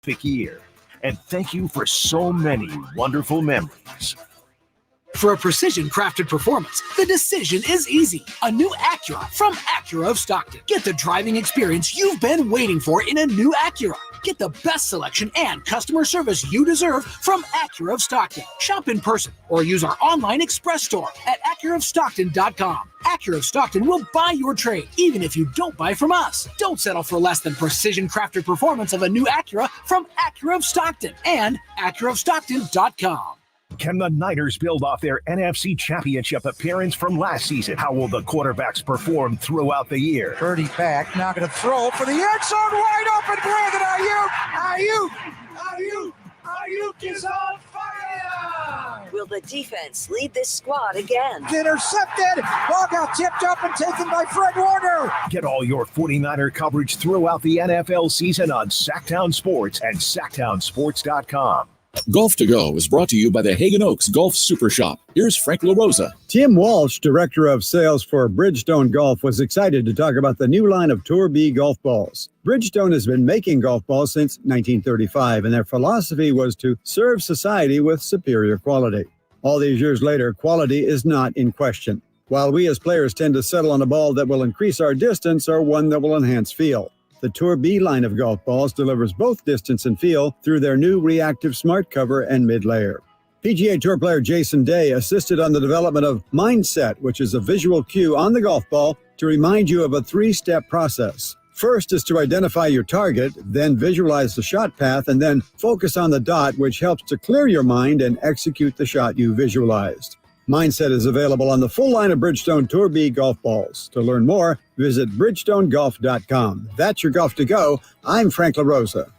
year. And thank you for so many wonderful memories. For a precision-crafted performance, the decision is easy. A new Acura from Acura of Stockton. Get the driving experience you've been waiting for in a new Acura. Get the best selection and customer service you deserve from Acura of Stockton. Shop in person or use our online express store at AcuraofStockton.com. Acura of Stockton will buy your trade, even if you don't buy from us. Don't settle for less than precision-crafted performance of a new Acura from Acura of Stockton and AcuraofStockton.com. Can the Niners build off their NFC Championship appearance from last season? How will the quarterbacks perform throughout the year? Purdy back, now going to throw for the end zone, wide open, Brandon Ayuk is on fire! Will the defense lead this squad again? Intercepted, ball got tipped up and taken by Fred Warner. Get all your 49er coverage throughout the NFL season on Sactown Sports and SactownSports.com. Golf to Go is brought to you by the Hagen Oaks Golf Super Shop. Here's Frank LaRosa. Tim Walsh, Director of Sales for Bridgestone Golf, was excited to talk about the new line of Tour B golf balls. Bridgestone has been making golf balls since 1935, and their philosophy was to serve society with superior quality. All these years later, quality is not in question. While we as players tend to settle on a ball that will increase our distance or one that will enhance feel. The Tour B line of golf balls delivers both distance and feel through their new reactive smart cover and mid-layer. PGA Tour player Jason Day assisted on the development of Mindset, which is a visual cue on the golf ball to remind you of a three-step process. First is to identify your target, then visualize the shot path, and then focus on the dot, which helps to clear your mind and execute the shot you visualized. Mindset is available on the full line of Bridgestone Tour B golf balls. To learn more, visit BridgestoneGolf.com. That's your Golf to Go. I'm Frank LaRosa.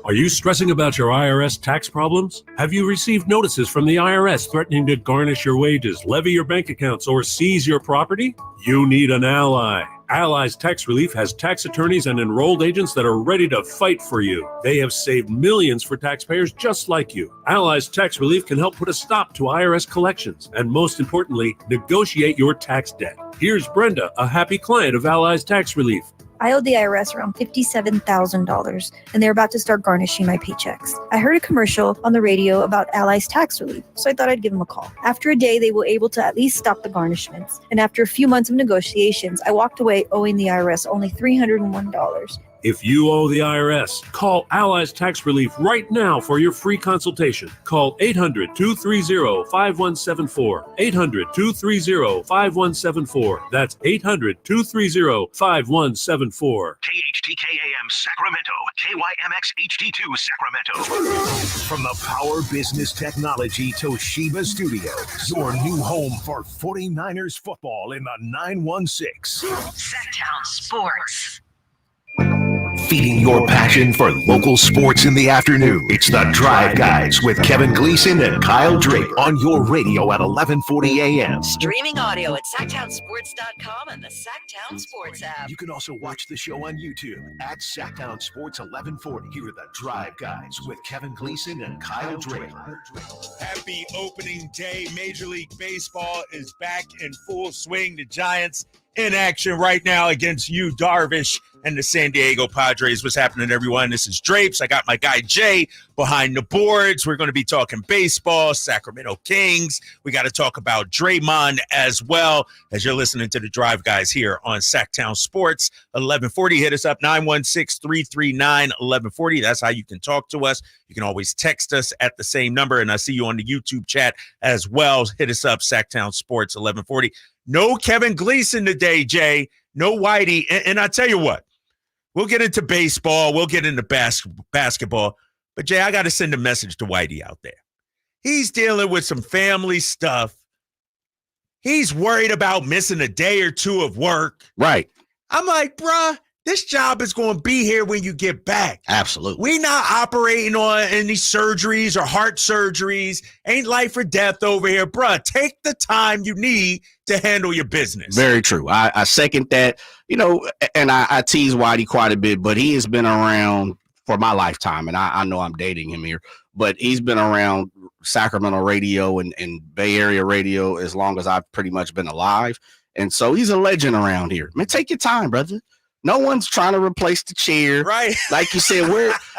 Are you stressing about your IRS tax problems? Have you received notices from the IRS threatening to garnish your wages, levy your bank accounts, or seize your property? You need an ally. Allies Tax Relief has tax attorneys and enrolled agents that are ready to fight for you. They have saved millions for taxpayers just like you. Allies Tax Relief can help put a stop to IRS collections and, most importantly, negotiate your tax debt. Here's Brenda, a happy client of Allies Tax Relief. I owed the IRS around $57,000, and they're about to start garnishing my paychecks. I heard a commercial on the radio about Allies Tax Relief, so I thought I'd give them a call. After a day, they were able to at least stop the garnishments, and after a few months of negotiations, I walked away owing the IRS only $301. If you owe the IRS, call Allies Tax Relief right now for your free consultation. Call 800-230-5174. 800-230-5174. That's 800-230-5174. KHTKAM Sacramento. KYMX HD2 Sacramento. From the Power Business Technology Toshiba Studios, your new home for 49ers football in the 916. Sactown Sports. Feeding your passion for local sports in the afternoon. It's the Drive Guys with Kevin Gleason and Kyle Drake on your radio at 1140 a.m. Streaming audio at SactownSports.com and the Sactown Sports app. You can also watch the show on YouTube at Sactown Sports 1140. Here are the Drive Guys with Kevin Gleason and Kyle Drake. Happy opening day. Major League Baseball is back in full swing. The Giants in action right now against Yu Darvish and the San Diego Padres. What's happening, everyone? This is Drapes. I got my guy Jay behind the boards. We're going to be talking baseball, Sacramento Kings. We got to talk about Draymond as well as you're listening to the Drive Guys here on Sactown Sports 1140. Hit us up 916-339-1140. That's how you can talk to us. You can always text us at the same number, and I see you on the YouTube chat as well. Hit us up, Sactown Sports 1140. No Kevin Gleason today, Jay. No Whitey. And I tell you what, we'll get into baseball. We'll get into basketball. But, Jay, I got to send a message to Whitey out there. He's dealing with some family stuff. He's worried about missing a day or two of work. Right. I'm like, bruh, this job is going to be here when you get back. Absolutely. We not operating on any surgeries or heart surgeries. Ain't life or death over here. Bruh, take the time you need to handle your business. Very true. I second that. You know, and I tease Whitey quite a bit, but he has been around for my lifetime, and I know I'm dating him here, but he's been around Sacramento radio and Bay Area radio as long as I've pretty much been alive. And so he's a legend around here. Man, take your time, brother. No one's trying to replace the chair. Right. Like you said,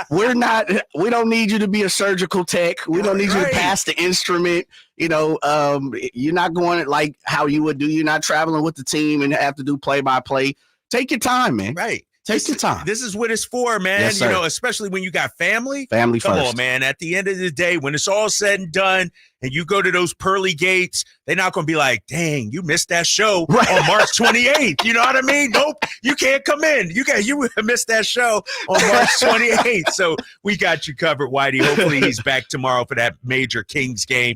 we don't need you to be a surgical tech. We don't need you to pass the instrument. You're not going like how you would do. You're not traveling with the team and have to do play-by-play. Take your time, man. Right. Take your time. This is what it's for, man. Yes, sir. Especially when you got family. Family Come first. on, man. At the end of the day, when it's all said and done and you go to those pearly gates, they're not going to be like, dang, you missed that show on March 28th. You know what I mean? Nope, you can't come in. You missed that show on March 28th. So we got you covered, Whitey. Hopefully he's back tomorrow for that major Kings game.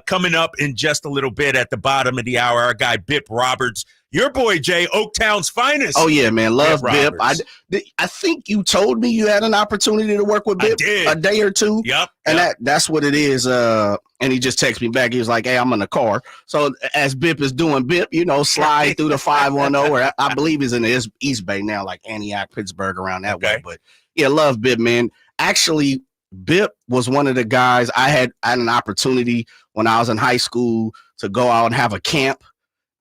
Coming up in just a little bit at the bottom of the hour, our guy Bip Roberts. Your boy, Jay, Oaktown's finest. Oh, yeah, man. Love Bip. I think you told me you had an opportunity to work with Bip a day or two. Yep. And that's what it is. And he just texted me back. He was like, hey, I'm in the car. So as Bip is doing Bip, slide through the 510, or I believe he's in the East Bay now, like Antioch, Pittsburgh, around that way. But, yeah, love Bip, man. Actually, Bip was one of the guys I had an opportunity when I was in high school to go out and have a camp.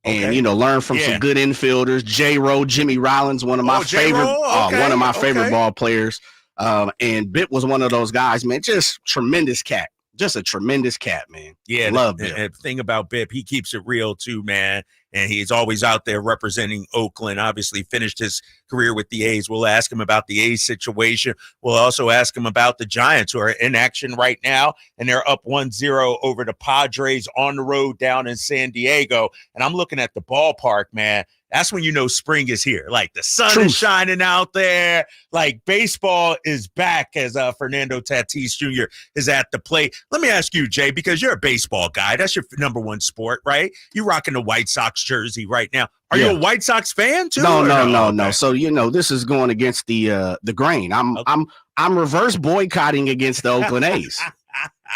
And learn from some good infielders. J-Rowe, Jimmy Rollins, one of my favorite ball players. And Bip was one of those guys, man. Just tremendous cat. Just a tremendous cat, man. Yeah, love Bip. The thing about Bip, he keeps it real too, man. And he's always out there representing Oakland. Obviously finished his career with the A's. We'll ask him about the A's situation. We'll also ask him about the Giants, who are in action right now, and they're up 1-0 over the Padres on the road down in San Diego. And I'm looking at the ballpark, man. That's when you know spring is here. Like the sun is shining out there. Like baseball is back, as Fernando Tatis Jr. is at the plate. Let me ask you, Jay, because you're a baseball guy. That's your number one sport, right? You're rocking the White Sox jersey right now. Are you a White Sox fan too? No. So this is going against the grain. I'm reverse boycotting against the Oakland A's.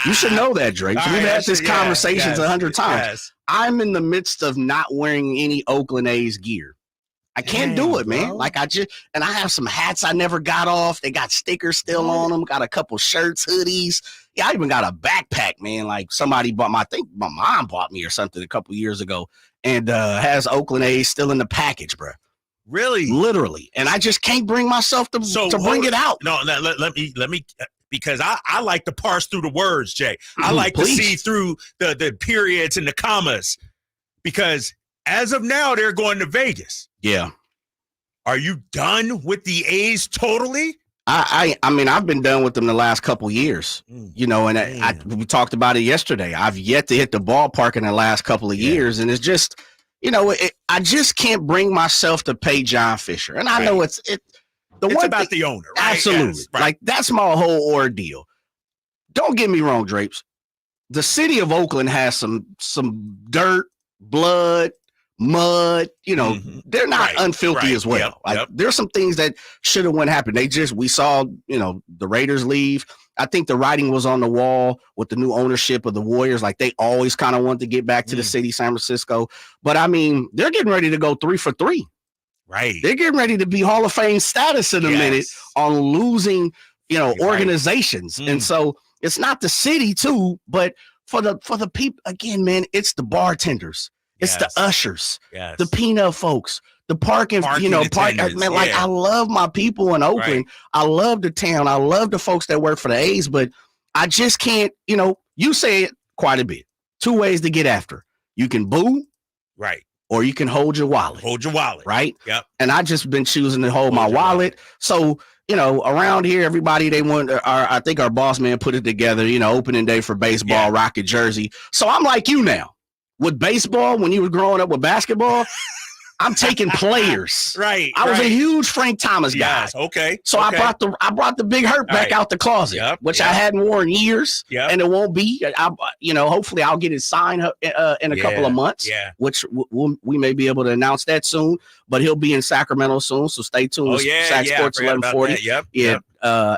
You should know that, Drake. We've had this conversations 100 times. Yes. I'm in the midst of not wearing any Oakland A's gear. I can't do it, man. Bro. Like I have some hats I never got off. They got stickers still on them. Got a couple shirts, hoodies. Yeah, I even got a backpack, man. Like somebody I think my mom bought me or something a couple years ago, and has Oakland A's still in the package, bro. Really? Literally. And I just can't bring myself to bring it out. No, let me. Because I like to parse through the words, Jay. I like to see through the periods and the commas. Because as of now, they're going to Vegas. Yeah. Are you done with the A's totally? I mean, I've been done with them the last couple years, and we talked about it yesterday. I've yet to hit the ballpark in the last couple of years, and it's just, I just can't bring myself to pay John Fisher. And I know it's about the owner, right? Absolutely. Yes, right. Like, that's my whole ordeal. Don't get me wrong, Drapes. The city of Oakland has some dirt, blood, mud. They're not unfilthy as well. There's some things that should have happened. We saw, the Raiders leave. I think the writing was on the wall with the new ownership of the Warriors. Like, they always kind of wanted to get back to the city, San Francisco. But I mean, they're getting ready to go 3 for 3. Right. They're getting ready to be Hall of Fame status in a minute on losing, organizations. And so it's not the city too, but for the people, again, man, it's the bartenders. It's the ushers, the peanut folks, the parking man, like, I love my people in Oakland. Right. I love the town. I love the folks that work for the A's, but I just can't, you say it quite a bit. 2 ways to get after. You can boo. Right. Or you can hold your wallet. Hold your wallet. Right? Yep. And I just been choosing to hold my wallet. So, around here, everybody, I think our boss man put it together, opening day for baseball, rocket jersey. So I'm like you now. With baseball, when you were growing up with basketball, I'm taking players. Right. I was a huge Frank Thomas guy. Yes, okay. So I brought the big hurt back out the closet, which I hadn't worn in years, and it won't be. Hopefully I'll get it signed in a couple of months, which we may be able to announce that soon. But he'll be in Sacramento soon, so stay tuned. Sac Sports 1140.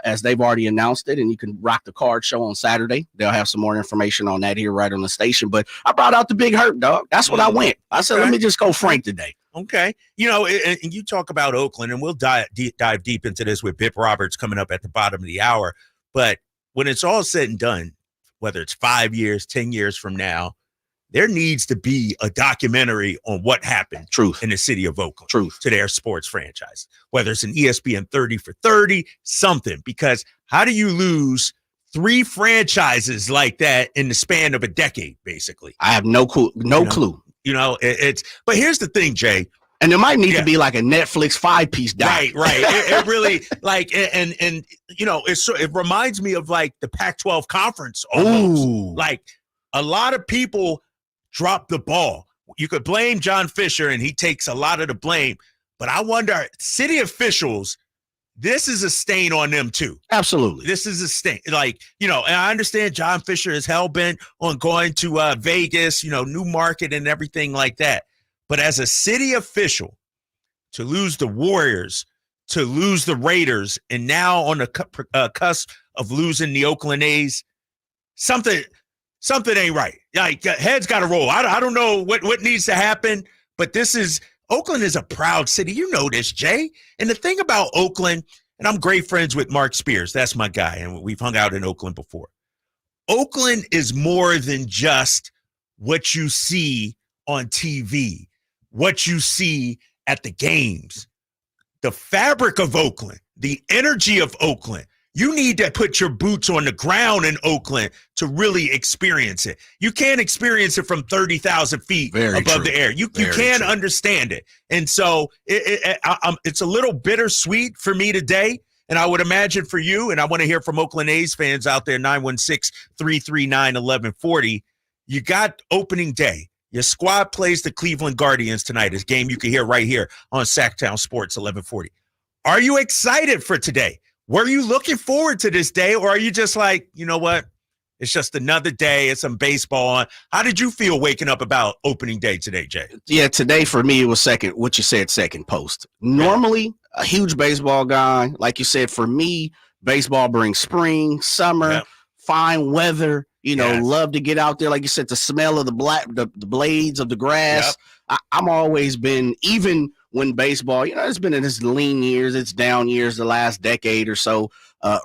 As they've already announced it, and you can rock the card show on Saturday. They'll have some more information on that here right on the station. But I brought out the big hurt, dog. That's what I went. I said, let me just go Frank today. Okay. And you talk about Oakland, and we'll dive deep into this with Bip Roberts coming up at the bottom of the hour. But when it's all said and done, whether it's 5 years, 10 years from now, there needs to be a documentary on what happened in the city of Oakland to their sports franchise, whether it's an ESPN 30 for 30, something, because how do you lose 3 franchises like that in the span of a decade, basically? I have no clue. Clue. You know, but here's the thing, Jay. And there might need to be like a Netflix 5-piece doc. Right. It really like, and you know, it reminds me of like the Pac-12 conference almost. Ooh. Like a lot of people drop the ball. You could blame John Fisher, and he takes a lot of the blame. But I wonder, city officials, this is a stain on them too. Absolutely. This is a stain. Like, you know, and I understand John Fisher is hell-bent on going to Vegas, you know, new market and everything like that. But as a city official, to lose the Warriors, to lose the Raiders, and now on the cusp of losing the Oakland A's, something ain't right. Like, heads got to roll. I don't know what needs to happen, but Oakland is a proud city. You know this, Jay. And the thing about Oakland, and I'm great friends with Mark Spears. That's my guy, and we've hung out in Oakland before. Oakland is more than just what you see on TV, what you see at the games. The fabric of Oakland, the energy of Oakland, you need to put your boots on the ground in Oakland to really experience it. You can't experience it from 30,000 feet above the air. You can't understand it. And so it's a little bittersweet for me today. And I would imagine for you, and I want to hear from Oakland A's fans out there, 916-339-1140. You got opening day. Your squad plays the Cleveland Guardians tonight. It's a game you can hear right here on Sactown Sports 1140. Are you excited for today? Were you looking forward to this day, or are you just like, you know what? It's just another day. It's some baseball on. How did you feel waking up about opening day today, Jay? Yeah, today for me, it was second post. Normally, a huge baseball guy. Like you said, for me, baseball brings spring, summer, fine weather. You know, love to get out there. Like you said, the smell of the blades of the grass. I'm always been, even when baseball, you know, it's been in its lean years, its down years, the last decade or so,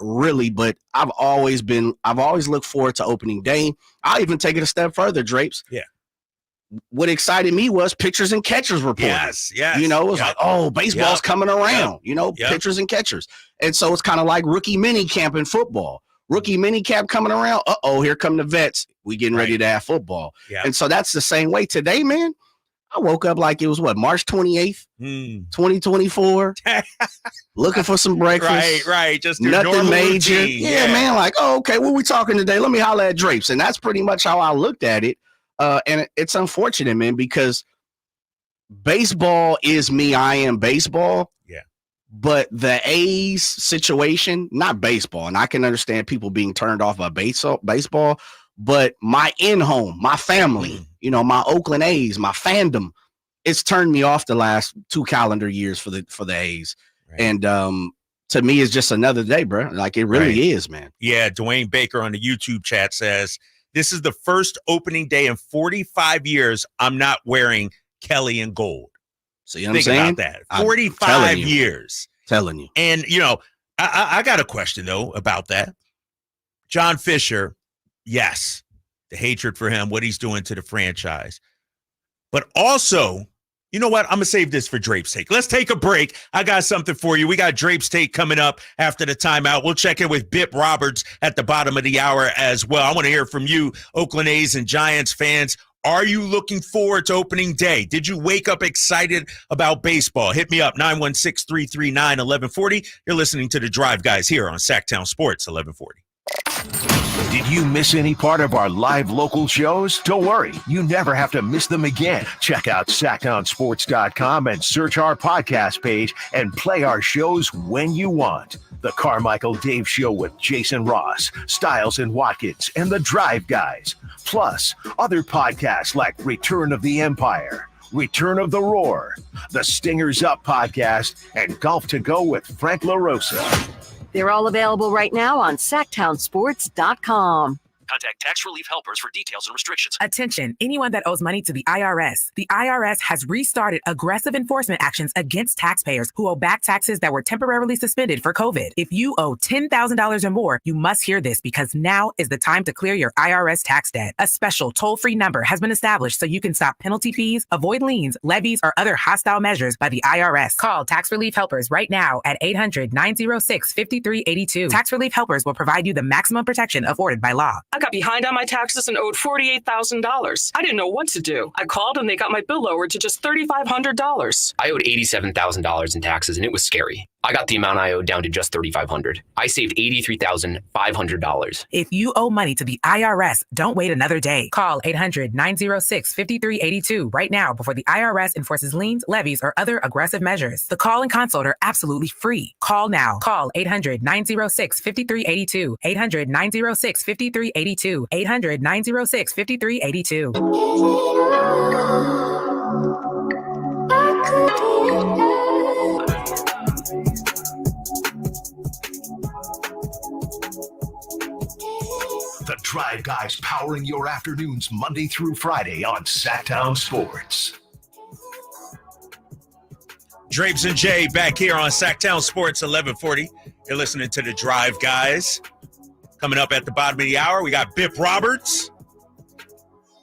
really. But I've always looked forward to opening day. I'll even take it a step further, Drapes. Yeah. What excited me was pitchers and catchers reporting. Yes. You know, it was like, oh, baseball's coming around, you know, pitchers and catchers. And so it's kind of like rookie mini camp in football. Rookie mini camp coming around. Here come the vets. We getting ready to have football. Yeah. And so that's the same way today, man. I woke up like it was March 28th, 2024, looking for some breakfast. Right. Just nothing major. Routine. Yeah, man. Like, okay, what we talking today? Let me holler at Drapes. And that's pretty much how I looked at it. And it's unfortunate, man, because baseball is me. I am baseball. Yeah. But the A's situation, not baseball. And I can understand people being turned off by baseball, but my in-home, my family, you know, my Oakland A's, my fandom, it's turned me off the last 2 calendar years for the A's. Right. And to me, it's just another day, bro. Like, it really is, man. Yeah, Dwayne Baker on the YouTube chat says, this is the first opening day in 45 years I'm not wearing Kelly and gold. So you know what I'm saying? Think about that. 45 years. Telling you. And, you know, I got a question, though, about that. John Fisher, yes, the hatred for him, what he's doing to the franchise. But also, you know what? I'm going to save this for Drape's Take. Let's take a break. I got something for you. We got Drape's Take coming up after the timeout. We'll check in with Bip Roberts at the bottom of the hour as well. I want to hear from you, Oakland A's and Giants fans. Are you looking forward to opening day? Did you wake up excited about baseball? Hit me up, 916-339-1140. You're listening to The Drive Guys here on Sactown Sports 1140. Did you miss any part of our live local shows? Don't worry, you never have to miss them again. Check out SactownSports.com and search our podcast page and play our shows when you want. The Carmichael Dave Show with Jason Ross, Stiles and Watkins, and The Drive Guys. Plus, other podcasts like Return of the Empire, Return of the Roar, The Stingers Up Podcast, and Golf to Go with Frank LaRosa. They're all available right now on SactownSports.com. Contact Tax Relief Helpers for details and restrictions. Attention, anyone that owes money to the IRS. The IRS has restarted aggressive enforcement actions against taxpayers who owe back taxes that were temporarily suspended for COVID. If you owe $10,000 or more, you must hear this because now is the time to clear your IRS tax debt. A special toll-free number has been established so you can stop penalty fees, avoid liens, levies, or other hostile measures by the IRS. Call Tax Relief Helpers right now at 800-906-5382. Tax Relief Helpers will provide you the maximum protection afforded by law. I got behind on my taxes and owed $48,000. I didn't know what to do. I called and they got my bill lowered to just $3,500. I owed $87,000 in taxes, and it was scary. I got the amount I owed down to just $3,500. I saved $83,500. If you owe money to the IRS, don't wait another day. Call 800-906-5382 right now before the IRS enforces liens, levies, or other aggressive measures. The call and consult are absolutely free. Call now. Call 800-906-5382. 800-906-5382. 800-906-5382. The Drive Guys powering your afternoons Monday through Friday on Sactown Sports. Drapes and Jay back here on Sactown Sports 1140. You're listening to the Drive Guys. Coming up at the bottom of the hour, we got Bip Roberts,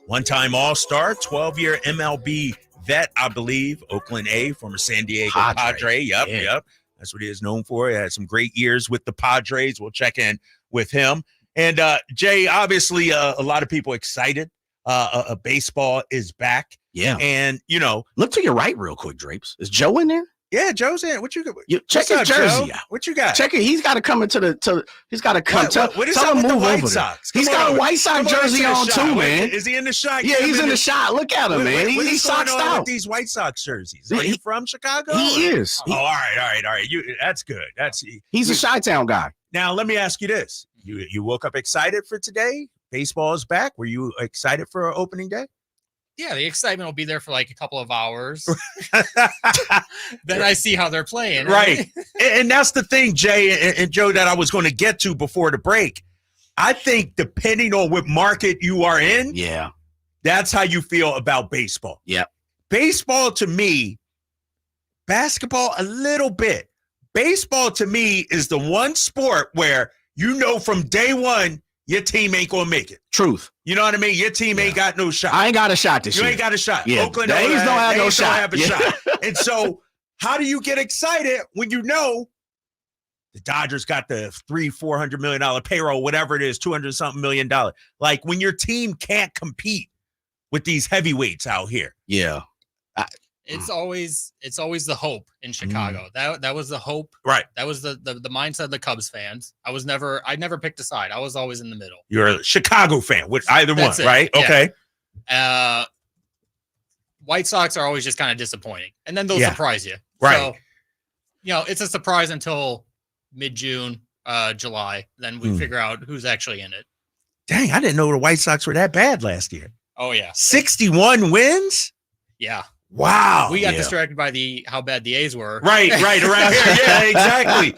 one-time All-Star, 12-year MLB vet, I believe, Oakland A, former San Diego Padre. Yep. That's what he is known for. He had some great years with the Padres. We'll check in with him. And Jay, obviously, a lot of people excited. Baseball is back. Yeah. And, look to your right real quick, Drapes. Is Joe in there? Yeah, Joe's in. What you check his jersey out. What you got? Check it. He's got to come into he's got to come. What is up with the White Sox? He's got a White Sox jersey on too, man. Is he in the shot? Yeah, he's in the shot. Look at him, man. He's socked out with these White Sox jerseys. Are you from Chicago? He is. All right. That's good. He's a Chi-Town guy. Now, let me ask you this. You woke up excited for today? Baseball is back. Were you excited for opening day? Yeah, the excitement will be there for like a couple of hours. Then I see how they're playing. Right. And that's the thing, Jay and Joe, that I was going to get to before the break. I think depending on what market you are in, that's how you feel about baseball. Yeah. Baseball to me, basketball a little bit. Baseball to me is the one sport where from day one, your team ain't going to make it. Truth. You know what I mean? Your team ain't got no shot. I ain't got a shot this year. You ain't got a shot. Yeah. Oakland A's don't have no shot. Have a shot. And so how do you get excited when the Dodgers got the $400 million payroll, whatever it is, $200-something million. Like when your team can't compete with these heavyweights out here. Yeah. It's always the hope in Chicago. That was the hope. Right. That was the mindset of the Cubs fans. I never picked a side. I was always in the middle. You're a Chicago fan with either one, right? Yeah. Okay. White Sox are always just kind of disappointing. And then they'll surprise you. Right. So, it's a surprise until mid-June, July. Then we figure out who's actually in it. Dang, I didn't know the White Sox were that bad last year. Oh, yeah. 61 wins? Yeah. Wow. We got distracted by how bad the A's were. Right, around here. Yeah, exactly.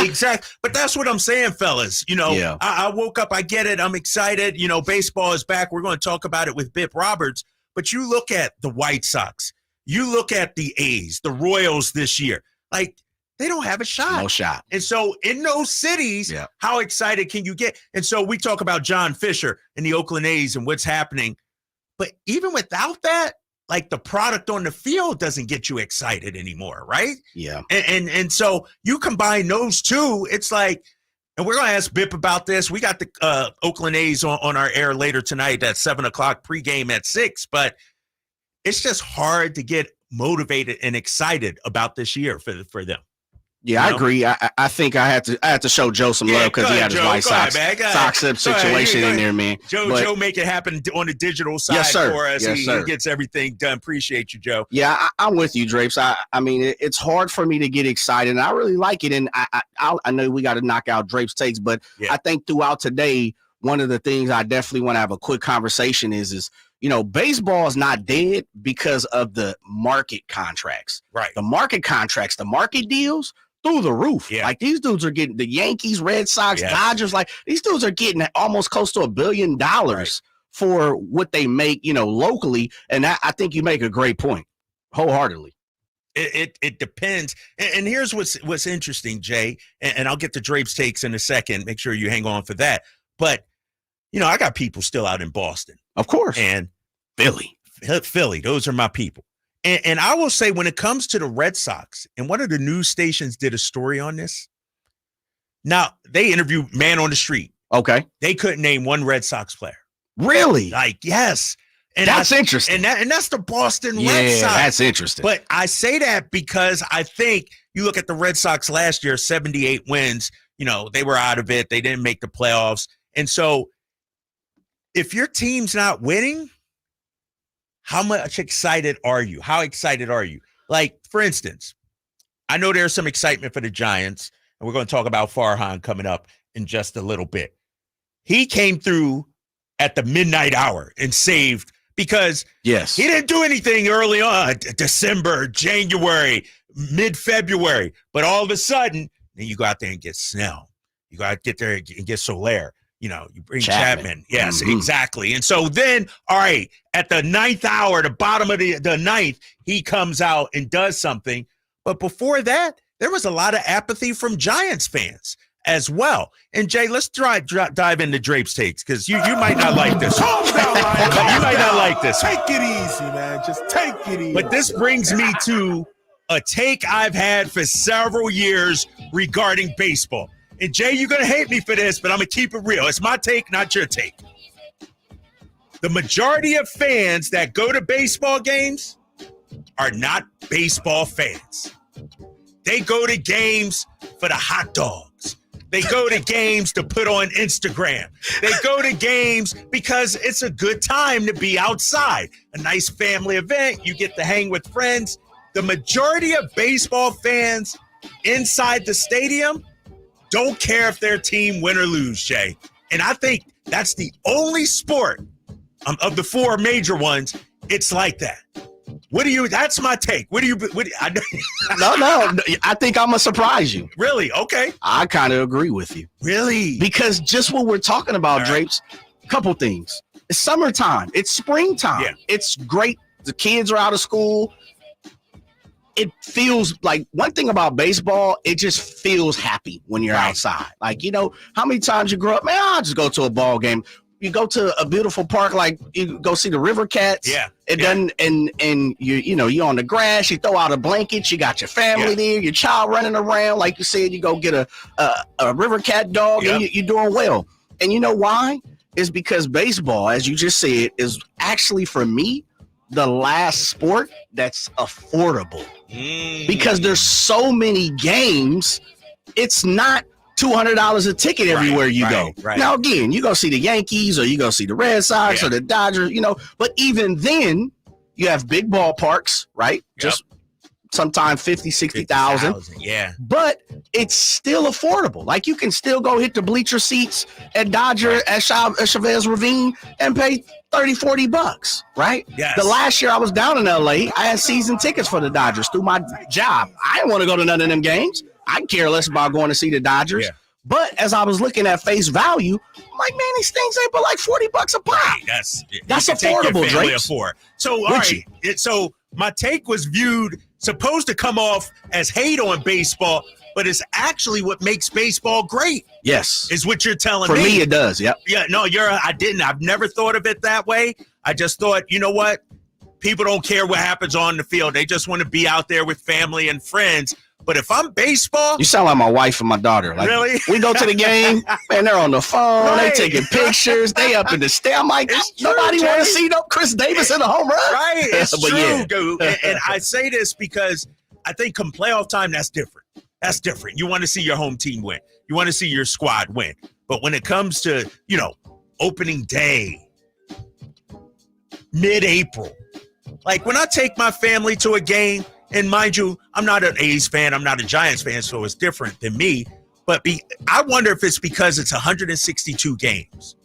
Exactly. But that's what I'm saying, fellas. I woke up, I get it. I'm excited. Baseball is back. We're going to talk about it with Bip Roberts. But you look at the White Sox. You look at the A's, the Royals this year. Like, they don't have a shot. No shot. And so in those cities, how excited can you get? And so we talk about John Fisher and the Oakland A's and what's happening. But even without that, like the product on the field doesn't get you excited anymore, right? Yeah. And so you combine those two, it's like, and we're going to ask Bip about this. We got the Oakland A's on our air later tonight at 7:00 pregame at 6, but it's just hard to get motivated and excited about this year for them. Yeah, I agree. I think I had to show Joe some love because he had his White Sox situation in there, man. Joe make it happen on the digital side for us. He gets everything done. Appreciate you, Joe. Yeah, I'm with you, Drapes. I mean, it's hard for me to get excited, and I really like it. And I know we got to knock out Drapes' takes, but I think throughout today, one of the things I definitely want to have a quick conversation is baseball is not dead because of the market contracts. Right. The market contracts, the market deals, through the roof. Yeah. Like these dudes are getting the Yankees, Red Sox, Yes. Dodgers. Like these dudes are getting almost close to $1 billion for what they make, locally. And I think you make a great point, wholeheartely. It depends. And here's what's interesting, Jay, and I'll get to Drape's takes in a second. Make sure you hang on for that. But, I got people still out in Boston. Of course. And Philly, those are my people. And I will say when it comes to the Red Sox, and one of the news stations did a story on this. Now, they interviewed man on the street. Okay. They couldn't name one Red Sox player. Really? Like, yes. And that's interesting. And that's the Boston Red Sox. That's interesting. But I say that because I think you look at the Red Sox last year, 78 wins, they were out of it. They didn't make the playoffs. And so if your team's not winning, how much excited are you? How excited are you? Like, for instance, I know there's some excitement for the Giants, and we're going to talk about Farhan coming up in just a little bit. He came through at the midnight hour and saved because he didn't do anything early on, December, January, mid-February. But all of a sudden, then you go out there and get Snell. You got to get there and get Soler. You bring Chapman. Yes, exactly. And so then, all right, at the ninth hour, the bottom of the ninth, he comes out and does something. But before that, there was a lot of apathy from Giants fans as well. And Jay, let's dive into Drape's takes because you might not like this. You might not like this. Take it easy, man. Just take it easy. But this brings me to a take I've had for several years regarding baseball. And Jay, you're going to hate me for this, but I'm going to keep it real. It's my take, not your take. The majority of fans that go to baseball games are not baseball fans. They go to games for the hot dogs. They go to games to put on Instagram. They go to games because it's a good time to be outside. A nice family event. You get to hang with friends. The majority of baseball fans inside the stadium don't care if their team win or lose, Jay. And I think that's the only sport of the four major ones, it's like that. That's my take. No, I think I'm going to surprise you. Really? Okay. I kind of agree with you. Really? Because just what we're talking about, Drapes, a couple things. It's summertime. It's springtime. Yeah. It's great. The kids are out of school. It feels like one thing about baseball, it just feels happy when you're outside. Like, how many times you grow up, man, I'll just go to a ball game. You go to a beautiful park, like you go see the River Cats. Yeah. It doesn't, and you're on the grass, you throw out a blanket, you got your family there, your child running around. Like you said, you go get a River Cat dog and you're doing well. And you know why? It's because baseball, as you just said, is actually, for me, the last sport that's affordable. Because there's so many games, it's not $200 a ticket everywhere you go. Right. Now, again, you go see the Yankees or you go see the Red Sox or the Dodgers, but even then you have big ballparks, right? Just sometimes 50, 60,000. Yeah. But it's still affordable. Like you can still go hit the bleacher seats at Dodger at Chavez Ravine and pay $30-$40, right? Yes. The last year I was down in LA, I had season tickets for the Dodgers through my job. I didn't want to go to none of them games. I care less about going to see the Dodgers. Yeah. But as I was looking at face value, I'm like, man, these things ain't but like $40 a pop. Right, that's affordable, Drake. So, all right. So my take was supposed to come off as hate on baseball, but it's actually what makes baseball great. Yes. Is what you're telling me. For me, it does. Yep. Yeah. No, I've never thought of it that way. I just thought, you know what? People don't care what happens on the field. They just want to be out there with family and friends. But if I'm baseball, you sound like my wife and my daughter. Like, really? We go to the game, man. They're on the phone. They taking pictures. They up in the stand. I'm like, nobody want to see Chris Davis in a home run. Right? It's true, dude. And I say this because I think come playoff time, that's different. That's different. You want to see your home team win. You want to see your squad win. But when it comes to opening day, mid-April, like when I take my family to a game. And mind you, I'm not an A's fan. I'm not a Giants fan, so it's different than me. But I wonder if it's because it's 162 games.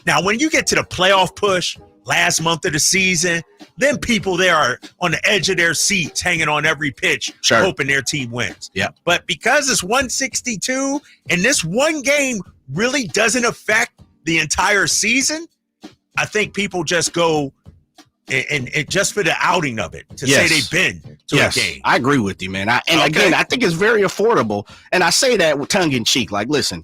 Now, when you get to the playoff push, last month of the season, then people there are on the edge of their seats, hanging on every pitch, hoping their team wins. Yeah. But because it's 162 and this one game really doesn't affect the entire season, I think people just go and just for the outing of it to say they've been to a game. I agree with you, man. Again, I think it's very affordable. And I say that with tongue in cheek. Like, listen,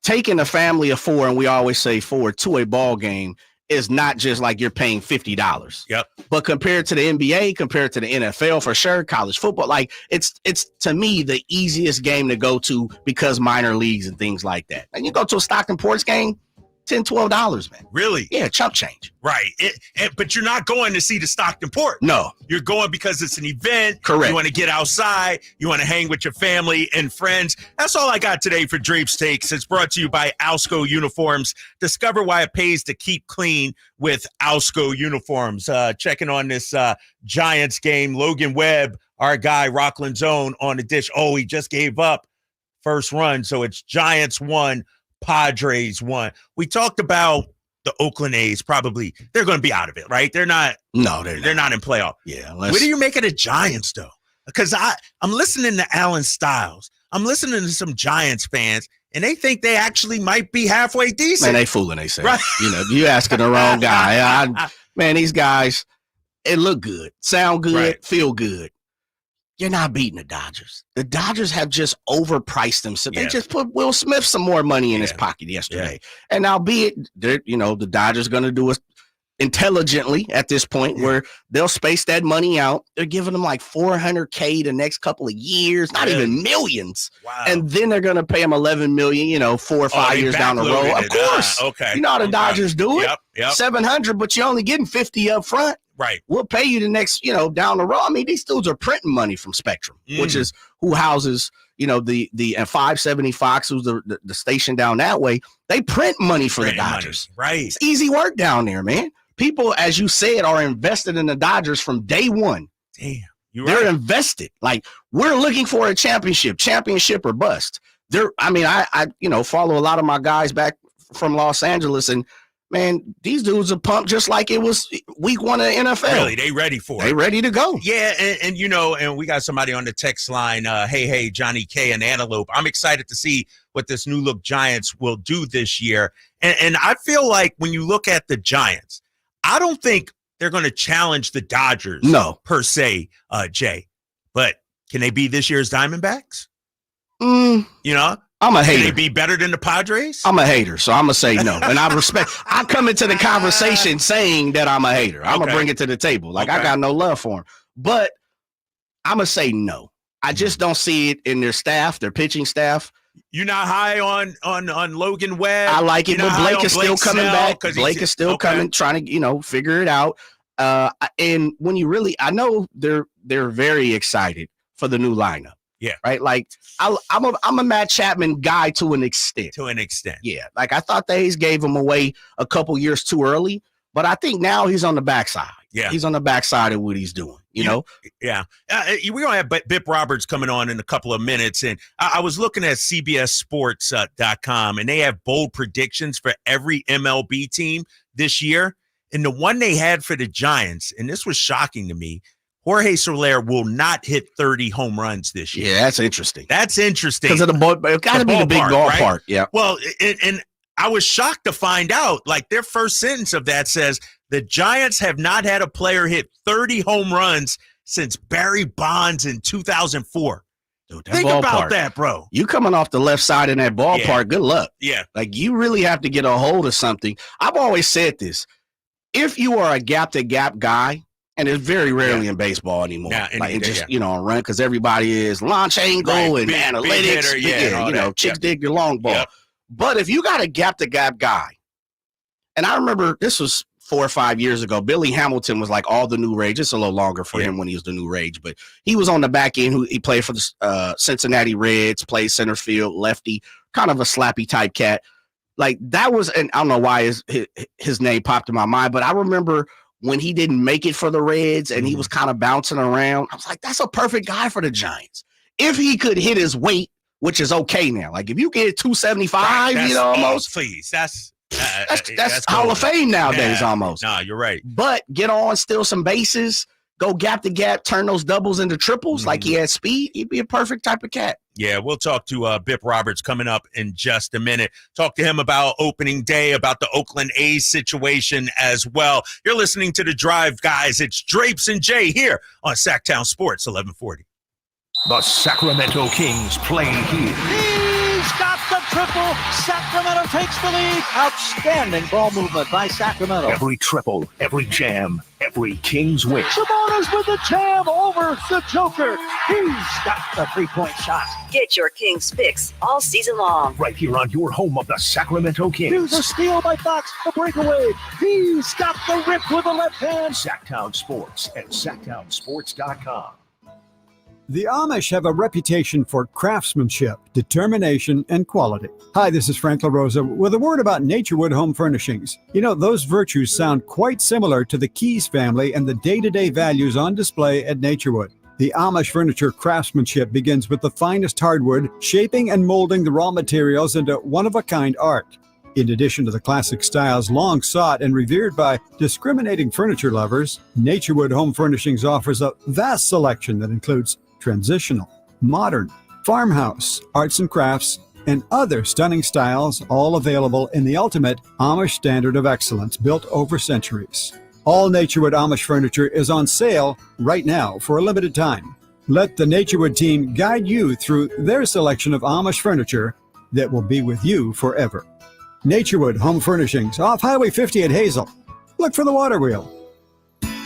taking a family of 4, and we always say 4, to a ball game is not just like you're paying $50. Yep. But compared to the NBA, compared to the NFL, for sure, college football, like it's to me the easiest game to go to because minor leagues and things like that. And you go to a Stockton Ports game, $10, $12, man. Really? Yeah, chump change. Right. But you're not going to see the Stockton Port. No. You're going because it's an event. Correct. You want to get outside. You want to hang with your family and friends. That's all I got today for Drape's Takes. It's brought to you by Alsco Uniforms. Discover why it pays to keep clean with Alsco Uniforms. Checking on this Giants game. Logan Webb, our guy, Rockland's own, on the dish. Oh, he just gave up first run. So it's Giants 1, Padres 1. We talked about the Oakland A's. Probably they're going to be out of it, right? They're not. No, they're not in playoff. Yeah. What do you make of the Giants, though? Because I'm listening to Alan Stiles. I'm listening to some Giants fans, and they think they actually might be halfway decent. Man, they fooling themselves. Right. You know, you asking the wrong guy. Man, these guys, it look good, sound good, feel good. You're not beating the Dodgers. The Dodgers have just overpriced themselves. They just put Will Smith some more money in his pocket yesterday. And albeit, the Dodgers going to do it intelligently at this point where they'll space that money out. They're giving them like $400K the next couple of years, not even millions. Wow. And then they're going to pay them $11 million, 4 or 5 years down the road. Of course. Okay. You know how the Dodgers do it. Yep. $700, but you're only getting $50 up front. Right. We'll pay you the next, down the road. I mean, these dudes are printing money from Spectrum, which is who houses, the 570 Fox, who's the station down that way. They print money for the Dodgers. Right. It's easy work down there, man. People, as you said, are invested in the Dodgers from day one. Damn. They're invested. Like, we're looking for a championship or bust. I follow a lot of my guys back from Los Angeles, and man, these dudes are pumped just like it was week 1 of the NFL. Really, they ready for it. They ready to go. Yeah, and we got somebody on the text line, hey, Johnny K and Antelope. I'm excited to see what this new look Giants will do this year. And I feel like when you look at the Giants, I don't think they're going to challenge the Dodgers per se, Jay. But can they be this year's Diamondbacks? I'm a hater. Can they be better than the Padres? I'm a hater, so I'm going to say no. And I come into the conversation saying that I'm a hater. I'm going to bring it to the table. Like, I got no love for them. But I'm going to say no. I just don't see it in their staff, their pitching staff. You're not high on Logan Webb. I like it, but Blake is still coming back. Blake is still coming, trying to, figure it out. And when you really, I know they're very excited for the new lineup. Yeah. Right. Like I'm a Matt Chapman guy to an extent. Yeah. Like, I thought the A's gave him away a couple years too early, but I think now he's on the backside. Yeah. He's on the backside of what he's doing, know? Yeah. We're going to have Bip Roberts coming on in a couple of minutes. And I was looking at CBSSports.com, and they have bold predictions for every MLB team this year. And the one they had for the Giants, and this was shocking to me, Jorge Soler will not hit 30 home runs this year. Yeah, that's interesting. That's interesting. Because of the ball, it got to be the big ballpark. Right? Yeah. Well, and I was shocked to find out, like, their first sentence of that says the Giants have not had a player hit 30 home runs since Barry Bonds in 2004. Dude, Think about that, bro. You coming off the left side in that ballpark, good luck. Yeah. Like, you really have to get a hold of something. I've always said this. If you are a gap-to-gap guy, and it's very rarely in baseball anymore. On run, because everybody is launch angle and analytics. Big hitter, chicks dig your long ball. Yep. But if you got a gap-to-gap guy, and I remember this was 4 or 5 years ago, Billy Hamilton was like all the new rage. It's a little longer for him when he was the new rage, but he was on the back end. He played for the Cincinnati Reds, played center field, lefty, kind of a slappy type cat. Like, that was, and I don't know why his name popped in my mind, but I remember when he didn't make it for the Reds and he was kind of bouncing around, I was like, that's a perfect guy for the Giants. If he could hit his weight, which is okay now. Like, if you get 275, almost. Please, that's That's Hall of Fame nowadays, almost. Nah, you're right. But get on, steal some bases, go gap to gap, turn those doubles into triples like he had speed. He'd be a perfect type of cat. Yeah, we'll talk to Bip Roberts coming up in just a minute. Talk to him about opening day, about the Oakland A's situation as well. You're listening to The Drive, guys. It's Drapes and Jay here on Sactown Sports 1140. The Sacramento Kings play here. He's got the triple. Sacramento takes the lead. Outstanding ball movement by Sacramento. Every triple, every jam, every Kings win. Sabonis with the jam over the Joker. He's got the three-point shot. Get your Kings fix all season long. Right here on your home of the Sacramento Kings. Here's a steal by Fox. The breakaway. He's got the rip with the left hand. Sactown Sports at SactownSports.com. The Amish have a reputation for craftsmanship, determination, and quality. Hi, this is Frank LaRosa with a word about Naturewood Home Furnishings. You know, those virtues sound quite similar to the Keys family and the day-to-day values on display at Naturewood. The Amish furniture craftsmanship begins with the finest hardwood, shaping and molding the raw materials into one-of-a-kind art. In addition to the classic styles long sought and revered by discriminating furniture lovers, Naturewood Home Furnishings offers a vast selection that includes transitional, modern, farmhouse, arts and crafts, and other stunning styles, all available in the ultimate Amish standard of excellence built over centuries. All Naturewood Amish furniture is on sale right now for a limited time. Let the Naturewood team guide you through their selection of Amish furniture that will be with you forever. Naturewood Home Furnishings off Highway 50 at Hazel. Look for the water wheel.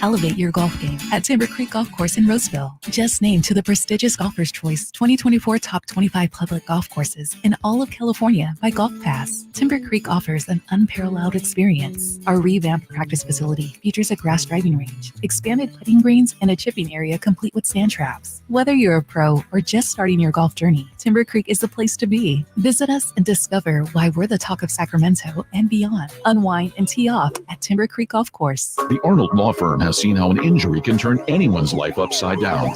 Elevate your golf game at Timber Creek Golf Course in Roseville. Just named to the prestigious Golfer's Choice 2024 Top 25 Public Golf Courses in all of California by Golf Pass. Timber Creek offers an unparalleled experience. Our revamped practice facility features a grass driving range, expanded putting greens, and a chipping area complete with sand traps. Whether you're a pro or just starting your golf journey, Timber Creek is the place to be. Visit us and discover why we're the talk of Sacramento and beyond. Unwind and tee off at Timber Creek Golf Course. The Arnold Law Firm has seen how an injury can turn anyone's life upside down.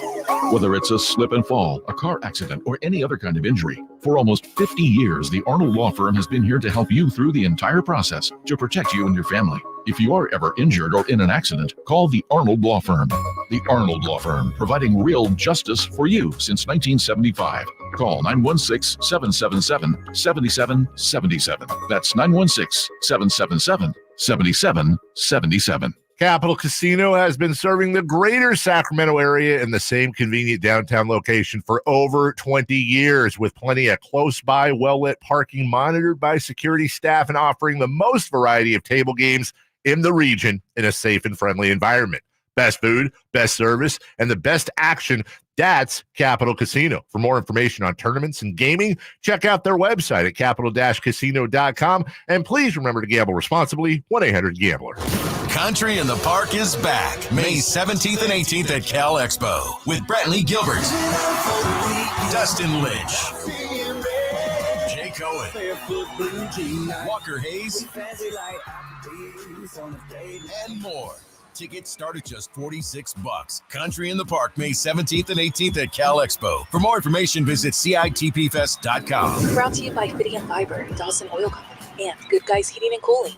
Whether it's a slip and fall, a car accident, or any other kind of injury. For almost 50 years, the Arnold Law Firm has been here to help you through the entire process to protect you and your family. If you are ever injured or in an accident, call the Arnold Law Firm. The Arnold Law Firm, providing real justice for you since 1975. Call 916-777-7777. That's 916-777-7777. Capital Casino has been serving the greater Sacramento area in the same convenient downtown location for over 20 years, with plenty of close-by, well-lit parking monitored by security staff and offering the most variety of table games in the region in a safe and friendly environment. Best food, best service, and the best action. That's Capital Casino. For more information on tournaments and gaming, check out their website at capital-casino.com. And please remember to gamble responsibly. 1-800-GAMBLER. Country in the Park is back May 17th and 18th at Cal Expo with Brantley Gilbert, Dustin Lynch, Jay Cohen, Walker Hayes, and more. Tickets start at just $46. Country in the Park May 17th and 18th at Cal Expo. For more information, visit CITPfest.com. Brought to you by Fitty and Fiber, Dawson Oil Company, and Good Guys Heating and Cooling.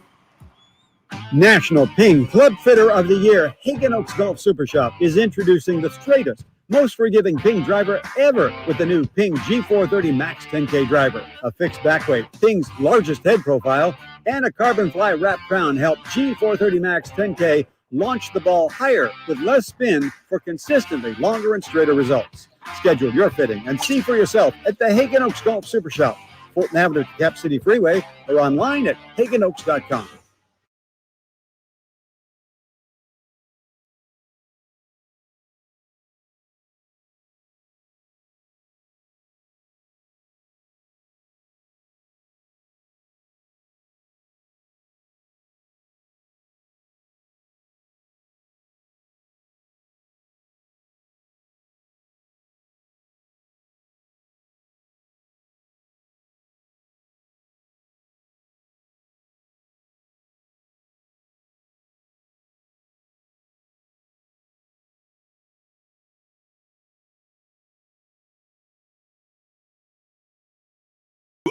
National Ping Club Fitter of the Year, Hagen Oaks Golf Super Shop is introducing the straightest, most forgiving Ping driver ever with the new Ping G430 Max 10K driver. A fixed back weight, Ping's largest head profile, and a carbon fly wrap crown help G430 Max 10K launch the ball higher with less spin for consistently longer and straighter results. Schedule your fitting and see for yourself at the Hagen Oaks Golf Super Shop, Fulton Avenue to Cap City Freeway, or online at HagenOaks.com.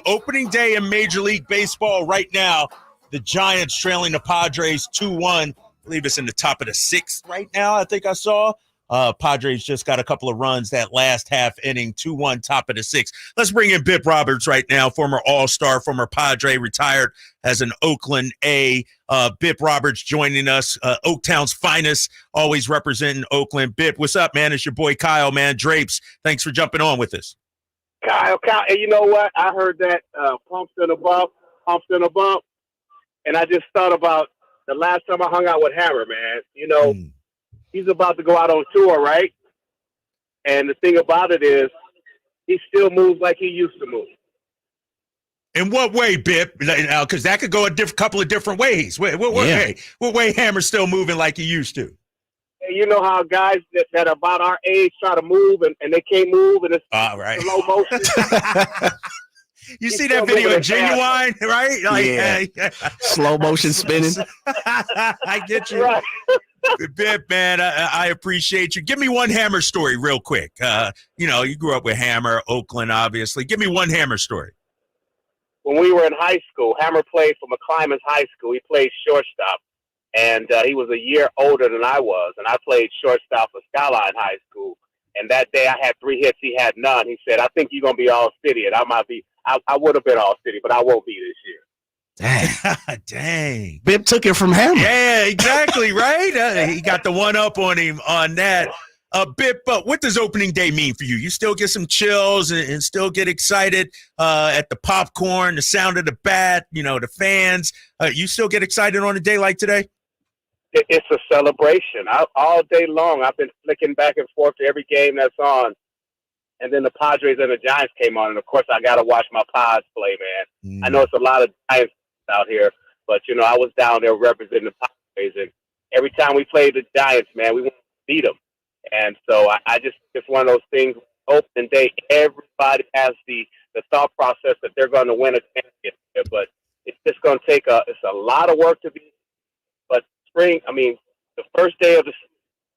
Opening day in Major League Baseball right now. The Giants trailing the Padres 2-1. I believe it's in the top of the sixth right now, I think I saw. Padres just got a couple of runs that last half inning, 2-1, top of the sixth. Let's bring in Bip Roberts right now, former All-Star, former Padre, retired as an Oakland A. Bip Roberts joining us, Oaktown's finest, always representing Oakland. Bip, what's up, man? It's your boy Kyle, man. Drapes, thanks for jumping on with us. Kyle, and you know what? I heard that pumps and a bump, and I just thought about the last time I hung out with Hammer, man. You know, he's about to go out on tour, right? And the thing about it is, he still moves like he used to move. In what way, Bip? Because that could go a couple of different ways. What way Hammer's still moving like he used to? You know how guys that are about our age try to move and they can't move, and it's slow motion. You see that video of Genuine, right? Like, slow motion spinning. I get you. Right. Bip, man, I appreciate you. Give me one Hammer story real quick. You grew up with Hammer, Oakland, obviously. Give me one Hammer story. When we were in high school, Hammer played for McClymonds High School. He played shortstop, and he was a year older than I was, and I played shortstop for Skyline High School. And that day I had 3 hits. He had none. He said, I think you're going to be all-city, and I would have been all-city, but I won't be this year. Dang. Bip took it from Hammer. Yeah, exactly, right? He got the one up on him on that. Bip, but what does opening day mean for you? You still get some chills and still get excited at the popcorn, the sound of the bat, the fans. You still get excited on a day like today? It's a celebration. All day long, I've been flicking back and forth to every game that's on. And then the Padres and the Giants came on. And, of course, I got to watch my Pods play, man. I know it's a lot of Giants out here, but, I was down there representing the Padres. And every time we played the Giants, man, we want to beat them. And so it's one of those things, opening day, everybody has the thought process that they're going to win a championship. But it's just going to take it's a lot of work to be. But spring, the first day of the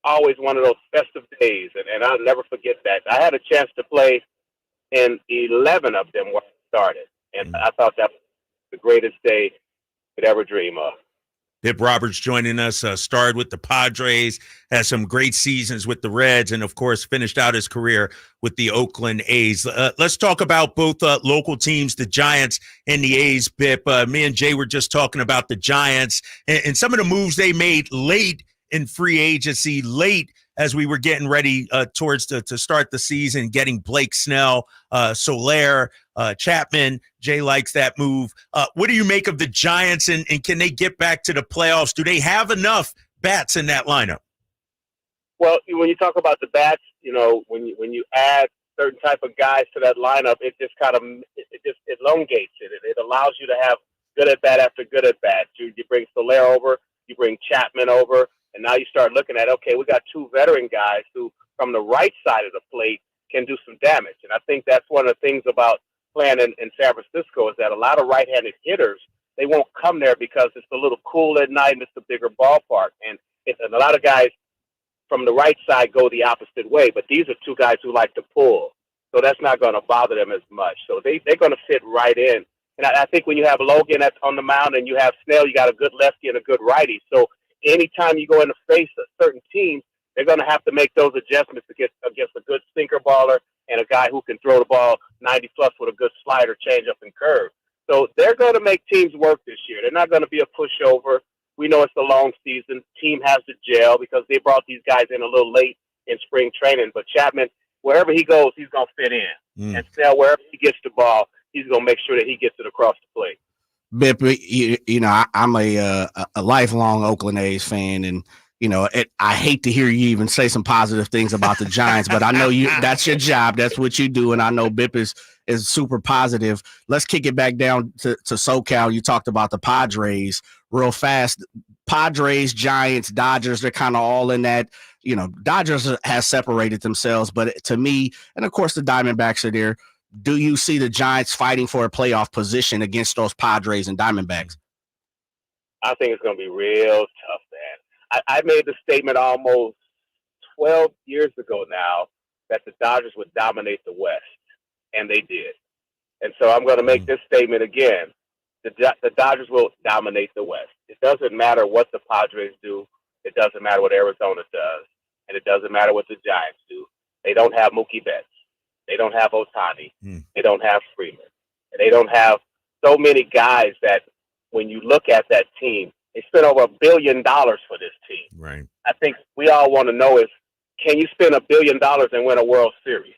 always one of those festive days, and I'll never forget that. I had a chance to play in 11 of them when I started, and I thought that was the greatest day you could ever dream of. Bip Roberts joining us, starred with the Padres, has some great seasons with the Reds, and, of course, finished out his career with the Oakland A's. Let's talk about both local teams, the Giants and the A's, Bip. Me and Jay were just talking about the Giants and some of the moves they made late in free agency, late as we were getting ready to start the season, getting Blake Snell, Soler, Chapman. Jay likes that move. What do you make of the Giants, and can they get back to the playoffs? Do they have enough bats in that lineup? Well, when you talk about the bats, when you add certain type of guys to that lineup, it just kind of elongates it. It allows you to have good at bat after good at bat. You bring Soler over, you bring Chapman over. And now you start looking at, okay, we got 2 veteran guys who, from the right side of the plate, can do some damage. And I think that's one of the things about playing in San Francisco is that a lot of right-handed hitters, they won't come there because it's a little cool at night and it's a bigger ballpark. And a lot of guys from the right side go the opposite way. But these are 2 guys who like to pull. So that's not going to bother them as much. So they're going to fit right in. And I think when you have Logan that's on the mound and you have Snell, you got a good lefty and a good righty. So anytime you go in the face of certain teams, they're going to have to make those adjustments against a good sinker baller and a guy who can throw the ball 90-plus with a good slider, change-up, and curve. So they're going to make teams work this year. They're not going to be a pushover. We know it's a long season. Team has to gel because they brought these guys in a little late in spring training. But Chapman, wherever he goes, he's going to fit in. And Snell, wherever he gets the ball, he's going to make sure that he gets it across the plate. Bip, I'm a lifelong Oakland A's fan, and I hate to hear you even say some positive things about the Giants, but I know that's your job, that's what you do, and I know Bip is super positive. Let's kick it back down to SoCal. You talked about the Padres real fast. Padres, Giants, Dodgers, they're kind of all in that. Dodgers has separated themselves, but to me, and of course the Diamondbacks are there. Do you see the Giants fighting for a playoff position against those Padres and Diamondbacks? I think it's going to be real tough, man. I made the statement almost 12 years ago now that the Dodgers would dominate the West, and they did. And so I'm going to make this statement again. the Dodgers will dominate the West. It doesn't matter what the Padres do. It doesn't matter what Arizona does. And it doesn't matter what the Giants do. They don't have Mookie Betts. They don't have Ohtani. They don't have Freeman. And they don't have so many guys that when you look at that team, they spent over $1 billion for this team. Right. I think we all want to know is, can you spend $1 billion and win a World Series?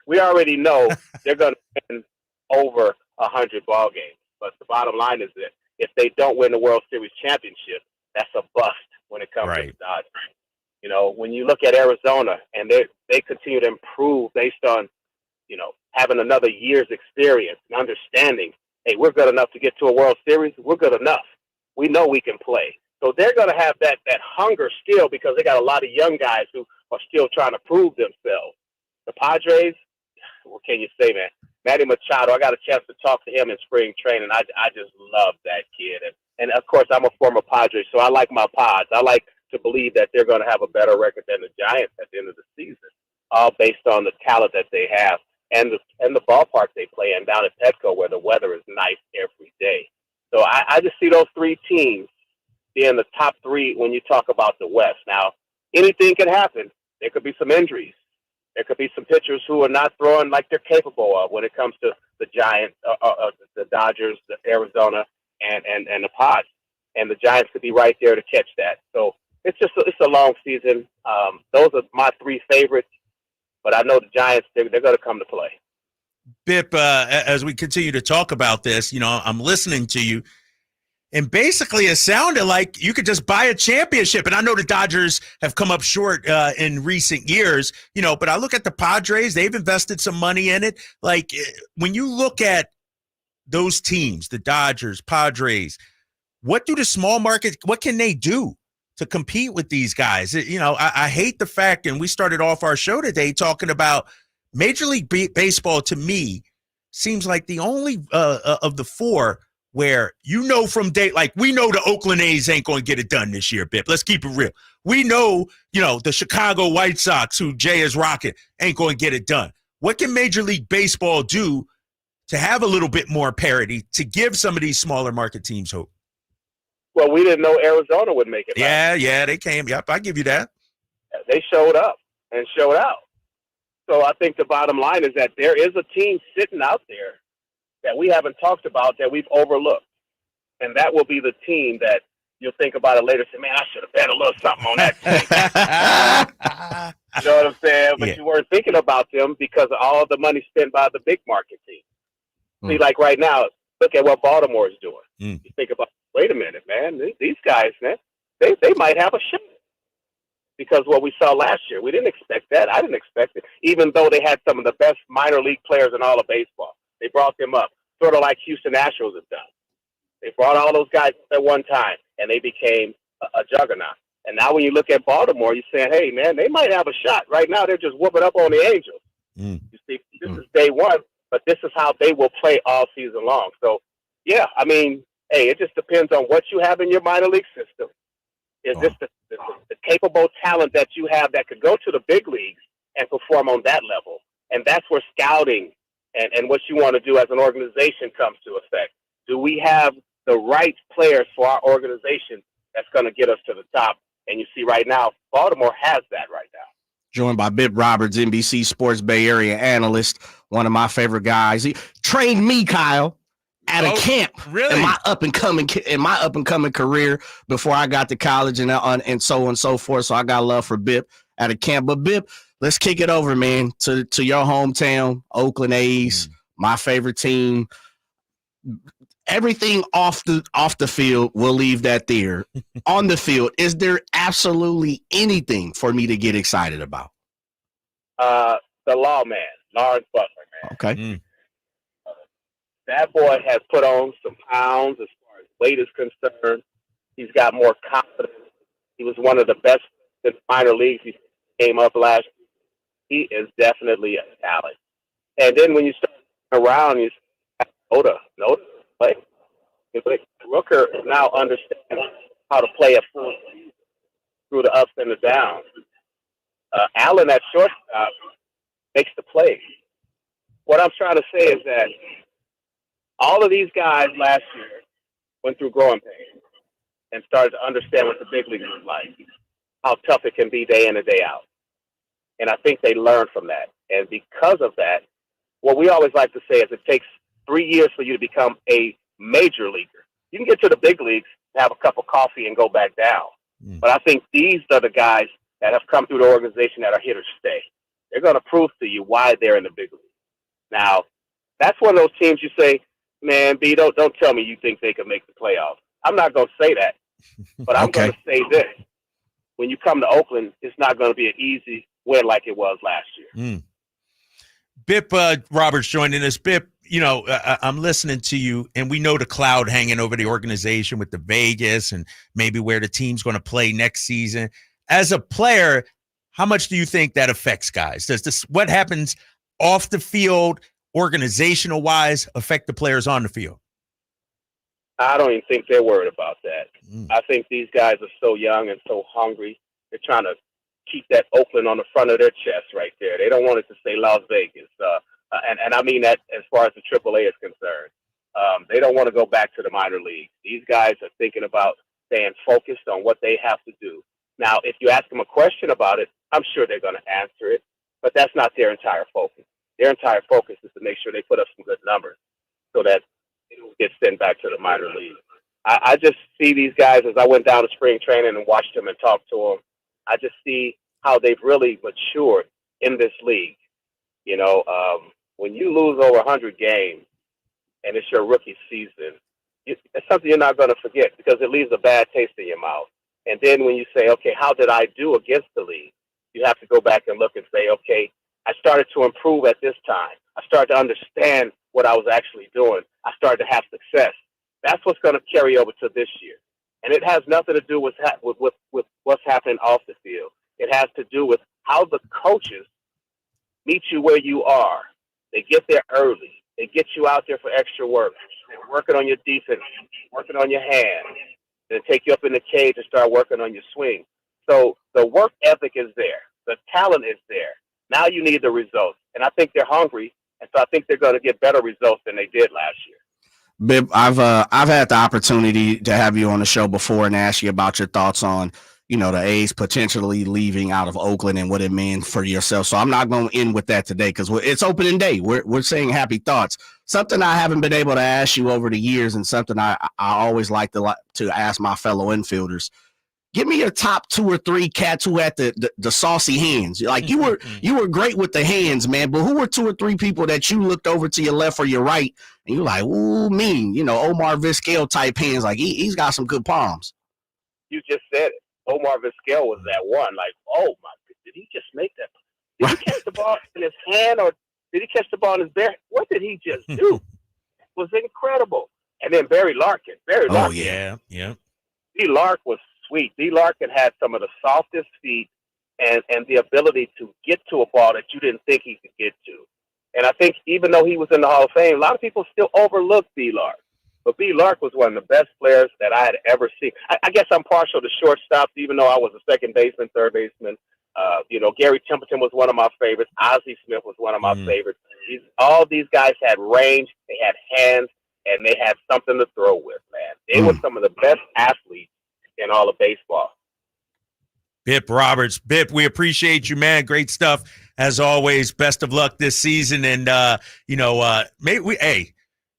We already know they're going to win over 100 ball games. But the bottom line is that if they don't win the World Series championship, that's a bust when it comes to the Dodgers. You know, when you look at Arizona and they continue to improve based on, you know, having another year's experience and understanding, hey, we're good enough to get to a World Series. We're good enough. We know we can play. So they're going to have that hunger still because they got a lot of young guys who are still trying to prove themselves. The Padres, what can you say, man? Manny Machado, I got a chance to talk to him in spring training. I just love that kid. And of course, I'm a former Padre, so I like my Pods. I like to believe that they're going to have a better record than the Giants at the end of the season, all based on the talent that they have and the ballpark they play in down at Petco where the weather is nice every day. So I just see those three teams being the top three when you talk about the West. Now, anything can happen. There could be some injuries. There could be some pitchers who are not throwing like they're capable of when it comes to the Giants, the Dodgers, the Arizona, and the Pods. And the Giants could be right there to catch that. So it's a long season. Those are my three favorites. But I know the Giants, they're going to come to play. Bip, as we continue to talk about this, you know, I'm listening to you. And basically, it sounded like you could just buy a championship. And I know the Dodgers have come up short in recent years, you know, but I look at the Padres, they've invested some money in it. Like, when you look at those teams, the Dodgers, Padres, what do the small markets, what can they do to compete with these guys? You know, I hate the fact, and we started off our show today talking about Major League Baseball, to me, seems like the only of the four where you know from day, like we know the Oakland A's ain't going to get it done this year, Bip. Let's keep it real. We know, you know, the Chicago White Sox, who Jay is rocking, ain't going to get it done. What can Major League Baseball do to have a little bit more parity to give some of these smaller market teams hope? Well, we didn't know Arizona would make it. Yeah, they came. Yep, I give you that. They showed up and showed out. So I think the bottom line is that there is a team sitting out there that we haven't talked about that we've overlooked. And that will be the team that you'll think about it later and say, man, I should have bet a little something on that team. You know what I'm saying? But you weren't thinking about them because of all the money spent by the big market team. See, like right now, look at what Baltimore is doing. You think about, wait a minute, man, these guys, man, they might have a shot. Because what we saw last year, we didn't expect that. I didn't expect it, even though they had some of the best minor league players in all of baseball. They brought them up, sort of like Houston Astros have done. They brought all those guys at one time, and they became a juggernaut. And now when you look at Baltimore, you're saying, hey, man, they might have a shot. Right now, they're just whooping up on the Angels. You see, this is day one, but this is how they will play all season long. So, yeah, I mean, hey, it just depends on what you have in your minor league system. Is this the capable talent that you have that could go to the big leagues and perform on that level? And that's where scouting and what you want to do as an organization comes to effect. Do we have the right players for our organization that's going to get us to the top? And you see right now, Baltimore has that right now. Joined by Bip Roberts, NBC Sports Bay Area analyst, one of my favorite guys. He trained me, Kyle, at a camp in my up and coming career before I got to college and so on and so forth. So I got love for Bip at a camp. But Bip, let's kick it over, man, to your hometown, Oakland A's, my favorite team. Everything off the field, we'll leave that there. On the field, is there absolutely anything for me to get excited about? The lawman, Lawrence Butler, man. Okay. That boy has put on some pounds as far as weight is concerned. He's got more confidence. He was one of the best in minor leagues. He came up last year. He is definitely a talent. And then when you start around, you say, Noda play. Rooker now understands how to play a full season through the ups and the downs. Allen at shortstop makes the play. What I'm trying to say is that All of these guys last year went through growing pains and started to understand what the big leagues was like, how tough it can be day in and day out. And I think they learned from that. And because of that, what we always like to say is it takes 3 years for you to become a major leaguer. You can get to the big leagues, have a cup of coffee, and go back down. But I think these are the guys that have come through the organization that are here to stay. They're going to prove to you why they're in the big league. Now, that's one of those teams you say, man, B, don't tell me you think they can make the playoffs. I'm not going to say that, but I'm going to say this. When you come to Oakland, it's not going to be an easy win like it was last year. Bip Roberts joining us. Bip, I'm listening to you, and we know the cloud hanging over the organization with the Vegas and maybe where the team's going to play next season. As a player, how much do you think that affects guys? Does this, what happens off the field, organizational wise, affect the players on the field? I don't even think they're worried about that. I think these guys are so young and so hungry. They're trying to keep that Oakland on the front of their chest right there. They don't want it to say Las Vegas. And I mean that as far as the AAA is concerned. They don't want to go back to the minor leagues. These guys are thinking about staying focused on what they have to do. Now, if you ask them a question about it, I'm sure they're going to answer it, but that's not their entire focus. Their entire focus is to make sure they put up some good numbers so that it will get sent back to the minor league. I just see these guys as I went down to spring training and watched them and talked to them. I just see how they've really matured in this league. When you lose over 100 games and it's your rookie season, it's something you're not going to forget because it leaves a bad taste in your mouth. And then when you say, okay, how did I do against the league? You have to go back and look and say, okay, I started to improve at this time. I started to understand what I was actually doing. I started to have success. That's what's going to carry over to this year. And it has nothing to do with what's happening off the field. It has to do with how the coaches meet you where you are. They get there early. They get you out there for extra work. They're working on your defense, working on your hands. They take you up in the cage and start working on your swing. So the work ethic is there. The talent is there. Now you need the results. And I think they're hungry. And so I think they're going to get better results than they did last year. Bip, I've had the opportunity to have you on the show before and ask you about your thoughts on, the A's potentially leaving out of Oakland and what it means for yourself. So I'm not going to end with that today because it's opening day. We're saying happy thoughts. Something I haven't been able to ask you over the years and something I always like to ask my fellow infielders. Give me your top 2 or 3 cats who had the saucy hands. Like you were great with the hands, man. But who were 2 or 3 people that you looked over to your left or your right and you're like, ooh, mean, Omar Vizquel type hands. Like he's got some good palms. You just said it. Omar Vizquel was that one. Like, oh my, did he just make that? Did he catch the ball in his hand or did he catch the ball in his bare? What did he just do? It was incredible. And then Barry Larkin. Oh yeah. D. Lark was sweet. D. Larkin had some of the softest feet and the ability to get to a ball that you didn't think he could get to. And I think even though he was in the Hall of Fame, a lot of people still overlook D. Lark. But B. Lark was one of the best players that I had ever seen. I guess I'm partial to shortstops, even though I was a second baseman, third baseman. Gary Templeton was one of my favorites. Ozzie Smith was one of my favorites. All these guys had range, they had hands, and they had something to throw with, man. They were some of the best athletes in all of baseball. Bip Roberts. Bip, we appreciate you, man. Great stuff as always. Best of luck this season. And,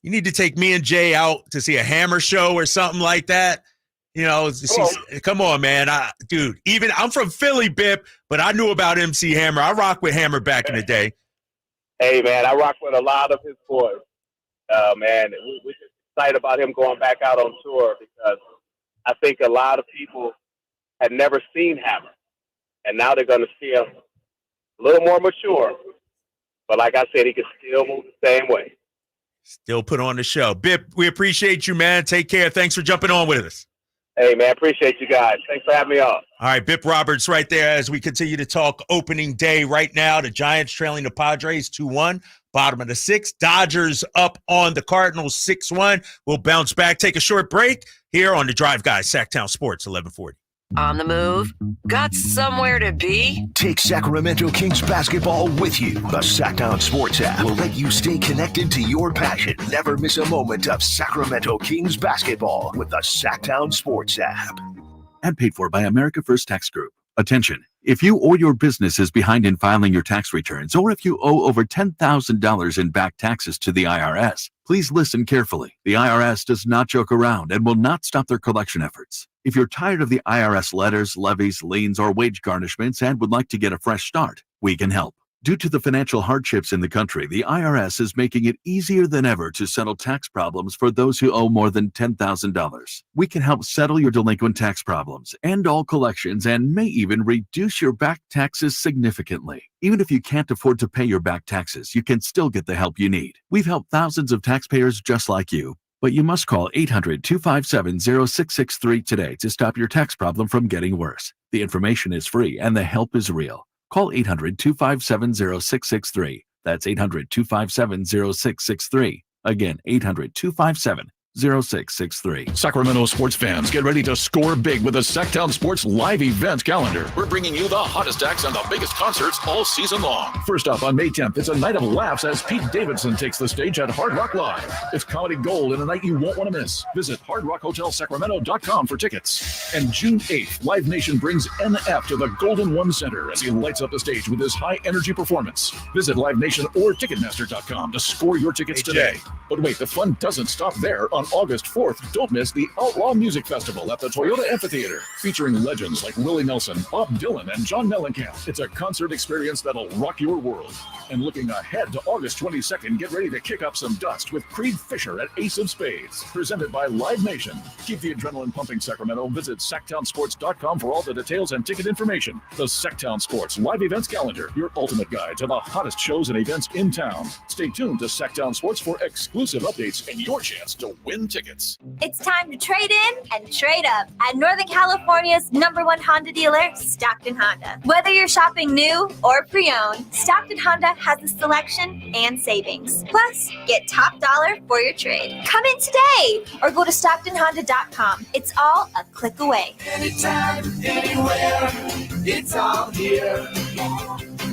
you need to take me and Jay out to see a Hammer show or something like that. Come on, man. Dude, even I'm from Philly, Bip, but I knew about MC Hammer. I rocked with Hammer back in the day. Hey, man, I rock with a lot of his boys. Man, we're just excited about him going back out on tour because I think a lot of people had never seen Hammer, and now they're going to see him a little more mature. But like I said, he can still move the same way. Still put on the show. Bip, we appreciate you, man. Take care. Thanks for jumping on with us. Hey, man, appreciate you guys. Thanks for having me on. All right, Bip Roberts right there as we continue to talk opening day right now. The Giants trailing the Padres 2-1, bottom of the 6th. Dodgers up on the Cardinals 6-1. We'll bounce back, take a short break here on the Drive Guys, Sactown Sports 1140. On the move? Got somewhere to be? Take Sacramento Kings basketball with you. The Sactown Sports app will let you stay connected to your passion. Never miss a moment of Sacramento Kings basketball with the Sactown Sports app. Ad paid for by America First Tax Group. Attention. If you or your business is behind in filing your tax returns, or if you owe over $10,000 in back taxes to the IRS, please listen carefully. The IRS does not joke around and will not stop their collection efforts. If you're tired of the IRS letters, levies, liens, or wage garnishments and would like to get a fresh start, we can help. Due to the financial hardships in the country, the IRS is making it easier than ever to settle tax problems for those who owe more than $10,000. We can help settle your delinquent tax problems, end all collections, and may even reduce your back taxes significantly. Even if you can't afford to pay your back taxes, you can still get the help you need. We've helped thousands of taxpayers just like you. But you must call 800-257-0663 today to stop your tax problem from getting worse. The information is free and the help is real. Call 800-257-0663. That's 800-257-0663. Again, 800-257-0663. 0663. Sacramento sports fans, get ready to score big with the Sactown Sports live event calendar. We're bringing you the hottest acts and the biggest concerts all season long. First up on May 10th, it's a night of laughs as Pete Davidson takes the stage at Hard Rock Live. It's comedy gold and a night you won't want to miss. Visit hardrockhotelsacramento.com for tickets. And June 8th, Live Nation brings NF to the Golden One Center as he lights up the stage with his high energy performance. Visit Live Nation or Ticketmaster.com to score your tickets today. But wait, the fun doesn't stop there. On August 4th, don't miss the Outlaw Music Festival at the Toyota Amphitheater, featuring legends like Willie Nelson, Bob Dylan, and John Mellencamp. It's a concert experience that'll rock your world. And looking ahead to August 22nd, get ready to kick up some dust with Creed Fisher at Ace of Spades, presented by Live Nation. Keep the adrenaline pumping, Sacramento. Visit SactownSports.com for all the details and ticket information. The Sactown Sports Live Events Calendar, your ultimate guide to the hottest shows and events in town. Stay tuned to Sactown Sports for exclusive updates and your chance to win tickets. It's time to trade in and trade up at Northern California's #1 Honda dealer, Stockton Honda. Whether you're shopping new or pre-owned, Stockton Honda has the selection and savings. Plus, get top dollar for your trade. Come in today or go to StocktonHonda.com. It's all a click away. Anytime, anywhere, it's all here.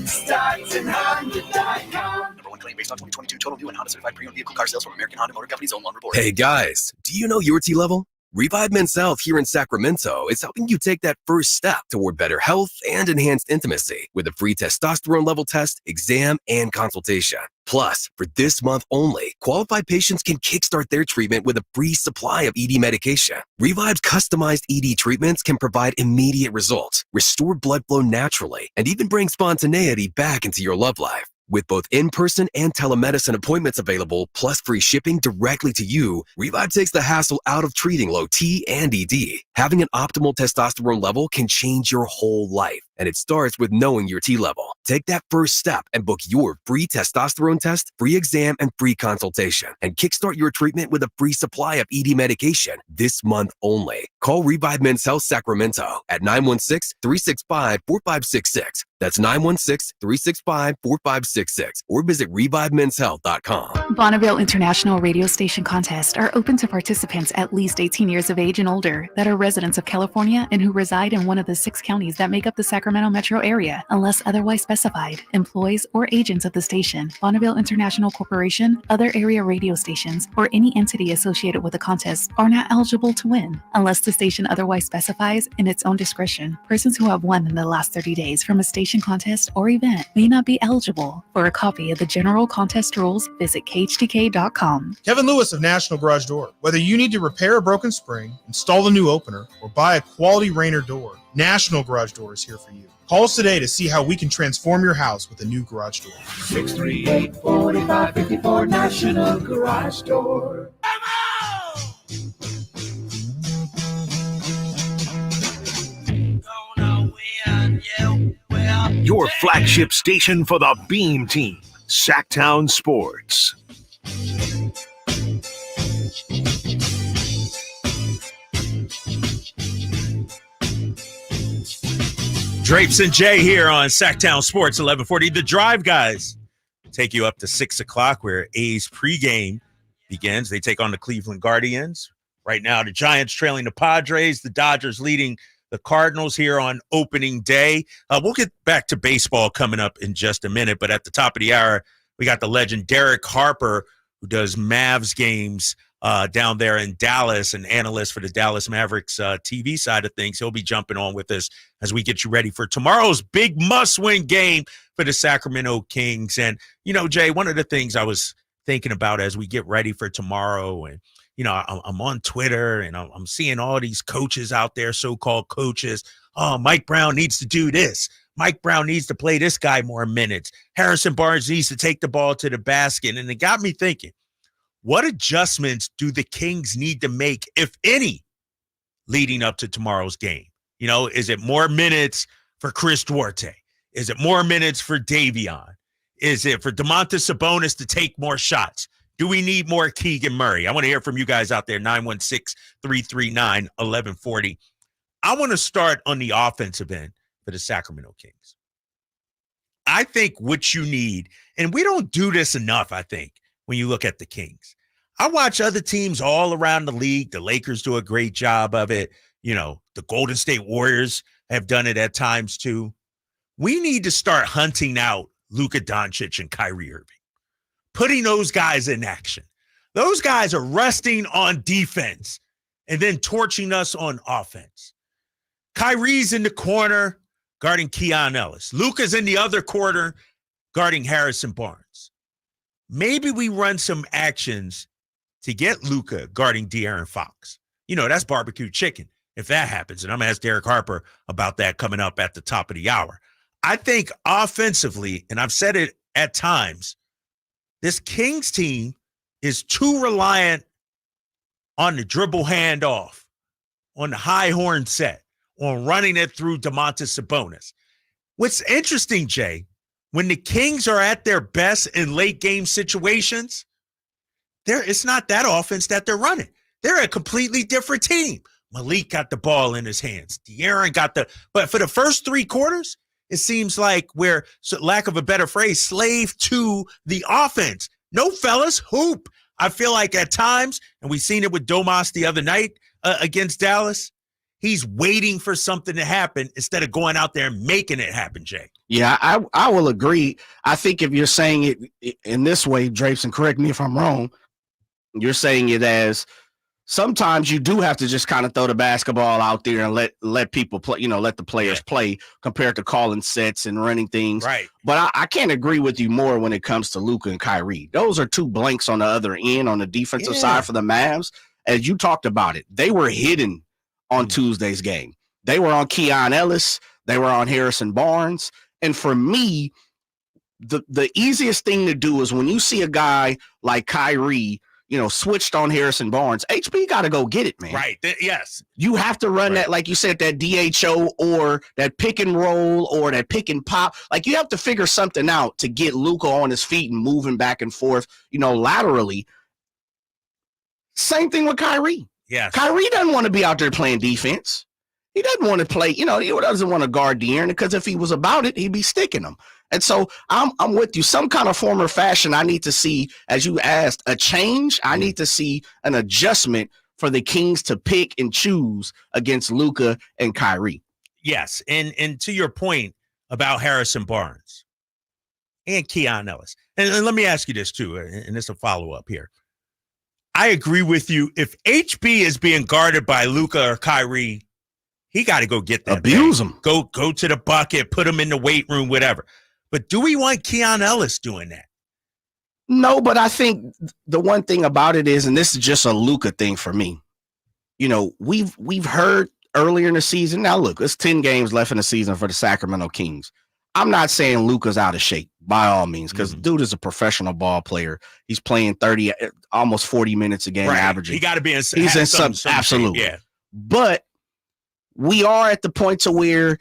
StocktonHonda.com. Claim based on 2022 total new and Honda certified pre-owned vehicle car sales from American Honda Motor Company's own lawn report. Hey guys, do you know your T level? Revive Men's Health here in Sacramento is helping you take that first step toward better health and enhanced intimacy with a free testosterone level test, exam, and consultation. Plus, for this month only, qualified patients can kickstart their treatment with a free supply of ED medication. Revive's customized ED treatments can provide immediate results, restore blood flow naturally, and even bring spontaneity back into your love life. With both in-person and telemedicine appointments available, plus free shipping directly to you, Revive takes the hassle out of treating low T and ED. Having an optimal testosterone level can change your whole life, and it starts with knowing your T level. Take that first step and book your free testosterone test, free exam, and free consultation, and kickstart your treatment with a free supply of ED medication this month only. Call Revive Men's Health Sacramento at 916-365-4566. That's 916-365-4566, or visit ReviveMen'sHealth.com. Bonneville International Radio Station contests are open to participants at least 18 years of age and older that are residents of California and who reside in one of the 6 counties that make up the Sacramento metro area, unless otherwise specified. Employees or agents of the station, Bonneville International Corporation, other area radio stations, or any entity associated with the contest are not eligible to win, unless the station otherwise specifies in its own discretion. Persons who have won in the last 30 days from a station contest or event may not be eligible. For a copy of the general contest rules, visit khtk.com. Kevin Lewis of National Garage Door. Whether you need to repair a broken spring, install a new opener, or buy a quality Rainer door, National Garage Door is here for you. Call us today to see how we can transform your house with a new garage door. 638-4554 National Garage Door. Your flagship station for the Beam Team, Sactown Sports. Drapes and Jay here on Sactown Sports 1140. The Drive guys take you up to 6 o'clock where A's pregame begins. They take on the Cleveland Guardians. Right now, the Giants trailing the Padres, the Dodgers leading the Cardinals here on opening day. We'll get back to baseball coming up in just a minute, but at the top of the hour, we got the legend Derek Harper, who does Mavs games down there in Dallas, an analyst for the Dallas Mavericks TV side of things. He'll be jumping on with us as we get you ready for tomorrow's big must-win game for the Sacramento Kings. And, Jay, one of the things I was thinking about as we get ready for tomorrow, and, I'm on Twitter and I'm seeing all these coaches out there, so-called coaches. Oh, Mike Brown needs to do this. Mike Brown needs to play this guy more minutes. Harrison Barnes needs to take the ball to the basket. And it got me thinking, what adjustments do the Kings need to make, if any, leading up to tomorrow's game? Is it more minutes for Chris Duarte? Is it more minutes for Davion? Is it for Domantas Sabonis to take more shots? Do we need more Keegan Murray? I want to hear from you guys out there, 916-339-1140. I want to start on the offensive end for the Sacramento Kings. I think what you need, and we don't do this enough, I think, when you look at the Kings. I watch other teams all around the league. The Lakers do a great job of it. The Golden State Warriors have done it at times too. We need to start hunting out Luka Doncic and Kyrie Irving, putting those guys in action. Those guys are resting on defense and then torching us on offense. Kyrie's in the corner guarding Keon Ellis. Luka's in the other corner guarding Harrison Barnes. Maybe we run some actions to get Luka guarding De'Aaron Fox. That's barbecue chicken if that happens. And I'm going to ask Derek Harper about that coming up at the top of the hour. I think offensively, and I've said it at times, this Kings team is too reliant on the dribble handoff, on the high horn set, on running it through Domantas Sabonis. What's interesting, Jay, when the Kings are at their best in late game situations, it's not that offense that they're running. They're a completely different team. Malik got the ball in his hands. De'Aaron but for the first 3 quarters, it seems like we're, lack of a better phrase, slave to the offense. No, fellas, hoop. I feel like at times, and we've seen it with Domas the other night against Dallas, he's waiting for something to happen instead of going out there and making it happen, Jay. Yeah, I will agree. I think if you're saying it in this way, Drapes, and correct me if I'm wrong, you're saying it as sometimes you do have to just kind of throw the basketball out there and let people play, let the players play compared to calling sets and running things. Right. But I can't agree with you more when it comes to Luka and Kyrie. Those are 2 blanks on the other end on the defensive side for the Mavs. As you talked about it, they were hidden on Tuesday's game. They were on Keon Ellis. They were on Harrison Barnes. And for me, the easiest thing to do is when you see a guy like Kyrie, switched on Harrison Barnes, HB got to go get it, man. Right. Yes. You have to run that, like you said, that DHO or that pick and roll or that pick and pop. Like you have to figure something out to get Luka on his feet and moving back and forth, laterally. Same thing with Kyrie. Yes. Kyrie doesn't want to be out there playing defense. He doesn't want to play, he doesn't want to guard De'Aaron because if he was about it, he'd be sticking him. And so I'm with you. Some kind of form or fashion I need to see, as you asked, a change. I need to see an adjustment for the Kings to pick and choose against Luka and Kyrie. Yes, and to your point about Harrison Barnes and Keon Ellis, and let me ask you this too, and it's a follow-up here. I agree with you. If HB is being guarded by Luka or Kyrie, he got to go get that. Abuse him. Go to the bucket, put him in the weight room, whatever. But do we want Keon Ellis doing that? No, but I think the one thing about it is, and this is just a Luka thing for me, we've heard earlier in the season. Now, look, it's 10 games left in the season for the Sacramento Kings. I'm not saying Luka's out of shape by all means, because dude is a professional ball player. He's playing 30, almost 40 minutes a game, averaging. He got to be in. He's in some absolutely. Shape, yeah. But we are at the point to where,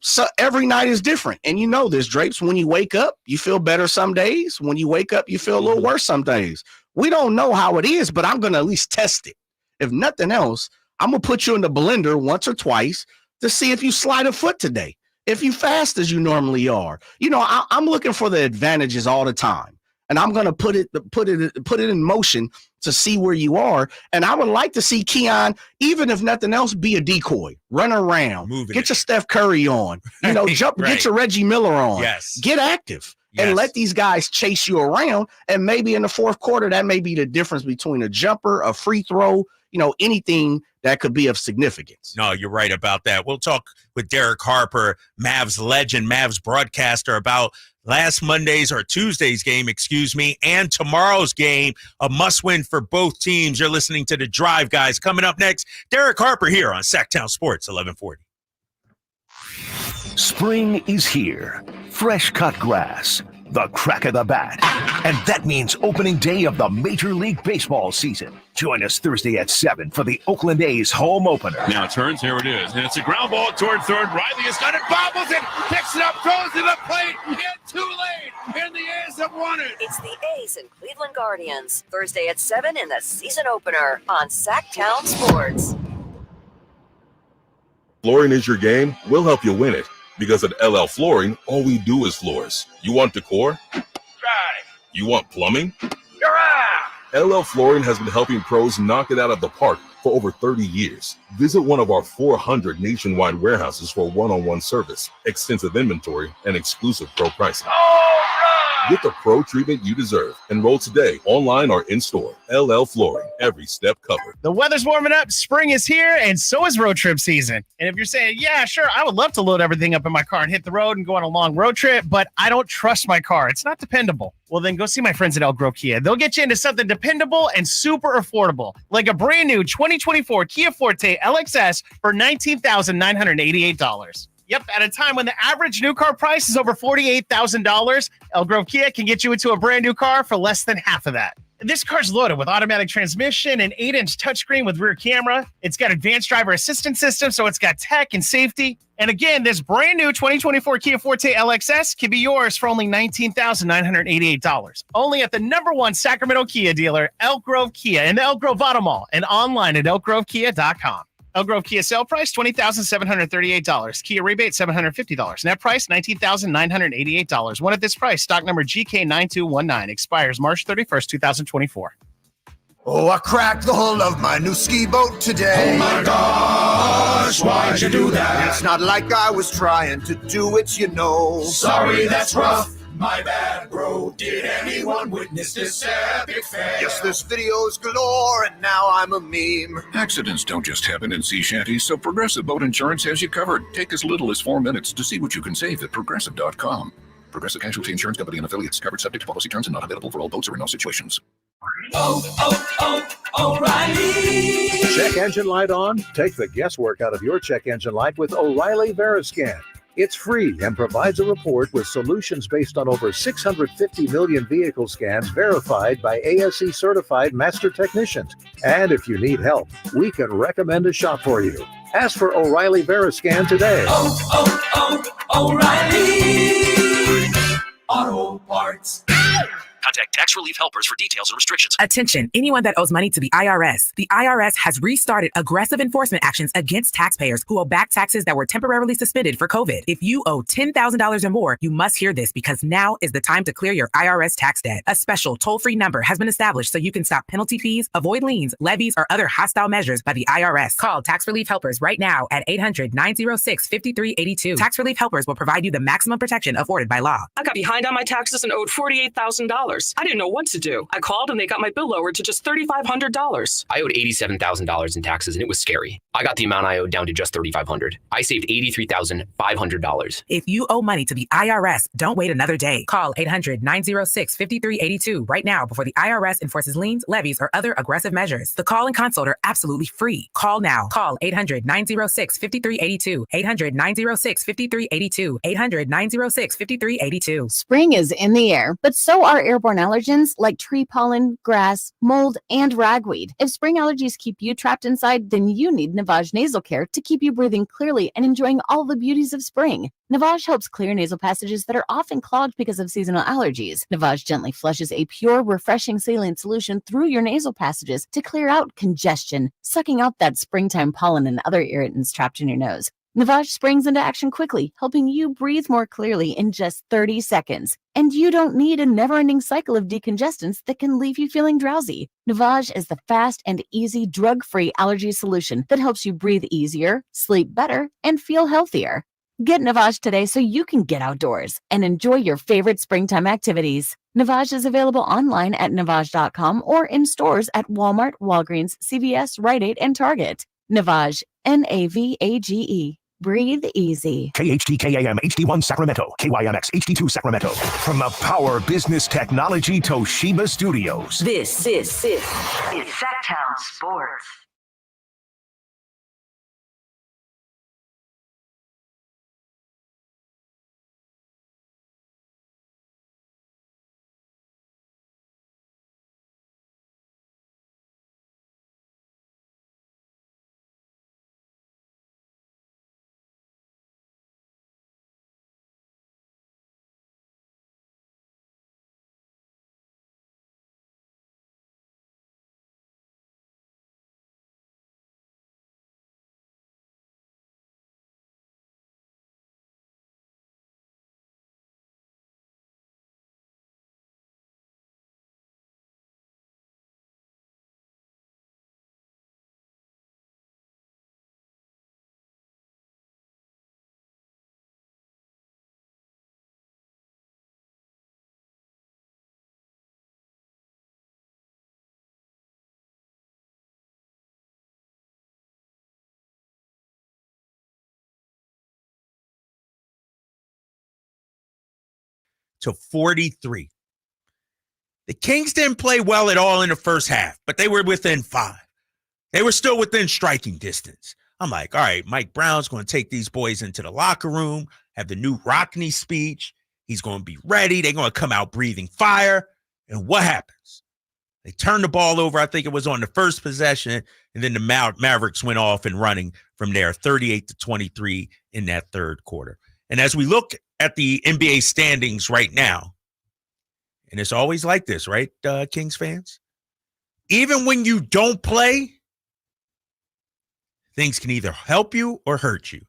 so every night is different. And this, Drapes, when you wake up, you feel better some days. When you wake up, you feel a little worse some days. We don't know how it is, but I'm going to at least test it. If nothing else, I'm going to put you in the blender once or twice to see if you slide a foot today, if you fast as you normally are. I'm looking for the advantages all the time. And I'm going to put it in motion to see where you are. And I would like to see Keon, even if nothing else, be a decoy, run around, get your Steph Curry on, jump, get your Reggie Miller on, get active. And let these guys chase you around. And maybe in the fourth quarter, that may be the difference between a jumper, a free throw, anything that could be of significance. No, you're right about that. We'll talk with Derek Harper, Mavs legend, Mavs broadcaster, about last Monday's or Tuesday's game, and tomorrow's game, a must-win for both teams. You're listening to The Drive, guys. Coming up next, Derek Harper here on Sactown Sports 1140. Spring is here. Fresh cut grass, the crack of the bat. And that means opening day of the Major League Baseball season. Join us Thursday at 7 for the Oakland A's home opener. Now it turns, here it is. And it's a ground ball toward third. Riley has got it, bobbles it, picks it up, throws it up plate, and too late. And the A's have won it. It's the A's and Cleveland Guardians. Thursday at 7 in the season opener on Sactown Sports. Flooring is your game. We'll help you win it. Because at LL Flooring, all we do is floors. You want decor? Try. You want plumbing? LL Flooring has been helping pros knock it out of the park for over 30 years. Visit one of our 400 nationwide warehouses for one-on-one service, extensive inventory, and exclusive pro pricing. Get the pro treatment you deserve. Enroll today, online or in-store. LL Flooring, every step covered. The weather's warming up, spring is here, and so is road trip season. And if you're saying, yeah, sure, I would love to load everything up in my car and hit the road and go on a long road trip, but I don't trust my car. It's not dependable. Well, then go see my friends at Elk Grove Kia. They'll get you into something dependable and super affordable, like a brand new 2024 Kia Forte LXS for $19,988. Yep, at a time when the average new car price is over $48,000, Elk Grove Kia can get you into a brand new car for less than half of that. This car's loaded with automatic transmission, an 8-inch touchscreen with rear camera. It's got advanced driver assistance system, so it's got tech and safety. And again, this brand new 2024 Kia Forte LXS can be yours for only $19,988. Only at the #1 Sacramento Kia dealer, Elk Grove Kia, in the Elk Grove Auto Mall, and online at elkgrovekia.com. Elk Grove Kia sale price, $20,738. Kia rebate, $750. Net price, $19,988. One at this price. Stock number GK9219. Expires March 31st, 2024. Oh, I cracked the hull of my new ski boat today. Oh my gosh, why'd you do that? It's not like I was trying to do it, Sorry, that's rough. My bad, bro. Did anyone witness this epic fail? Yes, there's videos galore, and now I'm a meme. Accidents don't just happen in sea shanties, so Progressive Boat Insurance has you covered. Take as little as 4 minutes to see what you can save at Progressive.com. Progressive Casualty Insurance Company and affiliates. Covered subject to policy terms and not available for all boats or in all situations. O'Reilly. Check engine light on? Take the guesswork out of your check engine light with O'Reilly Veriscan. It's free and provides a report with solutions based on over 650 million vehicle scans verified by ASE certified master technicians. And if you need help, we can recommend a shop for you. Ask for O'Reilly Veriscan today. O'Reilly Auto Parts. Contact Tax Relief Helpers for details and restrictions. Attention, anyone that owes money to the IRS. The IRS has restarted aggressive enforcement actions against taxpayers who owe back taxes that were temporarily suspended for COVID. If you owe $10,000 or more, you must hear this because now is the time to clear your IRS tax debt. A special toll-free number has been established so you can stop penalty fees, avoid liens, levies, or other hostile measures by the IRS. Call Tax Relief Helpers right now at 800-906-5382. Tax Relief Helpers will provide you the maximum protection afforded by law. I got behind on my taxes and owed $48,000. I didn't know what to do. I called and they got my bill lowered to just $3,500. I owed $87,000 in taxes and it was scary. I got the amount I owed down to just $3,500. I saved $83,500. If you owe money to the IRS, don't wait another day. Call 800-906-5382 right now before the IRS enforces liens, levies, or other aggressive measures. The call and consult are absolutely free. Call now. Call 800-906-5382. 800-906-5382. 800-906-5382. Spring is in the air, but so are airborne allergens like tree pollen, grass, mold, and ragweed. If spring allergies keep you trapped inside, then you need Navage Nasal Care to keep you breathing clearly and enjoying all the beauties of spring. Navage helps clear nasal passages that are often clogged because of seasonal allergies. Navage gently flushes a pure, refreshing saline solution through your nasal passages to clear out congestion, sucking out that springtime pollen and other irritants trapped in your nose. Navage springs into action quickly, helping you breathe more clearly in just 30 seconds. And you don't need a never-ending cycle of decongestants that can leave you feeling drowsy. Navage is the fast and easy drug-free allergy solution that helps you breathe easier, sleep better, and feel healthier. Get Navage today so you can get outdoors and enjoy your favorite springtime activities. Navage is available online at Navage.com or in stores at Walmart, Walgreens, CVS, Rite Aid, and Target. Navage, Navage. Breathe easy. KHTKAM HD1 Sacramento, KYMX HD2 Sacramento. From the Power Business Technology Toshiba Studios. This is Sactown Sports. To 43. The Kings didn't play well at all in the first half, but they were within 5. They were still within striking distance. I'm like, all right, Mike Brown's going to take these boys into the locker room, have the new Rockney speech. He's going to be ready. They're going to come out breathing fire. And what happens? They turned the ball over. I think it was on the first possession. And then the Mavericks went off and running from there, 38-23 in that third quarter. And as we look at the NBA standings right now, and it's always like this, right, Kings fans? Even when you don't play, things can either help you or hurt you.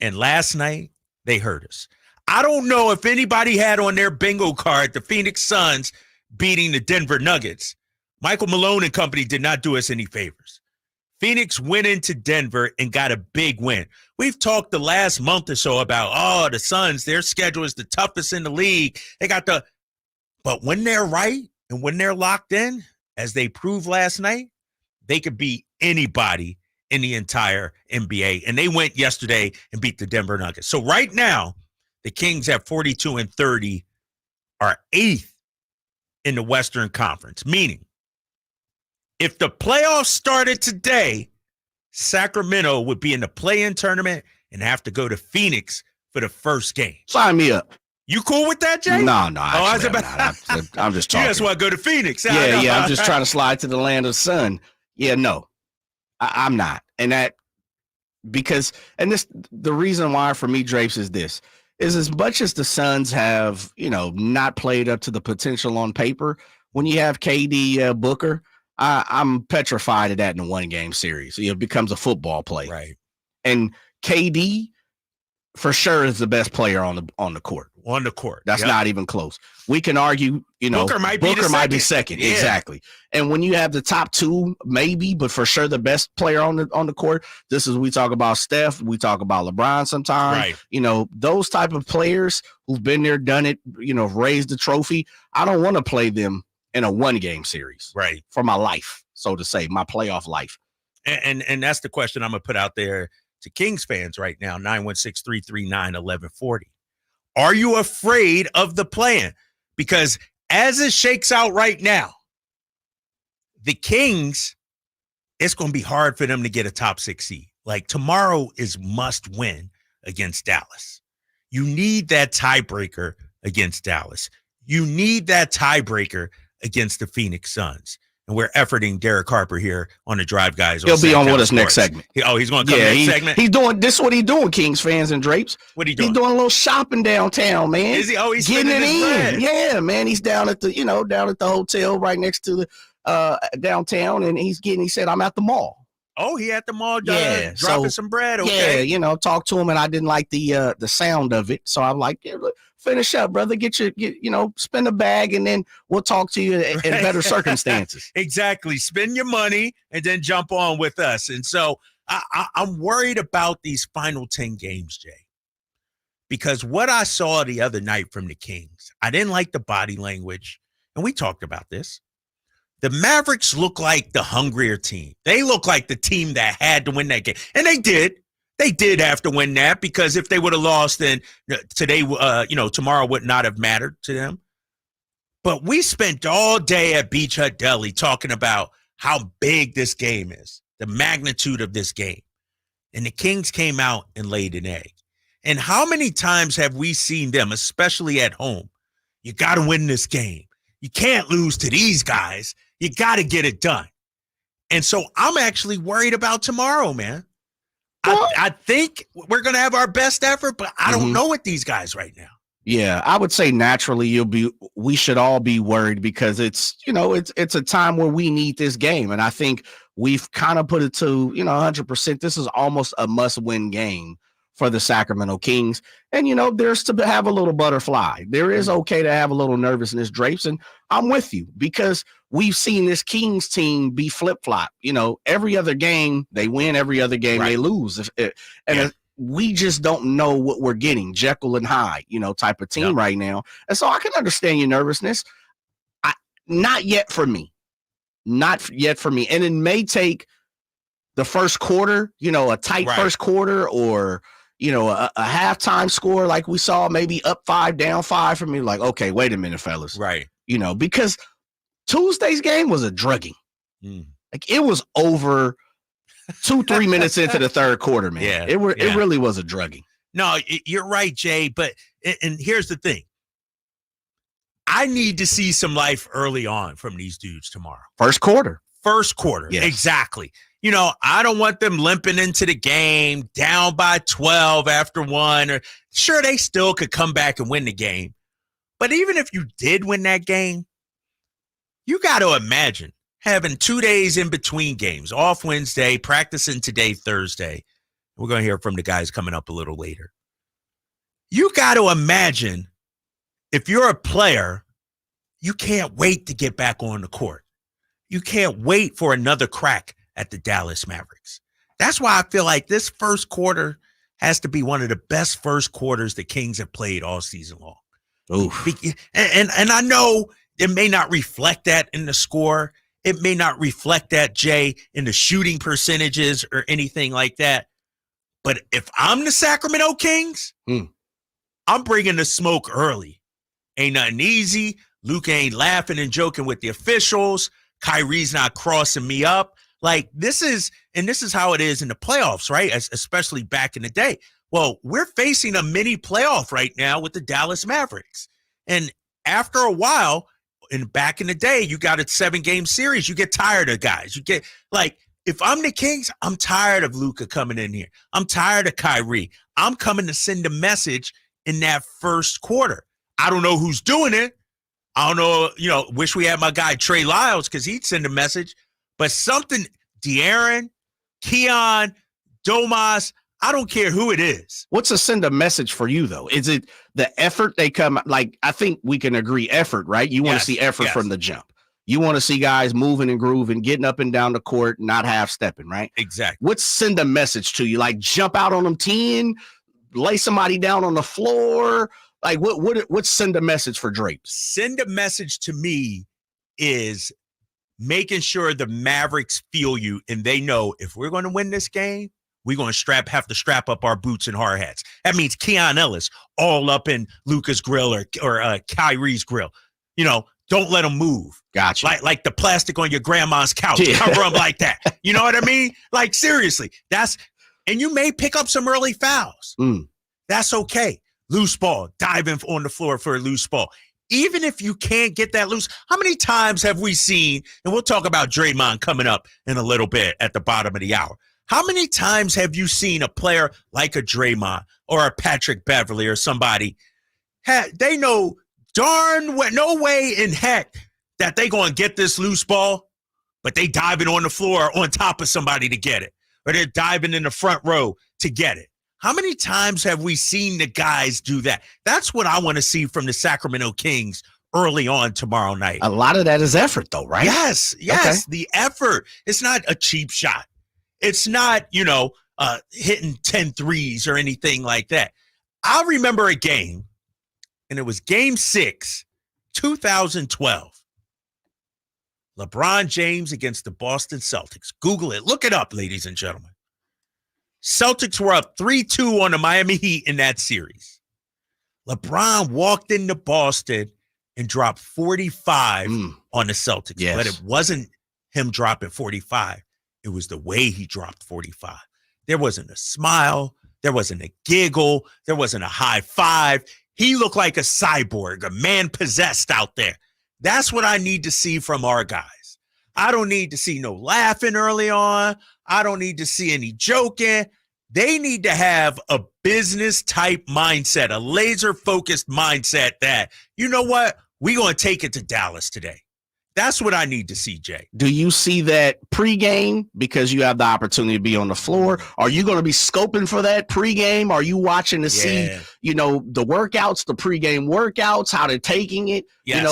And last night, they hurt us. I don't know if anybody had on their bingo card the Phoenix Suns beating the Denver Nuggets. Michael Malone and company did not do us any favors. Phoenix went into Denver and got a big win. We've talked the last month or so about, the Suns, their schedule is the toughest in the league. But when they're right and when they're locked in, as they proved last night, they could beat anybody in the entire NBA. And they went yesterday and beat the Denver Nuggets. So right now, the Kings at 42-30 are 8th in the Western Conference, meaning if the playoffs started today, Sacramento would be in the play-in tournament and have to go to Phoenix for the first game. Sign me up. You cool with that, Jay? No. I'm just talking. You just want to go to Phoenix. Yeah. I'm just trying to slide to the land of the sun. Yeah, no, I'm not. And that the reason why for me, Drapes, is this. Is as much as the Suns have, not played up to the potential on paper, when you have KD Booker, I'm petrified of that in a one-game series. It becomes a football play. Right. And KD, for sure, is the best player on the court. On the court. That's not even close. We can argue, Booker might be second. Yeah. Exactly. And when you have the top two, maybe, but for sure the best player on the court, this is, we talk about Steph, we talk about LeBron sometimes. Right. Those type of players who've been there, done it, raised the trophy. I don't want to play them in a one-game series. Right. For my life, so to say, my playoff life. And that's the question I'm going to put out there to Kings fans right now, 916-339-1140. Are you afraid of the plan? Because as it shakes out right now, the Kings, it's going to be hard for them to get a top 6 seed. Like tomorrow is must win against Dallas. You need that tiebreaker against Dallas. You need that tiebreaker against the Phoenix Suns. And we're efforting Derek Harper here on the Drive Guys. He'll be on with us next segment. He's going to come next segment? He's doing this. Is what he's doing, Kings fans and Drapes. What he doing? He's doing a little shopping downtown, man. Is he? Oh, he's getting it in. Bread. Yeah, man. He's down at the hotel right next to the downtown, and he said, I'm at the mall. Oh, he had them all dropping some bread. Okay. Yeah, talk to him, and I didn't like the sound of it. So I'm like, look, finish up, brother. Spend a bag, and then we'll talk to you in better circumstances. Exactly. Spend your money and then jump on with us. And so I'm worried about these final 10 games, Jay, because what I saw the other night from the Kings, I didn't like the body language, and we talked about this. The Mavericks look like the hungrier team. They look like the team that had to win that game. And they did. They did have to win that, because if they would have lost, then today, tomorrow would not have mattered to them. But we spent all day at Beach Hut Deli talking about how big this game is, the magnitude of this game. And the Kings came out and laid an egg. And how many times have we seen them, especially at home? You got to win this game. You can't lose to these guys. You got to get it done. And so I'm actually worried about tomorrow, man. I think we're going to have our best effort, but I don't know with these guys right now. Yeah, I would say naturally we should all be worried, because it's a time where we need this game. And I think we've kind of put it to, 100%. This is almost a must-win game for the Sacramento Kings. And, there's to have a little butterfly. There is okay to have a little nervousness, Drapes. And I'm with you, because we've seen this Kings team be flip-flop. Every other game they win, every other game they lose. We just don't know what we're getting, Jekyll and Hyde, type of team right now. And so I can understand your nervousness. Not yet for me. Not yet for me. And it may take the first quarter, a tight first quarter, or a halftime score like we saw, maybe up 5, down 5 for me. Like, okay, wait a minute, fellas. Right. Because Tuesday's game was a drugging. Like, it was over 2-3 minutes into the third quarter, man. Yeah. It really was a drugging. No, you're right, Jay. But and here's the thing. I need to see some life early on from these dudes tomorrow. First quarter. Yes. Exactly. I don't want them limping into the game down by 12 after 1. Or sure, they still could come back and win the game. But even if you did win that game, you got to imagine having 2 days in between games, off Wednesday, practicing today, Thursday. We're going to hear from the guys coming up a little later. You got to imagine, if you're a player, you can't wait to get back on the court. You can't wait for another crack at the Dallas Mavericks. That's why I feel like this first quarter has to be one of the best first quarters the Kings have played all season long. Oof. And I know it may not reflect that in the score. It may not reflect that, Jay, in the shooting percentages or anything like that. But if I'm the Sacramento Kings, I'm bringing the smoke early. Ain't nothing easy. Luka ain't laughing and joking with the officials. Kyrie's not crossing me up. Like, this is how it is in the playoffs, right? Especially back in the day. Well, we're facing a mini playoff right now with the Dallas Mavericks. And after a while, and back in the day, you got a 7-game series. You get tired of guys. You get, like, if I'm the Kings, I'm tired of Luka coming in here. I'm tired of Kyrie. I'm coming to send a message in that first quarter. I don't know who's doing it. I don't know, wish we had my guy Trey Lyles, because he'd send a message. But something, De'Aaron, Keon, Domas, I don't care who it is. What's a send a message for you, though? Is it the effort they come, like, I think we can agree effort, right? You want to see effort from the jump. You want to see guys moving and grooving, getting up and down the court, not half-stepping, right? Exactly. What's send a message to you? Like, jump out on them 10, lay somebody down on the floor? Like, what's send a message for Drapes? Send a message to me is making sure the Mavericks feel you, and they know if we're going to win this game, we're going to have to strap up our boots and hard hats. That means Keon Ellis all up in Luka's grill or Kyrie's grill. Don't let them move. Gotcha. Like the plastic on your grandma's couch. Yeah. Cover them like that. You know what I mean? Like, seriously. And you may pick up some early fouls. That's okay. Loose ball, diving on the floor for a loose ball. Even if you can't get that loose, how many times have we seen, and we'll talk about Draymond coming up in a little bit at the bottom of the hour. How many times have you seen a player like a Draymond or a Patrick Beverly or somebody, they know darn well, no way in heck that they going to get this loose ball but they diving on the floor on top of somebody to get it, or they're diving in the front row to get it. How many times have we seen the guys do that? That's what I want to see from the Sacramento Kings early on tomorrow night. A lot of that is effort, though, right? Yes, Okay. the effort. It's not a cheap shot. It's not, hitting 10 threes or anything like that. I remember a game, and it was Game 6, 2012. LeBron James against the Boston Celtics. Google it. Look it up, ladies and gentlemen. Celtics were up 3-2 on the Miami Heat in that series. LeBron walked into Boston and dropped 45 on the Celtics. Yes. But it wasn't him dropping 45. It was the way he dropped 45. There wasn't a smile. There wasn't a giggle. There wasn't a high five. He looked like a cyborg, a man possessed out there. That's what I need to see from our guys. I don't need to see no laughing early on. I don't need to see any joking. They need to have a business type mindset, a laser focused mindset that, you know what? We're going to take it to Dallas today. That's what I need to see, Jay. Do you see that pregame because you have the opportunity to be on the floor? Are you going to be scoping for that pregame? Are you watching to see, the workouts, the pregame workouts, how they're taking it? Yes.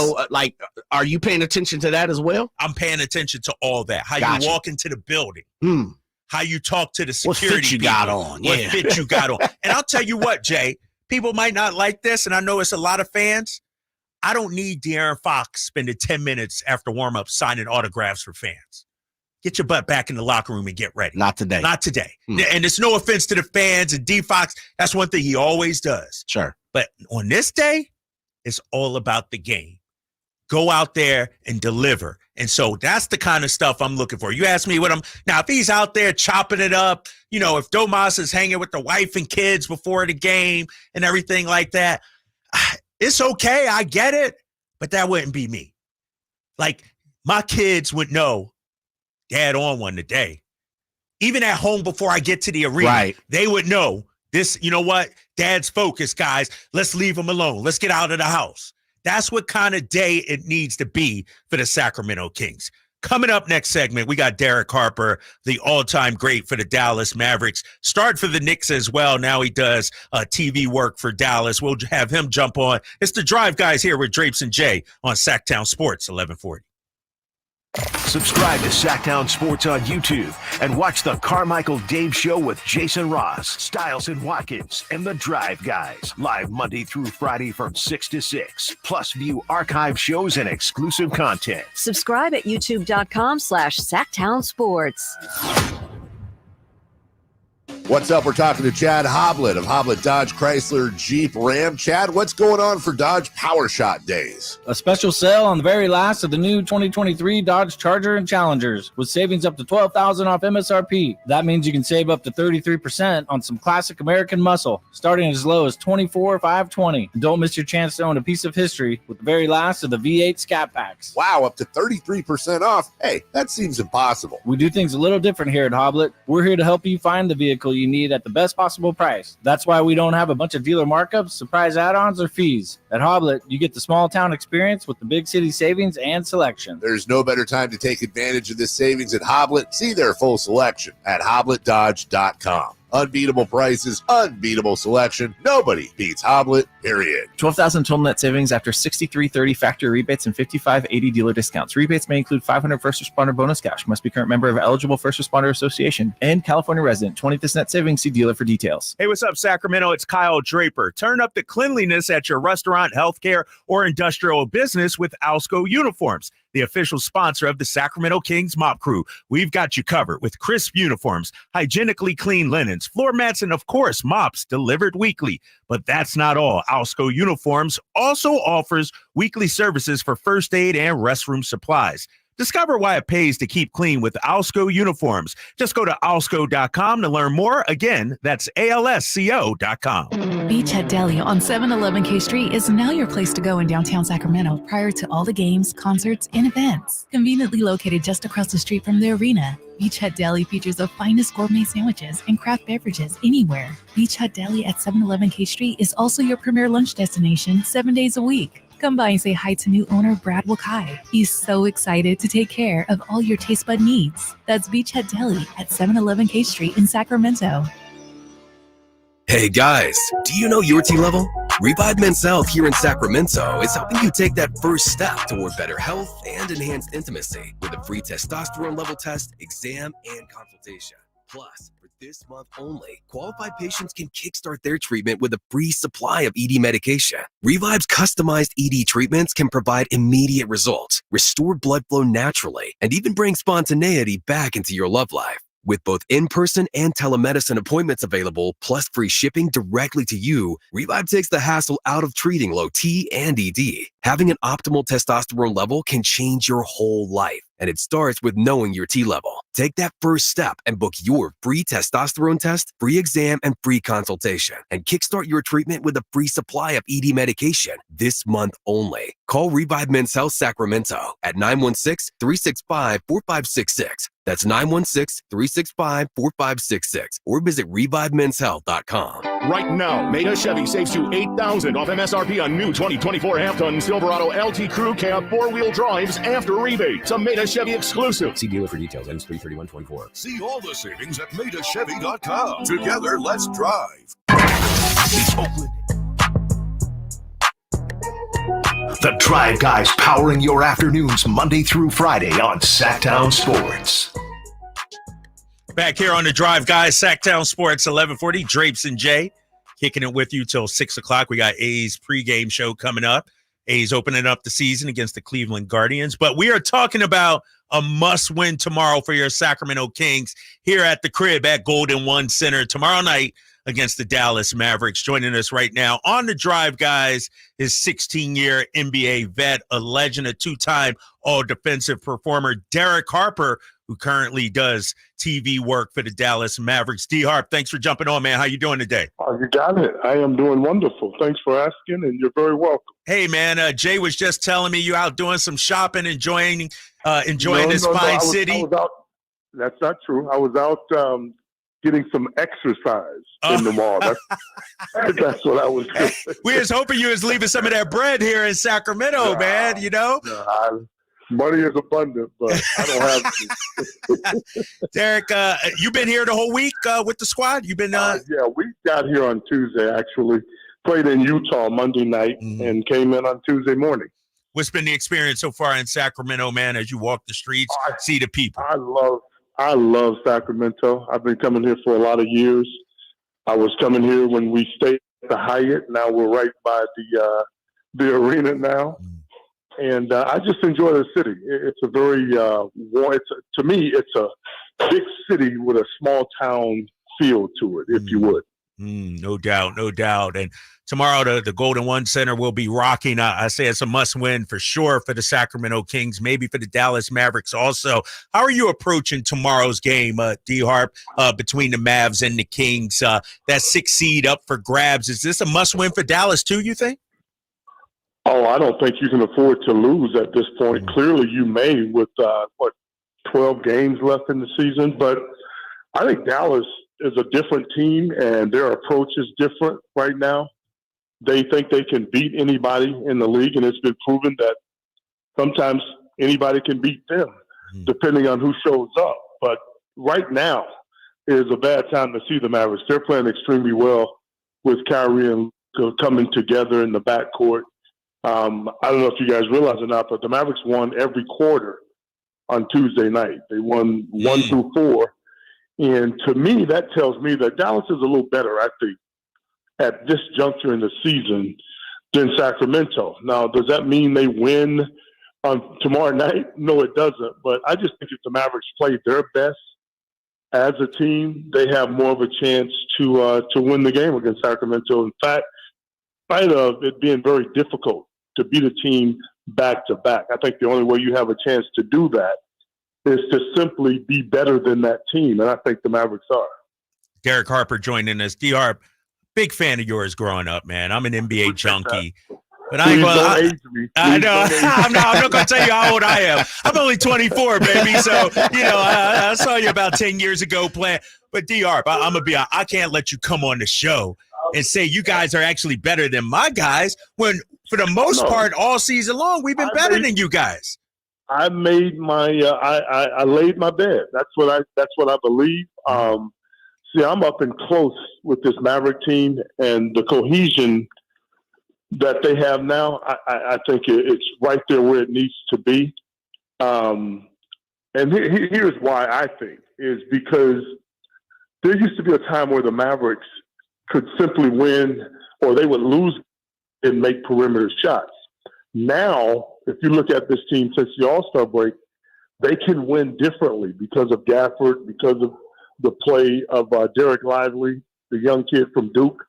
Are you paying attention to that as well? I'm paying attention to all that. How Gotcha. you walk into the building. How you talk to the What security fit you people. got on. What Yeah. fit you got on. And I'll tell you what, Jay, people might not like this, and I know it's a lot of fans. I don't need De'Aaron Fox spending 10 minutes after warm-up signing autographs for fans. Get your butt back in the locker room and get ready. Not today. Not today. And it's no offense to the fans and D Fox. That's one thing he always does. Sure. But on this day, it's all about the game. Go out there and deliver. And so that's the kind of stuff I'm looking for. You ask me what now, if he's out there chopping it up, if Domas is hanging with the wife and kids before the game and everything like that, it's okay. I get it. But that wouldn't be me. Like, my kids would know Dad on one today. Even at home before I get to the arena, they would know this, you know what? Dad's focused, guys. Let's leave him alone. Let's get out of the house. That's what kind of day it needs to be for the Sacramento Kings. Coming up next segment, we got Derek Harper, the all-time great for the Dallas Mavericks. Started for the Knicks as well. Now he does TV work for Dallas. We'll have him jump on. It's the Drive Guys here with Drapes and Jay on Sactown Sports 1140. Subscribe to Sactown Sports on YouTube and watch the Carmichael Dave Show with Jason Ross, Stiles and Watkins, and the Drive Guys. Live Monday through Friday from 6 to 6. Plus view archive shows and exclusive content. Subscribe at youtube.com/Sactown Sports. What's up? We're talking to Chad Hoblet of Hoblet Dodge Chrysler Jeep Ram. Chad, what's going on for Dodge Power Shot Days? A special sale on the very last of the new 2023 Dodge Charger and Challengers with savings up to $12,000 off MSRP. That means you can save up to 33% on some classic American muscle, starting as low as $24,520. And don't miss your chance to own a piece of history with the very last of the V8 Scat Packs. Wow, up to 33% off. Hey, that seems impossible. We do things a little different here at Hoblet. We're here to help you find the vehicle you need at the best possible price. That's why we don't have a bunch of dealer markups, surprise add-ons, or fees. At Hoblet, you get the small town experience with the big city savings and selection. There's no better time to take advantage of this savings at Hoblet. See their full selection at HobletDodge.com. Unbeatable prices, unbeatable selection. Nobody beats Hoblet, period. $12,000 total net savings after $63.30 factory rebates and $55.80 dealer discounts. Rebates may include $500 first responder bonus cash. Must be current member of eligible First Responder Association and California resident. 20th net savings. See dealer for details. Hey, what's up, Sacramento? It's Kyle Draper. Turn up the cleanliness at your restaurant, healthcare, or industrial business with Alsco Uniforms, the official sponsor of the Sacramento Kings Mop Crew. We've got you covered with crisp uniforms, hygienically clean linens, floor mats, and of course, mops delivered weekly. But that's not all. Alsco Uniforms also offers weekly services for first aid and restroom supplies. Discover why it pays to keep clean with Alsco Uniforms. Just go to alsco.com to learn more. Again, that's ALSCO.com. Beachhead Deli on 711 K Street is now your place to go in downtown Sacramento prior to all the games, concerts, and events. Conveniently located just across the street from the arena, Beachhead Deli features the finest gourmet sandwiches and craft beverages anywhere. Beachhead Deli at 711 K Street is also your premier lunch destination 7 days a week. Come by and say hi to new owner Brad Wakai. He's so excited to take care of all your taste bud needs. That's Beachhead Deli at 711 K Street in Sacramento. Hey guys, do you know your T level? Revive Men's Health here in Sacramento is helping you take that first step toward better health and enhanced intimacy with a free testosterone level test, exam, and consultation. Plus, for this month only, qualified patients can kickstart their treatment with a free supply of ED medication. Revive's customized ED treatments can provide immediate results, restore blood flow naturally, and even bring spontaneity back into your love life. With both in-person and telemedicine appointments available, plus free shipping directly to you, Revive takes the hassle out of treating low T and ED. Having an optimal testosterone level can change your whole life, and it starts with knowing your T level. Take that first step and book your free testosterone test, free exam, and free consultation, and kickstart your treatment with a free supply of ED medication this month only. Call Revive Men's Health Sacramento at 916-365-4566. That's 916-365-4566, or visit ReviveMen'sHealth.com. Right now, Meta Chevy saves you $8,000 off MSRP on new 2024 half-ton Silverado LT Crew Cab 4-wheel drives after rebate. It's a Meta Chevy exclusive. See dealer for details. Ends 3/31/24. See all the savings at MetaChevy.com. Together, let's drive. The Drive Guys powering your afternoons Monday through Friday on Sactown Sports. Back here on the Drive Guys, Sactown Sports 1140, Drapes and Jay, kicking it with you till 6 o'clock. We got A's pregame show coming up. A's opening up the season against the Cleveland Guardians. But we are talking about a must-win tomorrow for your Sacramento Kings here at the crib at Golden One Center tomorrow night against the Dallas Mavericks. Joining us right now on the Drive Guys is 16-year NBA vet, a legend, a two-time all-defensive performer, Derek Harper, who currently does TV work for the Dallas Mavericks. D-Harp, thanks for jumping on, man. How you doing today? Oh, you got it. I am doing wonderful. Thanks for asking, and you're very welcome. Hey, man, Jay was just telling me you out doing some shopping, enjoying this fine city. That's not true. I was out getting some exercise in the mall. That's what I was doing. We was hoping you was leaving some of that bread here in Sacramento, man, you know? Money is abundant, but I don't have to. Derek, you been here the whole week with the squad? You've been yeah, we got here on Tuesday, actually. Played in Utah Monday night and came in on Tuesday morning. What's been the experience so far in Sacramento, man, as you walk the streets, see the people? I love Sacramento. I've been coming here for a lot of years. I was coming here when we stayed at the Hyatt. Now we're right by the arena now. And I just enjoy the city. It's a very warm. To me, it's a big city with a small town feel to it, if you would. No doubt, no doubt. And tomorrow, the Golden One Center will be rocking. I say it's a must-win for sure for the Sacramento Kings, maybe for the Dallas Mavericks also. How are you approaching tomorrow's game, D-Harp, between the Mavs and the Kings? That 6th seed up for grabs. Is this a must-win for Dallas too, you think? Oh, I don't think you can afford to lose at this point. Clearly, you may with, 12 games left in the season. But I think Dallas is a different team, and their approach is different right now. They think they can beat anybody in the league, and it's been proven that sometimes anybody can beat them, depending on who shows up. But right now is a bad time to see the Mavericks. They're playing extremely well with Kyrie and Luka coming together in the backcourt. I don't know if you guys realize or not, but the Mavericks won every quarter on Tuesday night. They won 1 through 4. And to me, that tells me that Dallas is a little better, I think, at this juncture in the season than Sacramento. Now, does that mean they win on tomorrow night? No, it doesn't. But I just think if the Mavericks play their best as a team, they have more of a chance to win the game against Sacramento. In fact, in spite of it being very difficult to beat a team back-to-back, I think the only way you have a chance to do that is to simply be better than that team, and I think the Mavericks are. Derek Harper joining us. D-Harp, big fan of yours growing up, man. I'm an NBA junkie. But I ain't gonna, I know. I'm not going to tell you how old I am. I'm only 24, baby. So, I saw you about 10 years ago playing. But D-Harp, I'm going to be honest, I can't let you come on the show and say you guys are actually better than my guys when for the most part all season long, we've been better than you guys. I made my I laid my bed. That's what I believe. See, I'm up and close with this Maverick team and the cohesion that they have now. I think it's right there where it needs to be. And here's why I think is because there used to be a time where the Mavericks could simply win or they would lose and make perimeter shots. Now, if you look at this team since the All-Star break, they can win differently because of Gafford, because of the play of Derek Lively, the young kid from Duke.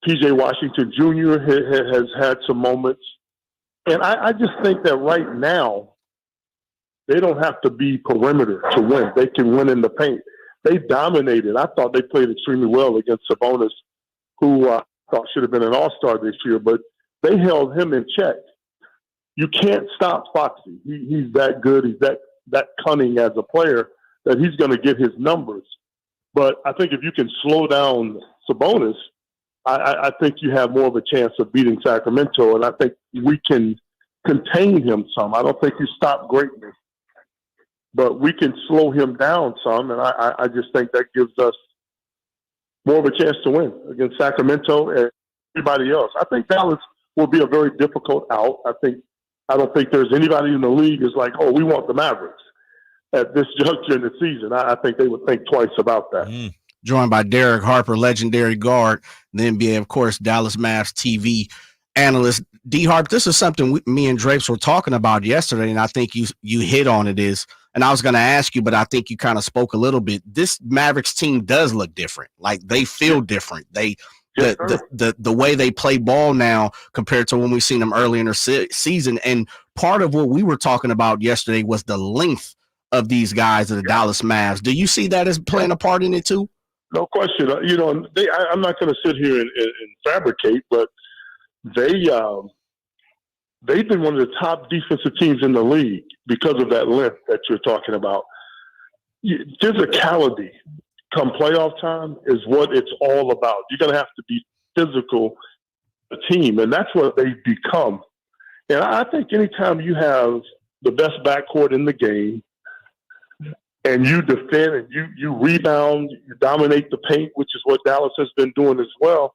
P.J. Washington Jr. has had some moments. And I just think that right now, they don't have to be perimeter to win. They can win in the paint. They dominated. I thought they played extremely well against Sabonis, who I thought should have been an all-star this year, but they held him in check. You can't stop Foxy. He's that good. He's that cunning as a player that he's going to get his numbers. But I think if you can slow down Sabonis, I think you have more of a chance of beating Sacramento, and I think we can contain him some. I don't think you stop greatness, but we can slow him down some, and I just think that gives us more of a chance to win against Sacramento and everybody else. I think Dallas will be a very difficult out. I don't think there's anybody in the league is like, oh, we want the Mavericks at this juncture in the season. I think they would think twice about that. Joined by Derek Harper, legendary guard, the NBA, of course, Dallas Mavs TV analyst. D. Harp, this is something me and Drapes were talking about yesterday, and I think you hit on it is, and I was going to ask you, but I think you kind of spoke a little bit. This Mavericks team does look different. Like, they feel different. The way they play ball now compared to when we seen them early in their season. And part of what we were talking about yesterday was the length of these guys of the Dallas Mavs. Do you see that as playing a part in it too? No question. I'm not going to sit here and fabricate, but they've been one of the top defensive teams in the league because of that length that you're talking about. Physicality come playoff time is what it's all about. You're going to have to be physical, the team, and that's what they've become. And I think anytime you have the best backcourt in the game, and you defend and you rebound, you dominate the paint, which is what Dallas has been doing as well,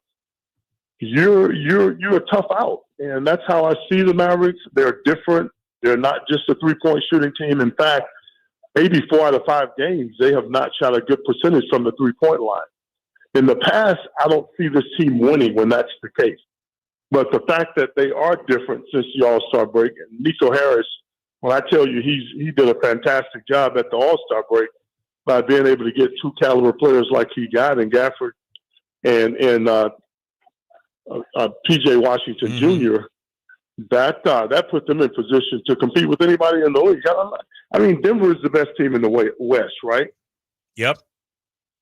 you're a tough out. And that's how I see the Mavericks. They're different. They're not just a three-point shooting team. In fact, maybe 4 out of 5 games, they have not shot a good percentage from the three-point line. In the past, I don't see this team winning when that's the case. But the fact that they are different since the All-Star break, and Nico Harris, when I tell you he did a fantastic job at the All-Star break by being able to get 2 caliber players like he got in Gafford and P.J. Washington Jr., that put them in position to compete with anybody in the league. I mean, Denver is the best team in the West, right? Yep.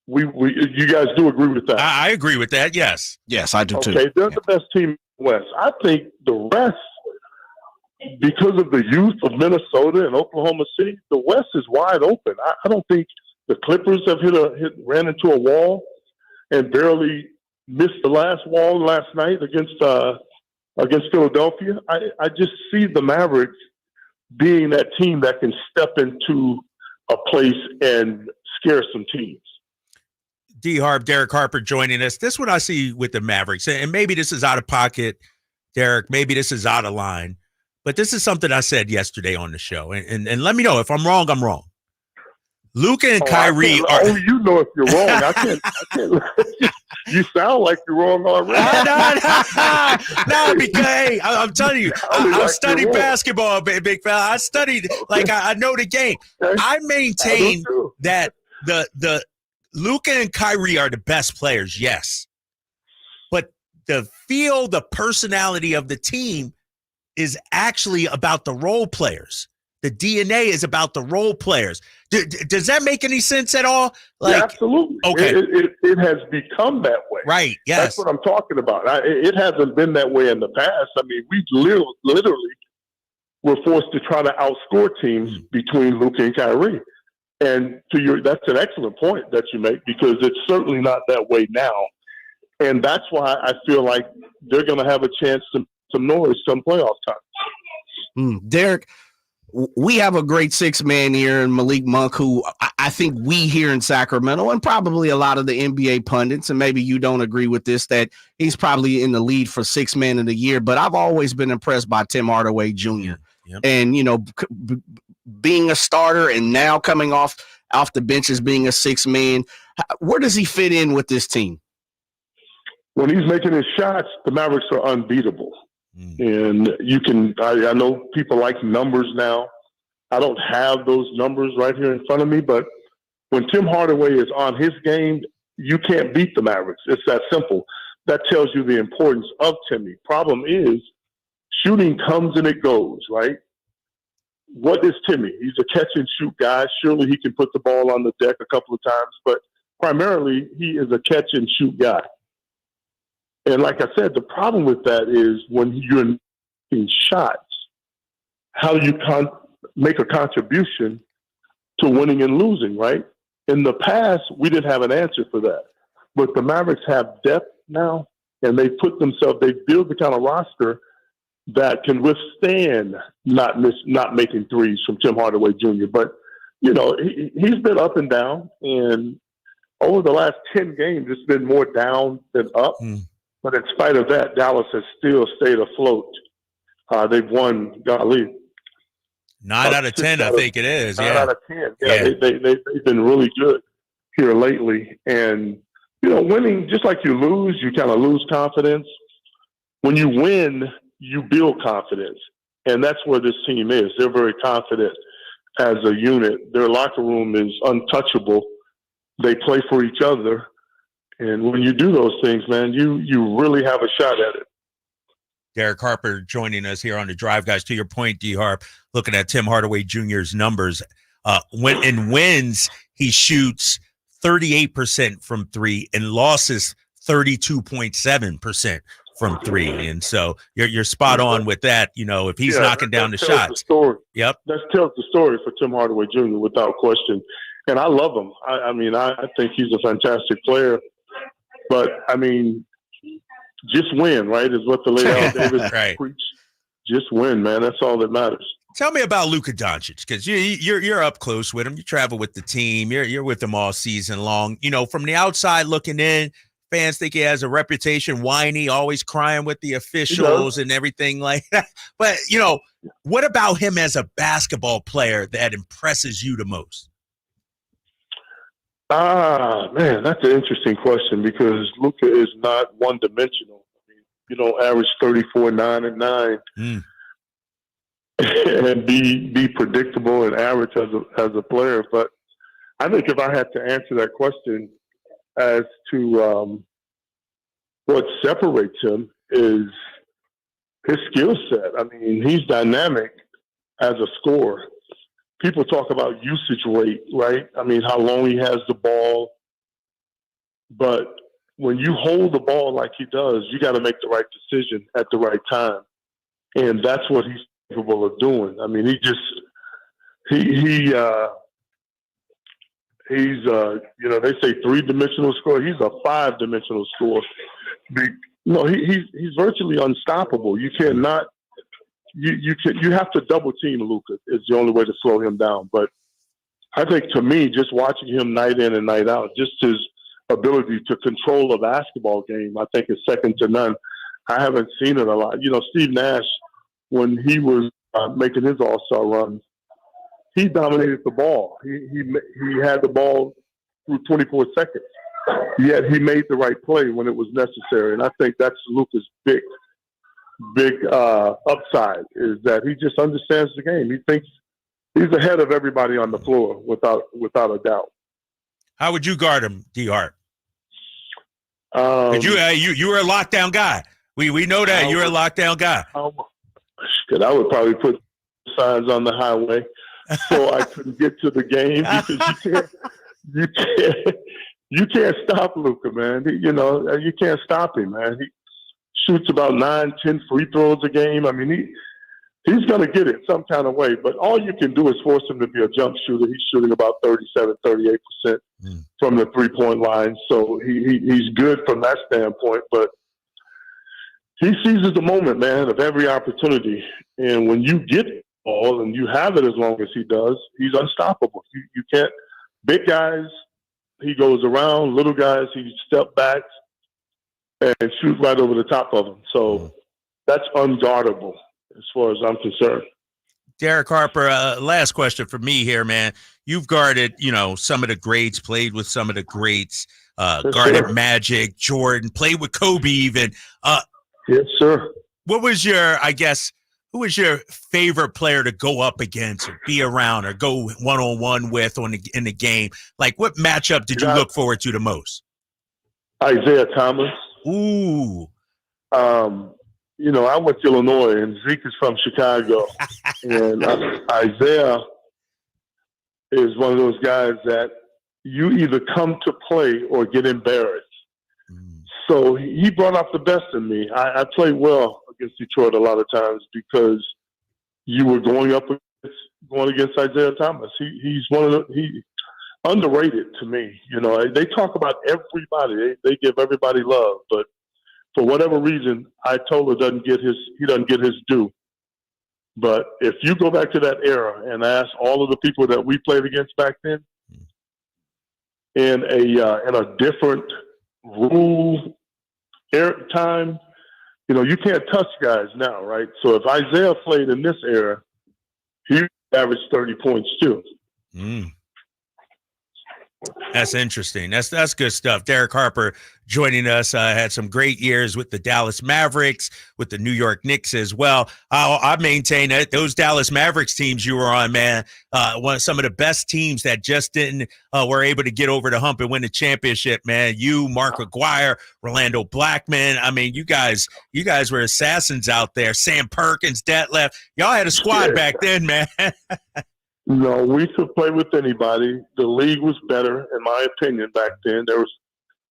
You guys do agree with that? I agree with that, yes. Yes, I do too. Okay, they're the best team in the West. I think the rest, because of the youth of Minnesota and Oklahoma City, the West is wide open. I don't think the Clippers have ran into a wall and barely missed the last wall last night against Philadelphia. I just see the Mavericks being that team that can step into a place and scare some teams. D. Harp, Derek Harper joining us. This is what I see with the Mavericks, and maybe this is out of pocket, Derek. Maybe this is out of line. But this is something I said yesterday on the show, and let me know if I'm wrong. I'm wrong. Luka and Kyrie are. Only you know if you're wrong. I can't. You sound like you're wrong already. No, because hey, I'm telling you, I studied basketball, big fella. I studied I know the game. I maintain that the Luka and Kyrie are the best players, yes, but the feel, the personality of the team is actually about the role players. The DNA is about the role players. Does that make any sense at all? Yeah, absolutely. Okay. It has become that way. Right. Yes. That's what I'm talking about. It hasn't been that way in the past. I mean, we literally were forced to try to outscore teams between Luka and Kyrie. And that's an excellent point that you make, because it's certainly not that way now. And that's why I feel like they're going to have a chance to some noise come playoff time. Derek, we have a great six-man here in Malik Monk, who I think we here in Sacramento, and probably a lot of the NBA pundits, and maybe you don't agree with this, that he's probably in the lead for six man of the year. But I've always been impressed by Tim Hardaway Jr. Yep. And, you know, being a starter and now coming off the bench as being a six-man, where does he fit in with this team? When he's making his shots, the Mavericks are unbeatable. And you can, I know people like numbers now. I don't have those numbers right here in front of me, but when Tim Hardaway is on his game, you can't beat the Mavericks. It's that simple. That tells you the importance of Timmy. Problem is, shooting comes and it goes, right? What is Timmy? He's a catch and shoot guy. Surely he can put the ball on the deck a couple of times, but primarily he is a catch and shoot guy. And like I said, the problem with that is when you're making shots, how do you make a contribution to winning and losing, right? In the past, we didn't have an answer for that. But the Mavericks have depth now, and they build the kind of roster that can withstand not making threes from Tim Hardaway Jr. But, you know, he's been up and down, and over the last 10 games, it's been more down than up. But in spite of that, Dallas has still stayed afloat. They've won, golly, 9 out of 10, I think it is. 9 out of 10. Yeah. They've been really good here lately. And, you know, winning, just like you lose, you kind of lose confidence. When you win, you build confidence. And that's where this team is. They're very confident as a unit. Their locker room is untouchable. They play for each other. And when you do those things, man, you really have a shot at it. Derek Harper joining us here on the Drive, guys. To your point, D. Harp, looking at Tim Hardaway Jr.'s numbers, when in wins, he shoots 38% from three, and losses 32.7% from three. And so you're spot on with that. You know, if he's knocking down the shots. Yep. That tells the story for Tim Hardaway Jr. without question. And I love him. I mean, I think he's a fantastic player. But, I mean, just win, right, is what the Leon Davis preach. Just win, man. That's all that matters. Tell me about Luka Doncic, because you're up close with him. You travel with the team. You're with them all season long. You know, from the outside looking in, fans think he has a reputation, whiny, always crying with the officials and everything like that. But, you know, what about him as a basketball player that impresses you the most? Man, that's an interesting question because Luka is not one-dimensional. I mean, you don't average 34, 9, and 9 and be predictable and average as a player. But I think if I had to answer that question as to what separates him is his skill set. I mean, he's dynamic as a scorer. People talk about usage rate, right? I mean, how long he has the ball. But when you hold the ball like he does, you got to make the right decision at the right time. And that's what he's capable of doing. I mean, he's you know, they say 3-dimensional scorer. He's a 5-dimensional scorer. He's virtually unstoppable. You cannot. You have to double team Luka is the only way to slow him down. But I think to me, just watching him night in and night out, just his ability to control a basketball game, I think is second to none. I haven't seen it a lot. You know, Steve Nash, when he was making his All-Star runs, he dominated the ball. He had the ball through 24 seconds. Yet he made the right play when it was necessary. And I think that's Luka's big upside is that he just understands the game. He thinks he's ahead of everybody on the floor without a doubt. How would you guard him, D. Hart? You were a lockdown guy. We know that you're a lockdown guy. I would probably put signs on the highway so I couldn't get to the game because you can't stop Luka, man. You can't stop him, man. He shoots about 9-10 free throws a game. I mean, he's going to get it some kind of way. But all you can do is force him to be a jump shooter. He's shooting about 37, 38% from the three-point line. So he's good from that standpoint. But he seizes the moment, man, of every opportunity. And when you get the ball and you have it as long as he does, he's unstoppable. You can't – big guys, he goes around. Little guys, he step back and shoot right over the top of them. So that's unguardable as far as I'm concerned. Derek Harper, last question for me here, man. You've guarded, some of the greats, played with some of the greats, guarded Magic, Jordan, played with Kobe even. Yes, sir. What was who was your favorite player to go up against or be around or go one-on-one with in the game? Like, what matchup did you look forward to the most? Isaiah Thomas. Ooh. I went to Illinois, and Zeke is from Chicago. And Isaiah is one of those guys that you either come to play or get embarrassed. So he brought out the best in me. I played well against Detroit a lot of times because you were going against Isaiah Thomas. He's he underrated to me. They talk about everybody. They give everybody love, but for whatever reason, Itola doesn't get his due. But if you go back to that era and ask all of the people that we played against back then, in a different rule time, you can't touch guys now, right? So if Isaiah played in this era, he averaged 30 points too. That's interesting. That's good stuff. Derek Harper joining us, had some great years with the Dallas Mavericks, with the New York Knicks as well. I maintain that those Dallas Mavericks teams you were on, man, some of the best teams that just didn't were able to get over the hump and win the championship, man. You, Mark Aguirre, Rolando Blackman. I mean, you guys were assassins out there. Sam Perkins, Detlef. Y'all had a squad back then, man. No, we could play with anybody. The league was better, in my opinion, back then. There was,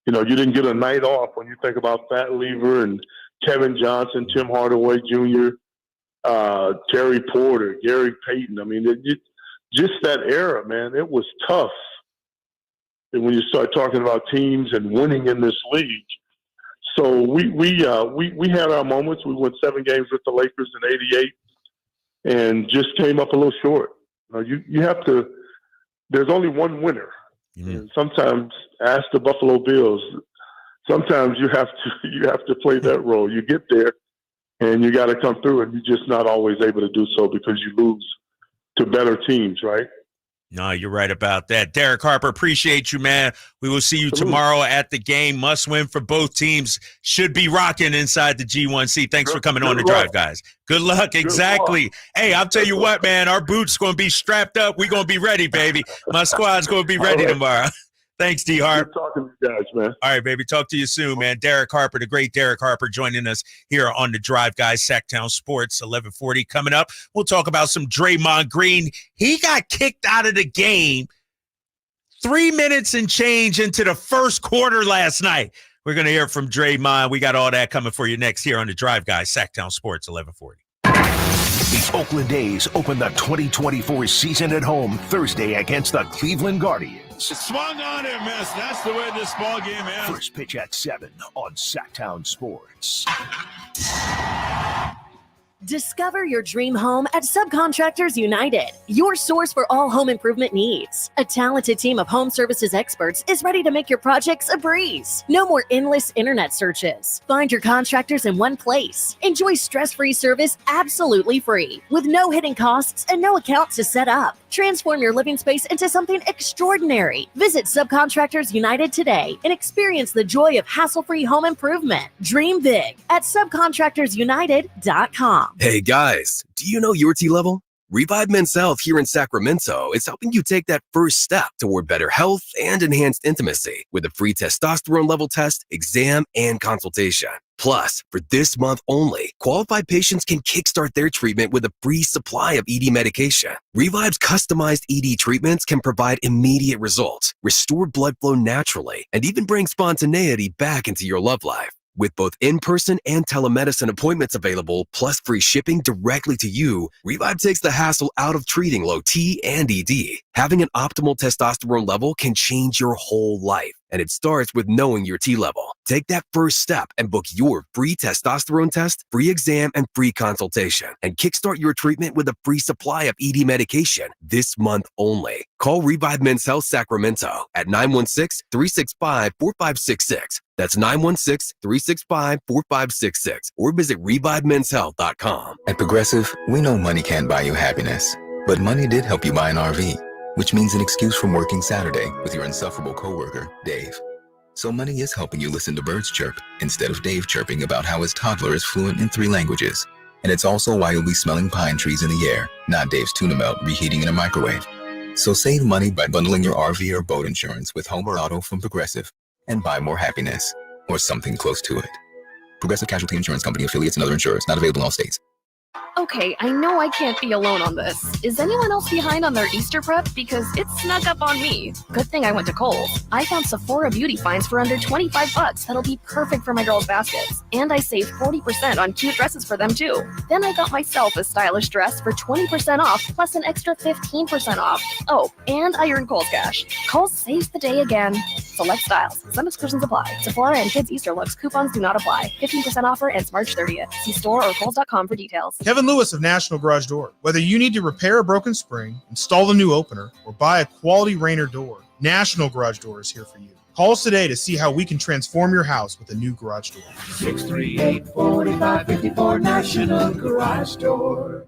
you didn't get a night off when you think about Fat Lever and Kevin Johnson, Tim Hardaway Jr., Terry Porter, Gary Payton. I mean, just that era, man, it was tough. And when you start talking about teams and winning in this league, so we had our moments. We won 7 games with the Lakers in '88, and just came up a little short. You have to. There's only one winner. And sometimes, ask the Buffalo Bills. Sometimes you have to play that role. You get there, and you got to come through, and you're just not always able to do so because you lose to better teams, right? No, you're right about that. Derek Harper, appreciate you, man. We will see you tomorrow at the game. Must win for both teams. Should be rocking inside the G1C. Thanks for coming on the drive, guys. Good luck. Exactly. Hey, I'll tell you what, man. Our boots going to be strapped up. We're going to be ready, baby. My squad's going to be ready tomorrow. Thanks, D. Harp. Good talking to you guys, man. All right, baby. Talk to you soon, man. Derek Harper, the great Derek Harper, joining us here on the Drive, guys. Sactown Sports, 1140 coming up. We'll talk about some Draymond Green. He got kicked out of the game 3 minutes and change into the first quarter last night. We're going to hear from Draymond. We got all that coming for you next here on the Drive, guys. Sactown Sports, 1140. The Oakland A's open the 2024 season at home Thursday against the Cleveland Guardians. Swung on and missed. That's the way this ball game ends. First pitch at 7 on Sactown Sports. Discover your dream home at Subcontractors United, your source for all home improvement needs. A talented team of home services experts is ready to make your projects a breeze. No more endless internet searches. Find your contractors in one place. Enjoy stress-free service absolutely free, with no hidden costs and no account to set up. Transform your living space into something extraordinary. Visit Subcontractors United today and experience the joy of hassle-free home improvement. Dream big at subcontractorsunited.com. Hey guys, do you know your T-level? Revive Men's Health here in Sacramento is helping you take that first step toward better health and enhanced intimacy with a free testosterone level test, exam, and consultation. Plus, for this month only, qualified patients can kickstart their treatment with a free supply of ED medication. Revive's customized ED treatments can provide immediate results, restore blood flow naturally, and even bring spontaneity back into your love life. With both in-person and telemedicine appointments available, plus free shipping directly to you, Revive takes the hassle out of treating low T and ED. Having an optimal testosterone level can change your whole life, and it starts with knowing your T level. Take that first step and book your free testosterone test, free exam, and free consultation, and kickstart your treatment with a free supply of ED medication this month only. Call Revive Men's Health Sacramento at 916-365-4566. That's 916-365-4566, or visit ReviveMen'sHealth.com. At Progressive, we know money can't buy you happiness, but money did help you buy an RV, which means an excuse from working Saturday with your insufferable coworker, Dave. So money is helping you listen to birds chirp instead of Dave chirping about how his toddler is fluent in 3 languages. And it's also why you'll be smelling pine trees in the air, not Dave's tuna melt reheating in a microwave. So save money by bundling your RV or boat insurance with home or auto from Progressive and buy more happiness, or something close to it. Progressive Casualty Insurance Company, affiliates, and other insurers. Not available in all states. Okay, I know I can't be alone on this. Is anyone else behind on their Easter prep? Because it snuck up on me. Good thing I went to Kohl's. I found Sephora beauty finds for under $25 that'll be perfect for my girls' baskets. And I saved 40% on cute dresses for them too. Then I got myself a stylish dress for 20% off, plus an extra 15% off. Oh, and I earned Kohl's cash. Kohl's saves the day again. Select styles. Some exclusions apply. Sephora and kids' Easter looks coupons do not apply. 15% offer ends March 30th. See store or Kohl's.com for details. Kevin Lewis of National Garage Door. Whether you need to repair a broken spring, install a new opener, or buy a quality Rainer door, National Garage Door is here for you. Call us today to see how we can transform your house with a new garage door. 638-4554 National Garage Door.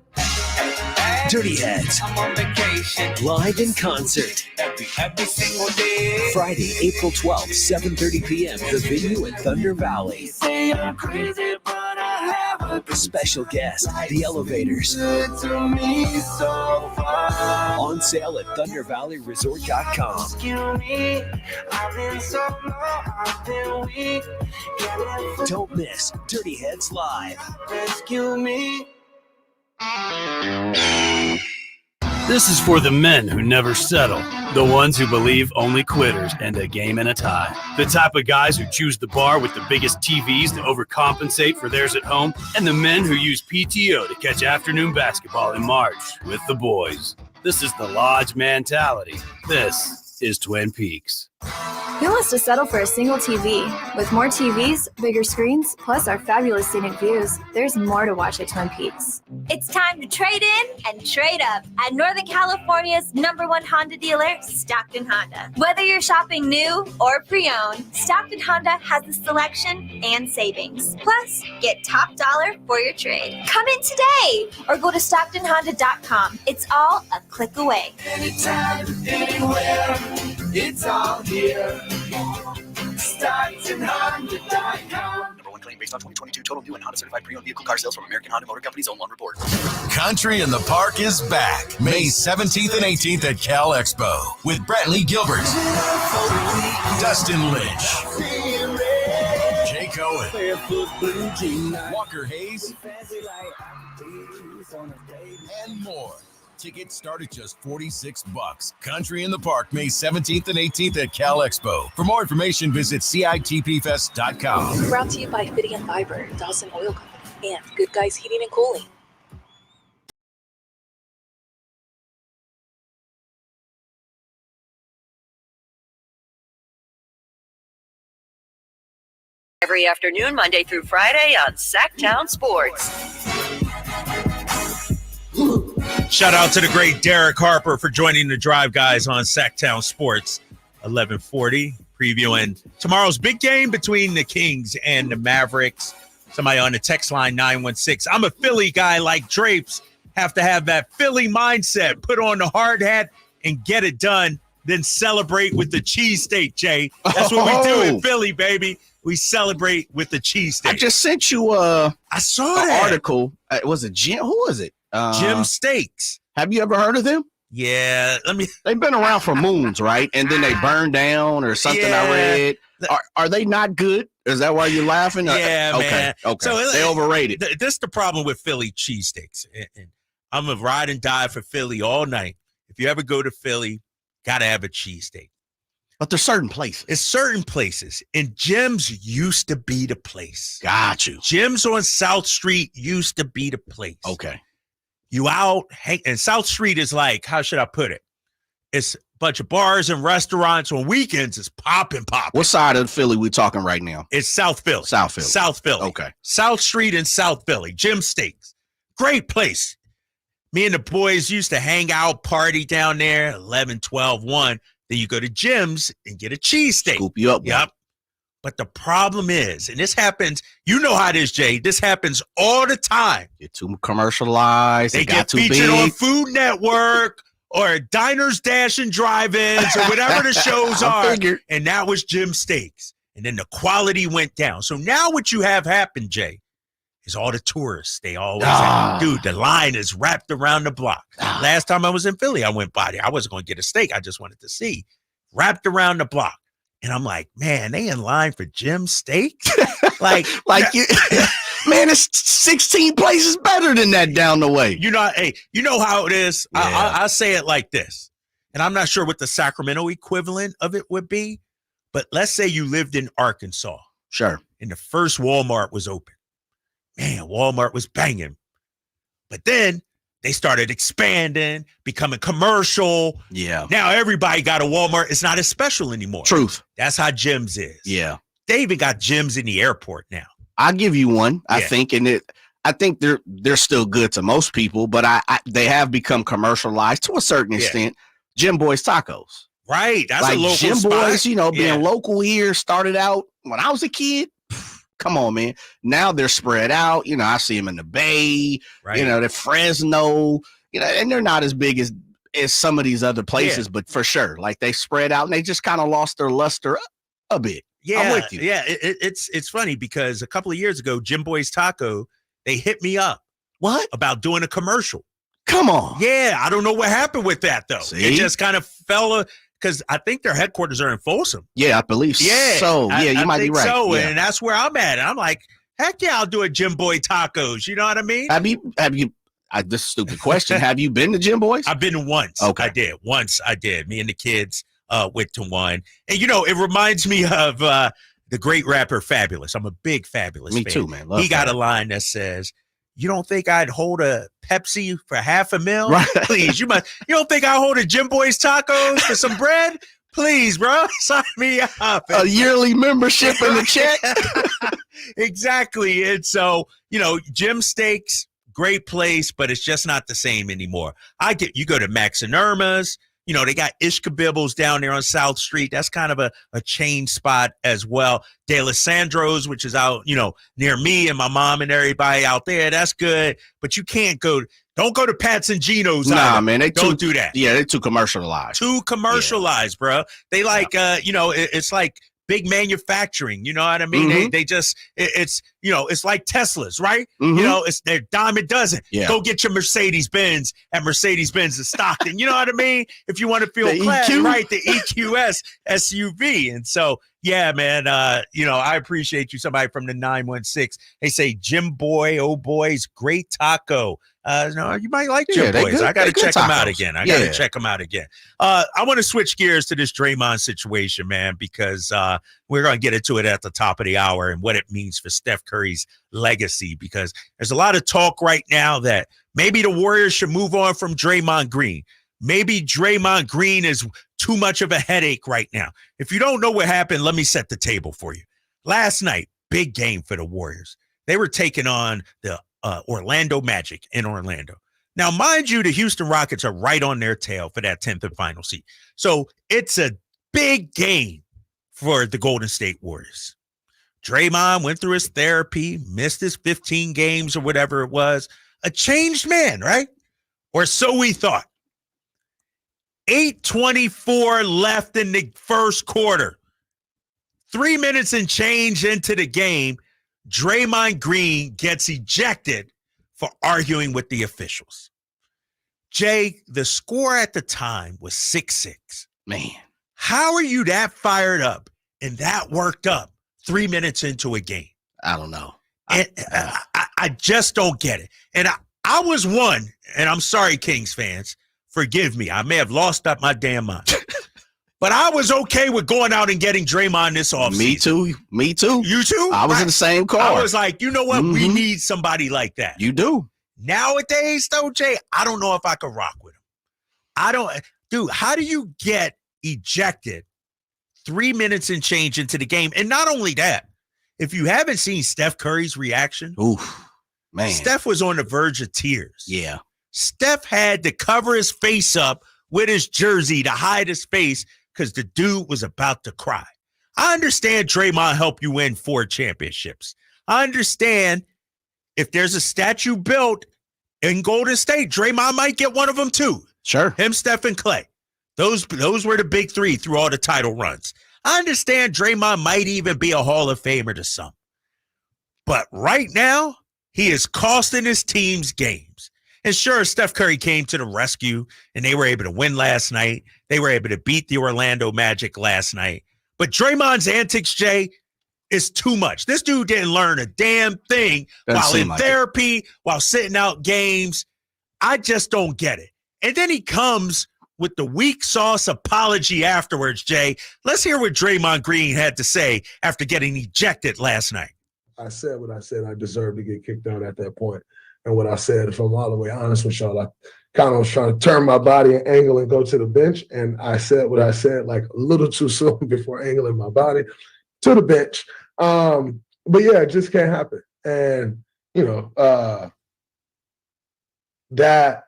Dirty Heads. I'm on vacation. Live in concert. Every single day. Friday, April 12th, 7:30 p.m. The venue at Thunder Valley. Say I'm crazy, but I have a Special guest, The Elevators. good to me so far. On sale at ThunderValleyResort.com. Excuse me, I've been so long, I've been weak. Don't miss Dirty Heads Live. Rescue me. This is for the men who never settle, the ones who believe only quitters end a game in a tie, the type of guys who choose the bar with the biggest TVs to overcompensate for theirs at home, and the men who use PTO to catch afternoon basketball in March with the boys. This is the Lodge mentality. This is Twin Peaks. Who wants to settle for a single TV? With more TVs, bigger screens, plus our fabulous scenic views, there's more to watch at Twin Peaks. It's time to trade in and trade up at Northern California's #1 Honda dealer, Stockton Honda. Whether you're shopping new or pre-owned, Stockton Honda has the selection and savings. Plus, get top dollar for your trade. Come in today or go to StocktonHonda.com. It's all a click away. Anytime, anywhere, it's all here. StocktonHonda.com. #1 claim based on 2022 total new and Honda certified pre-owned vehicle car sales from American Honda Motor Company's own loan report. Country in the Park is back May 17th and 18th at Cal Expo with Brantley Gilbert, Dustin Lynch, Jay Cohen, Walker Hayes, and more. Tickets start at just $46. Country in the Park, May 17th and 18th at Cal Expo. For more information, visit CITPFest.com. Brought to you by Fitty and Fiber, Dawson Oil Company, and Good Guys Heating and Cooling. Every afternoon, Monday through Friday on Sactown Sports. Shout out to the great Derek Harper for joining the Drive Guys on Sactown Sports 1140, previewing tomorrow's big game between the Kings and the Mavericks. Somebody on the text line 916. I'm a Philly guy like Drapes. Have to have that Philly mindset. Put on the hard hat and get it done. Then celebrate with the cheesesteak, Jay. That's what we do in Philly, baby. We celebrate with the cheesesteak. I just sent you I saw that article. Was it Jim? Who was it? Jim Steaks. Have you ever heard of them? Yeah. They've been around for moons, right? And then they burned down or something. Yeah. I read. Are they not good? Is that why you're laughing? Yeah, okay. man. Okay. So they overrated. This is the problem with Philly cheesesteaks. And I'm a ride and die for Philly all night. If you ever go to Philly, gotta have a cheesesteak. But there's certain places. It's certain places. And gyms used to be the place. Got you. Gyms on South Street used to be the place. Okay. You out, and South Street is like, how should I put it? It's a bunch of bars and restaurants. On weekends, it's popping. What side of Philly we talking right now? It's South Philly. South Philly. South Philly. Okay. South Street and South Philly. Jim Steaks. Great place. Me and the boys used to hang out, party down there, 11, 12, 1. Then you go to Jim's and get a cheesesteak. Scoop you up. Yep. But the problem is, and this happens, you know how it is, Jay. This happens all the time. Get too commercialized. They got get too featured big. on Food Network or Diners, Dash, and Drive-Ins or whatever the shows are. And that was Jim Steaks. And then the quality went down. So now what you have happened, Jay, is all the tourists. They always dude, the line is wrapped around the block. Last time I was in Philly, I went by there. I wasn't going to get a steak. I just wanted to see. Wrapped around the block. And I'm like, man, they in line for Jim Steak? like you, man, it's 16 places better than that down the way. You know, hey, you know how it is? Yeah. I say it like this. And I'm not sure what the Sacramento equivalent of it would be. But let's say you lived in Arkansas. Sure. And the first Walmart was open. Man, Walmart was banging. But then they started expanding, becoming commercial. Yeah. Now everybody got a Walmart. It's not as special anymore. Truth. That's how Jim's is. Yeah. They even got gyms in the airport now. I'll give you one, I Yeah. think, and I think they're still good to most people, but they have become commercialized to a certain extent. Jim Boy's Tacos. Right. That's like a local Jim spot. Boy's, being local here, started out when I was a kid. Come on, man. Now they're spread out. I see them in the Bay, Right. they're Fresno, and they're not as big as some of these other places, but for sure, like they spread out and they just kind of lost their luster a bit. Yeah, I'm with you. Yeah. It's funny because a couple of years ago, Jim Boy's Taco, they hit me up. What? About doing a commercial. Come on. Yeah, I don't know what happened with that though. See? It just kind of fell because I think their headquarters are in Folsom. Yeah, I believe so. Yeah, you might be think right. So, Yeah. and that's where I'm at. And I'm like, heck yeah, I'll do a Jim Boy Tacos. You know what I mean? Have you? This is a stupid question. Have you been to Jim Boy's? I've been once. Okay. I did. Once I did. Me and the kids went to one. And, it reminds me of the great rapper Fabulous. I'm a big Fabulous Me fan. too, man. Love He got Fab. a line that says, you don't think I'd hold a Pepsi for $500,000? Right. Please, you don't think I'd hold a Jim Boy's Tacos for some bread? Please, bro, sign me up. A yearly membership in the check. Exactly. And so, Jim Steaks, great place, but it's just not the same anymore. You go to Max and Irma's, they got Ishkabibbles down there on South Street. That's kind of a chain spot as well. De Alessandro's, which is out, near me and my mom and everybody out there. That's good. But you can't don't go to Pat's and Gino's. Nah, either. man. Don't do that. Yeah, they're too commercialized. Too commercialized, bro. They like, it's like big manufacturing. You know what I mean? Mhm. They just, it's like Teslas, right? Mhm. It's their dime a dozen. Yeah. Go get your Mercedes-Benz at Mercedes-Benz in Stockton. You know what I mean? If you want to feel The classy, EQ? right? The EQS SUV. And so, yeah, man, I appreciate you. Somebody from the 916. They say, Jim Boy, oh boys, great taco. No, you might like Jim they Boys. good- I got to they good check them out tacos. again. I Yeah. got to check them out again. I want to switch gears to this Draymond situation, man, because we're going to get into it at the top of the hour and what it means for Steph Curry's legacy, because there's a lot of talk right now that maybe the Warriors should move on from Draymond Green. Maybe Draymond Green is too much of a headache right now. If you don't know what happened, let me set the table for you. Last night, big game for the Warriors. They were taking on the Orlando Magic in Orlando. Now, mind you, the Houston Rockets are right on their tail for that 10th and final seed. So it's a big game for the Golden State Warriors. Draymond went through his therapy, missed his 15 games or whatever it was. A changed man, right? Or so we thought. 8:24 left in the first quarter. 3 minutes and change into the game. Draymond Green gets ejected for arguing with the officials. Jay, the score at the time was 6-6. Man. How are you that fired up and that worked up 3 minutes into a game? I don't know. I just don't get it. And I was one, and I'm sorry, Kings fans, forgive me. I may have lost up my damn mind. But I was okay with going out and getting Draymond this offseason. Me too. You too? I was in the same car. I was like, you know what? We need somebody like that. You do. Nowadays, though, Jay, I don't know if I could rock with him. Dude, how do you get ejected 3 minutes and change into the game? And not only that, if you haven't seen Steph Curry's reaction, man, Steph was on the verge of tears. Yeah. Steph had to cover his face up with his jersey to hide his face because the dude was about to cry. I understand Draymond helped you win 4 championships. I understand if there's a statue built in Golden State, Draymond might get one of them too. Sure. Him, Steph, and Clay. Those were the big 3 through all the title runs. I understand Draymond might even be a Hall of Famer to some. But right now, he is costing his teams games. And sure, Steph Curry came to the rescue, and they were able to win last night. They were able to beat the Orlando Magic last night. But Draymond's antics, Jay, is too much. This dude didn't learn a damn thing while in therapy, while sitting out games. I just don't get it. And then he comes with the weak sauce apology afterwards, Jay. Let's hear what Draymond Green had to say after getting ejected last night. I said what I said. I deserved to get kicked out at that point. And what I said, if I'm all the way honest with y'all, I kind of was trying to turn my body and angle and go to the bench. And I said what I said, like a little too soon before angling my body to the bench. But yeah, it just can't happen. And, that,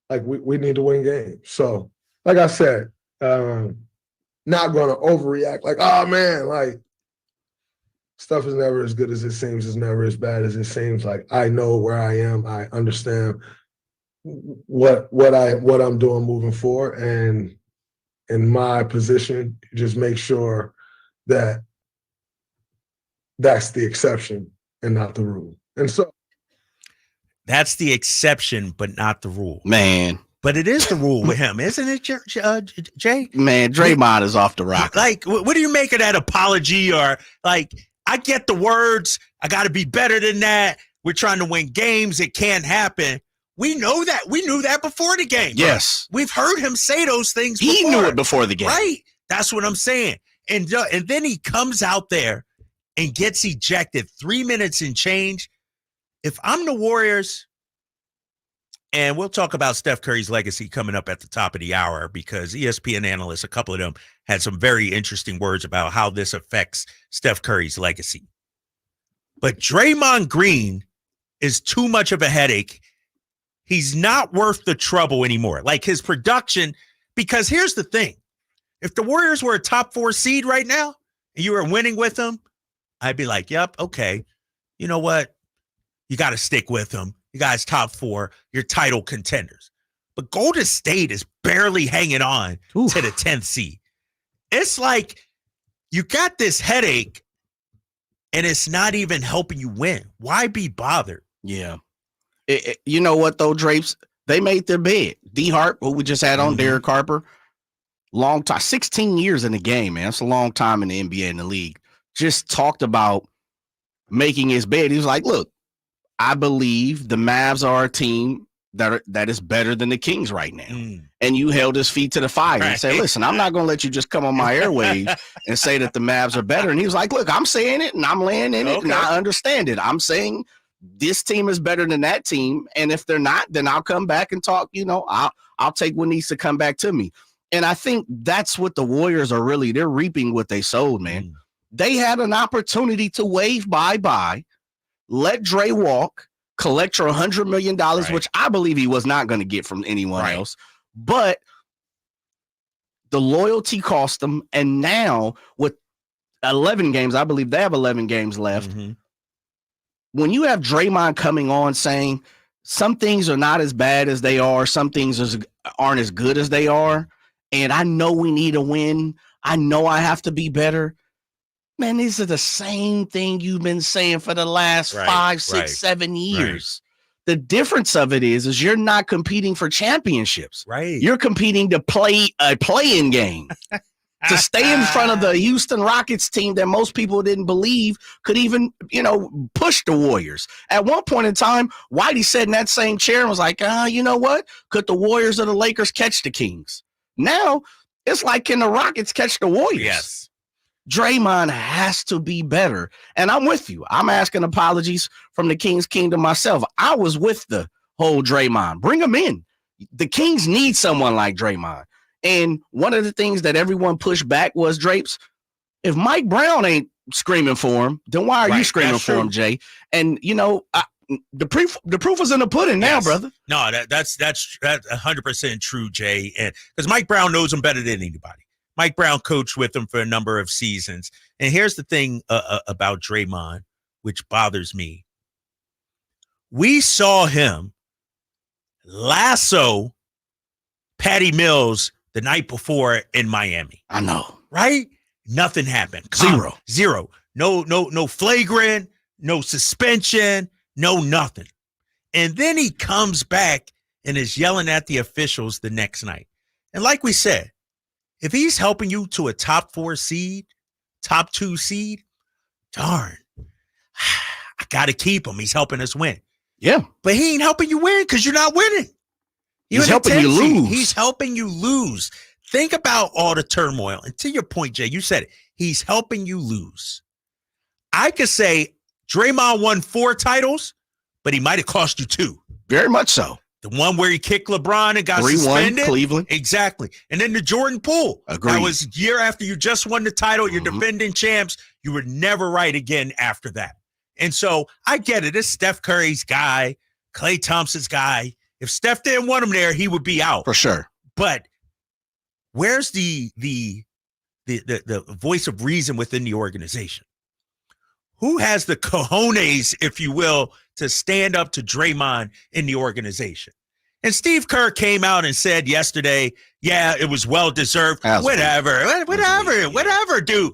like, we need to win games. So, like I said, not going to overreact like, oh, man, like, stuff is never as good as it seems. It's never as bad as it seems. Like, I know where I am. I understand what I'm doing moving forward. And in my position, just make sure that that's the exception and not the rule. And so that's the exception, but not the rule. Man. But it is the rule with him, isn't it, Jay? Man, Draymond is off the rocker. Like, what do you make of that apology? Or, like, I get the words. I got to be better than that. We're trying to win games. It can't happen. We know that. We knew that before the game. Yes. We've heard him say those things before. He knew it before the game. Right. That's what I'm saying. And then he comes out there and gets ejected 3 minutes and change. If I'm the Warriors, and we'll talk about Steph Curry's legacy coming up at the top of the hour because ESPN analysts, a couple of them, had some very interesting words about how this affects Steph Curry's legacy. But Draymond Green is too much of a headache. He's not worth the trouble anymore. Like his production, because here's the thing. If the Warriors were a top 4 seed right now and you were winning with them, I'd be like, yep, okay. You know what? You got to stick with them. You guys top 4, you're title contenders. But Golden State is barely hanging on to the 10th seed. It's like you got this headache and it's not even helping you win. Why be bothered? Yeah. You know what, though, Drapes? They made their bed. D. Harp, who we just had on, Derek Harper, long time, 16 years in the game, man. That's a long time in the NBA and the league. Just talked about making his bed. He was like, look, I believe the Mavs are a team that is better than the Kings right now. And you held his feet to the fire and said, listen, I'm not going to let you just come on my airwaves and say that the Mavs are better. And he was like, look, I'm saying it and I'm laying in it and I understand it. I'm saying this team is better than that team. And if they're not, then I'll come back and talk, I'll take what needs to come back to me. And I think that's what the Warriors are really, they're reaping what they sowed, man. They had an opportunity to wave bye-bye, let Dre walk, collect your $100 million, which I believe he was not going to get from anyone else. But the loyalty cost them. And now with 11 games, I believe they have 11 games left. When you have Draymond coming on saying some things are not as bad as they are, some things aren't as good as they are, and I know we need a win, I know I have to be better. Man, these are the same thing you've been saying for the last 5, 6, 7 years. The difference of it is you're not competing for championships. You're competing to play a play-in game. To stay in front of the Houston Rockets team that most people didn't believe could even, push the Warriors. At one point in time, Whitey sat in that same chair and was like, you know what? Could the Warriors or the Lakers catch the Kings? Now, It's like, can the Rockets catch the Warriors? Yes. Draymond has to be better. And I'm with you. I'm asking apologies from the Kings Kingdom myself. I was with the whole Draymond. Bring him in. The Kings need someone like Draymond. And one of the things that everyone pushed back was, Drapes, if Mike Brown ain't screaming for him, then why are you screaming for him, Jay? And, the proof is in the pudding now, brother. No, that's 100% true, Jay. And because Mike Brown knows him better than anybody. Mike Brown coached with him for a number of seasons. And here's the thing about Draymond, which bothers me. We saw him lasso Patty Mills the night before in Miami. I know. Right? Nothing happened. Zero. No flagrant, no suspension, no nothing. And then he comes back and is yelling at the officials the next night. And like we said, if he's helping you to a top 4 seed, top 2 seed, darn, I got to keep him. He's helping us win. Yeah. But he ain't helping you win because you're not winning. He's helping you lose. He's helping you lose. Think about all the turmoil. And to your point, Jay, you said it. He's helping you lose. I could say Draymond won 4 titles, but he might have cost you 2. Very much so. The one where he kicked LeBron and got 3-1, suspended. Cleveland. Exactly. And then the Jordan Poole. Agreed. That was year after you just won the title. You're defending champs. You were never right again after that. And so I get it. It's Steph Curry's guy, Klay Thompson's guy. If Steph didn't want him there, he would be out. For sure. But where's the voice of reason within the organization? Who has the cojones, if you will, to stand up to Draymond in the organization? And Steve Kerr came out and said yesterday, yeah, it was well-deserved. Whatever, dude.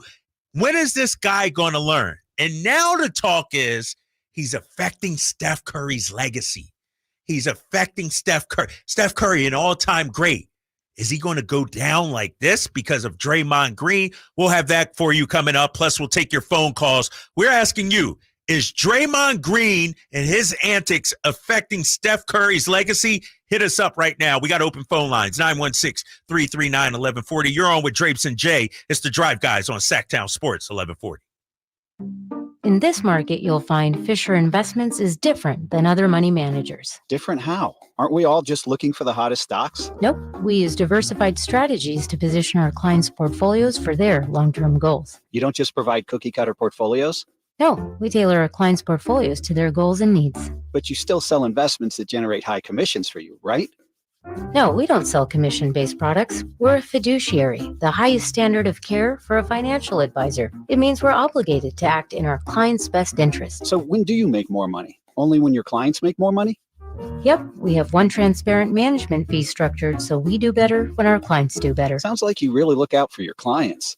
When is this guy going to learn? And now the talk is he's affecting Steph Curry's legacy. He's affecting Steph Curry. Steph Curry, an all-time great. Is he going to go down like this because of Draymond Green? We'll have that for you coming up. Plus, we'll take your phone calls. We're asking you, is Draymond Green and his antics affecting Steph Curry's legacy? Hit us up right now. We got open phone lines, 916-339-1140. You're on with Drapes and Jay. It's the Drive Guys on Sactown Sports 1140. In this market, you'll find Fisher Investments is different than other money managers. Different how? Aren't we all just looking for the hottest stocks? Nope. We use diversified strategies to position our clients' portfolios for their long-term goals. You don't just provide cookie-cutter portfolios? No, we tailor our clients' portfolios to their goals and needs. But you still sell investments that generate high commissions for you, right? No, we don't sell commission-based products. We're a fiduciary, the highest standard of care for a financial advisor. It means we're obligated to act in our clients' best interest. So when do you make more money? Only when your clients make more money? Yep, we have one transparent management fee structured, so we do better when our clients do better. Sounds like you really look out for your clients.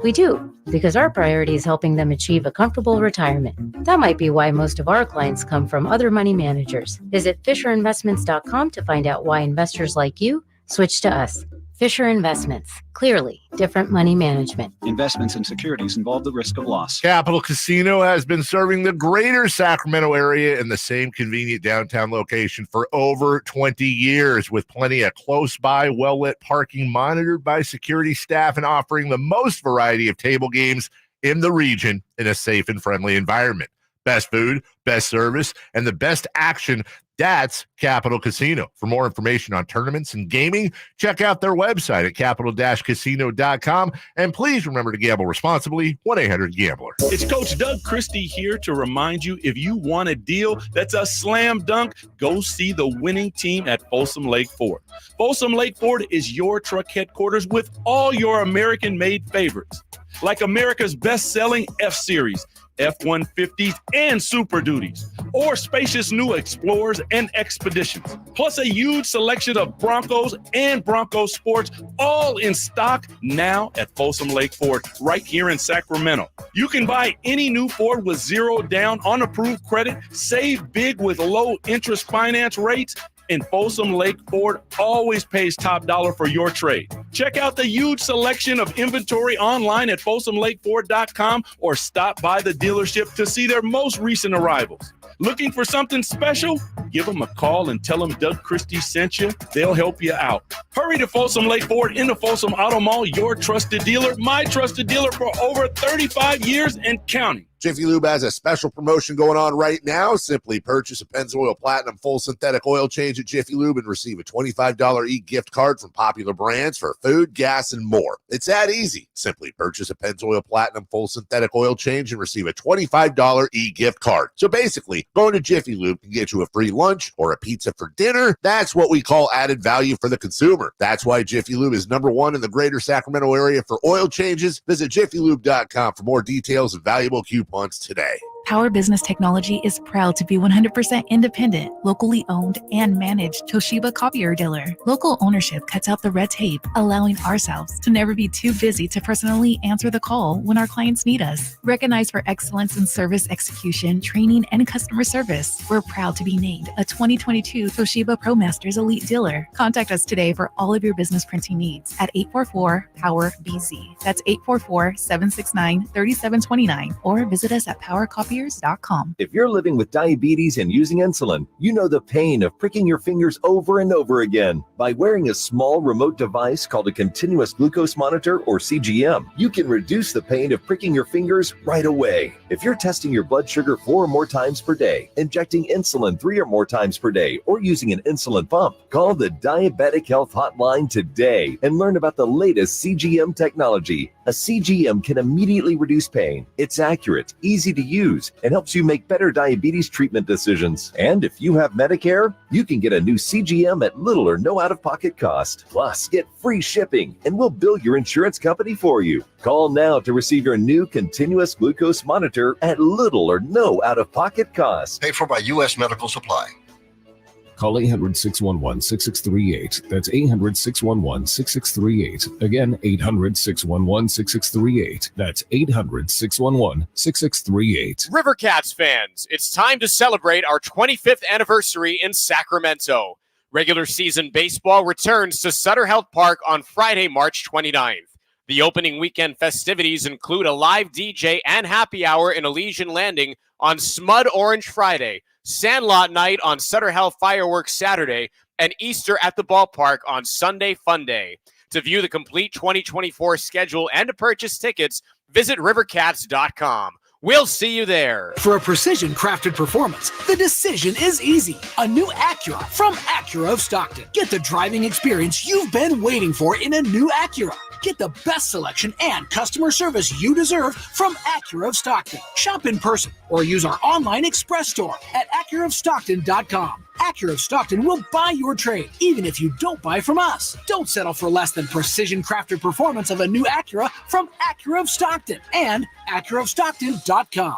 We do, because our priority is helping them achieve a comfortable retirement. That might be why most of our clients come from other money managers. Visit FisherInvestments.com to find out why investors like you switch to us. Fisher Investments. Clearly, different money management. Investments in securities involve the risk of loss. Capital Casino has been serving the greater Sacramento area in the same convenient downtown location for over 20 years, with plenty of close-by, well-lit parking monitored by security staff and offering the most variety of table games in the region in a safe and friendly environment. Best food, best service, and the best action. That's Capital Casino. For more information on tournaments and gaming, check out their website at capital-casino.com. And please remember to gamble responsibly. 1-800-GAMBLER. It's Coach Doug Christie here to remind you, if you want a deal that's a slam dunk, go see the winning team at Folsom Lake Ford. Folsom Lake Ford is your truck headquarters with all your American-made favorites, like America's best-selling F-Series, F-150s, and Super Duties, or spacious new Explorers and Expeditions, plus a huge selection of Broncos and Bronco Sports, all in stock now at Folsom Lake Ford, right here in Sacramento. You can buy any new Ford with zero down on approved credit, save big with low interest finance rates, and Folsom Lake Ford always pays top dollar for your trade. Check out the huge selection of inventory online at FolsomLakeFord.com or stop by the dealership to see their most recent arrivals. Looking for something special? Give them a call and tell them Doug Christie sent you. They'll help you out. Hurry to Folsom Lake Ford in the Folsom Auto Mall, your trusted dealer, my trusted dealer for over 35 years and counting. Jiffy Lube has a special promotion going on right now. Simply purchase a Pennzoil Platinum full synthetic oil change at Jiffy Lube and receive a $25 e-gift card from popular brands for food, gas, and more. It's that easy. Simply purchase a Pennzoil Platinum full synthetic oil change and receive a $25 e-gift card. So basically, going to Jiffy Lube can get you a free lunch or a pizza for dinner. That's what we call added value for the consumer. That's why Jiffy Lube is #1 in the greater Sacramento area for oil changes. Visit jiffylube.com for more details and valuable coupons today. Power Business Technology is proud to be 100% independent, locally owned, and managed Toshiba copier dealer. Local ownership cuts out the red tape, allowing ourselves to never be too busy to personally answer the call when our clients need us. Recognized for excellence in service execution, training, and customer service, we're proud to be named a 2022 Toshiba ProMasters Elite Dealer. Contact us today for all of your business printing needs at 844-POWER-BZ. That's 844-769-3729, or visit us at PowerCopier.com. If you're living with diabetes and using insulin, you know the pain of pricking your fingers over and over again. By wearing a small remote device called a continuous glucose monitor, or CGM, you can reduce the pain of pricking your fingers right away. If you're testing your blood sugar 4 or more times per day, injecting insulin 3 or more times per day, or using an insulin pump, call the Diabetic Health Hotline today and learn about the latest CGM technology. A CGM can immediately reduce pain. It's accurate, easy to use, and helps you make better diabetes treatment decisions. And if you have Medicare, you can get a new CGM at little or no out-of-pocket cost. Plus, get free shipping, and we'll bill your insurance company for you. Call now to receive your new continuous glucose monitor at little or no out-of-pocket cost. Paid for by U.S. Medical Supply. Call 800-611-6638. That's 800-611-6638. Again, 800-611-6638. That's 800-611-6638. River Cats fans, it's time to celebrate our 25th anniversary in Sacramento. Regular season baseball returns to Sutter Health Park on Friday, March 29th. The opening weekend festivities include a live DJ and happy hour in Elysian Landing on Smud Orange Friday, Sandlot Night on Sutter Health Fireworks Saturday, and Easter at the Ballpark on Sunday Fun Day. To view the complete 2024 schedule and to purchase tickets, visit rivercats.com. We'll see you there. For a precision-crafted performance, the decision is easy. A new Acura from Acura of Stockton. Get the driving experience you've been waiting for in a new Acura. Get the best selection and customer service you deserve from Acura of Stockton. Shop in person or use our online express store at AcuraofStockton.com. Acura of Stockton will buy your trade, even if you don't buy from us. Don't settle for less than precision-crafted performance of a new Acura from Acura of Stockton and AcuraofStockton.com.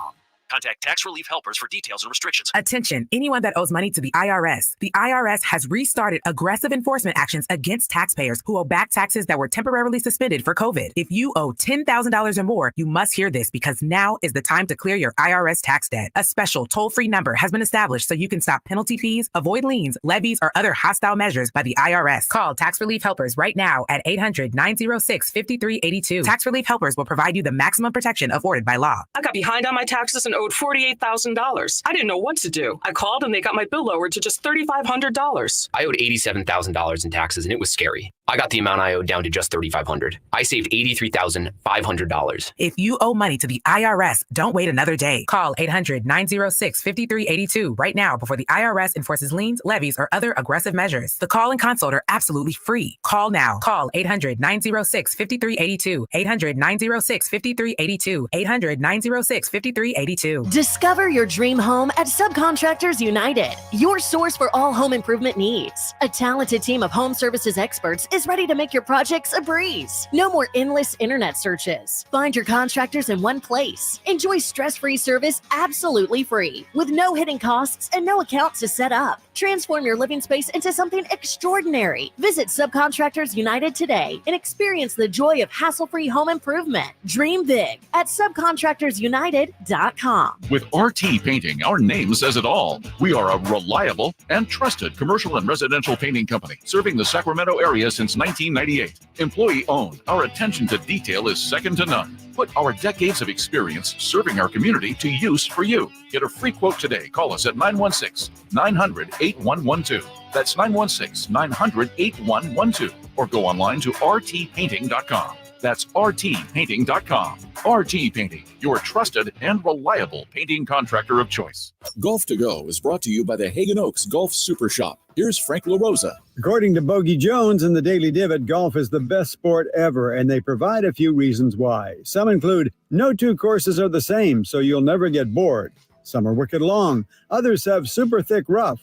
Contact Tax Relief Helpers for details and restrictions. Attention, anyone that owes money to the IRS. The IRS has restarted aggressive enforcement actions against taxpayers who owe back taxes that were temporarily suspended for COVID. If you owe $10,000 or more, you must hear this because now is the time to clear your IRS tax debt. A special toll-free number has been established so you can stop penalty fees, avoid liens, levies, or other hostile measures by the IRS. Call Tax Relief Helpers right now at 800-906-5382. Tax Relief Helpers will provide you the maximum protection afforded by law. I got behind on my taxes and owed $48,000. I didn't know what to do. I called and they got my bill lowered to just $3,500. I owed $87,000 in taxes and it was scary. I got the amount I owed down to just $3,500. I saved $83,500. If you owe money to the IRS, don't wait another day. Call 800-906-5382 right now before the IRS enforces liens, levies, or other aggressive measures. The call and consult are absolutely free. Call now. Call 800-906-5382. 800-906-5382. 800-906-5382. Discover your dream home at Subcontractors United, your source for all home improvement needs. A talented team of home services experts is ready to make your projects a breeze. No more endless internet searches. Find your contractors in one place. Enjoy stress-free service absolutely free, with no hidden costs and no accounts to set up. Transform your living space into something extraordinary. Visit Subcontractors United today and experience the joy of hassle-free home improvement. Dream big at subcontractorsunited.com. With RT Painting, our name says it all. We are a reliable and trusted commercial and residential painting company serving the Sacramento area since since 1998. Employee owned, our attention to detail is second to none. Put our decades of experience serving our community to use for you. Get a free quote today. Call us at 916-900-8112. That's 916-900-8112. Or go online to rtpainting.com. That's rtpainting.com. RT Painting, your trusted and reliable painting contractor of choice. Golf to Go is brought to you by the Hagen Oaks Golf Super Shop. Here's Frank LaRosa. According to Bogey Jones in the Daily Divot, golf is the best sport ever, and they provide a few reasons why. Some include no two courses are the same, so you'll never get bored. Some are wicked long, others have super thick rough,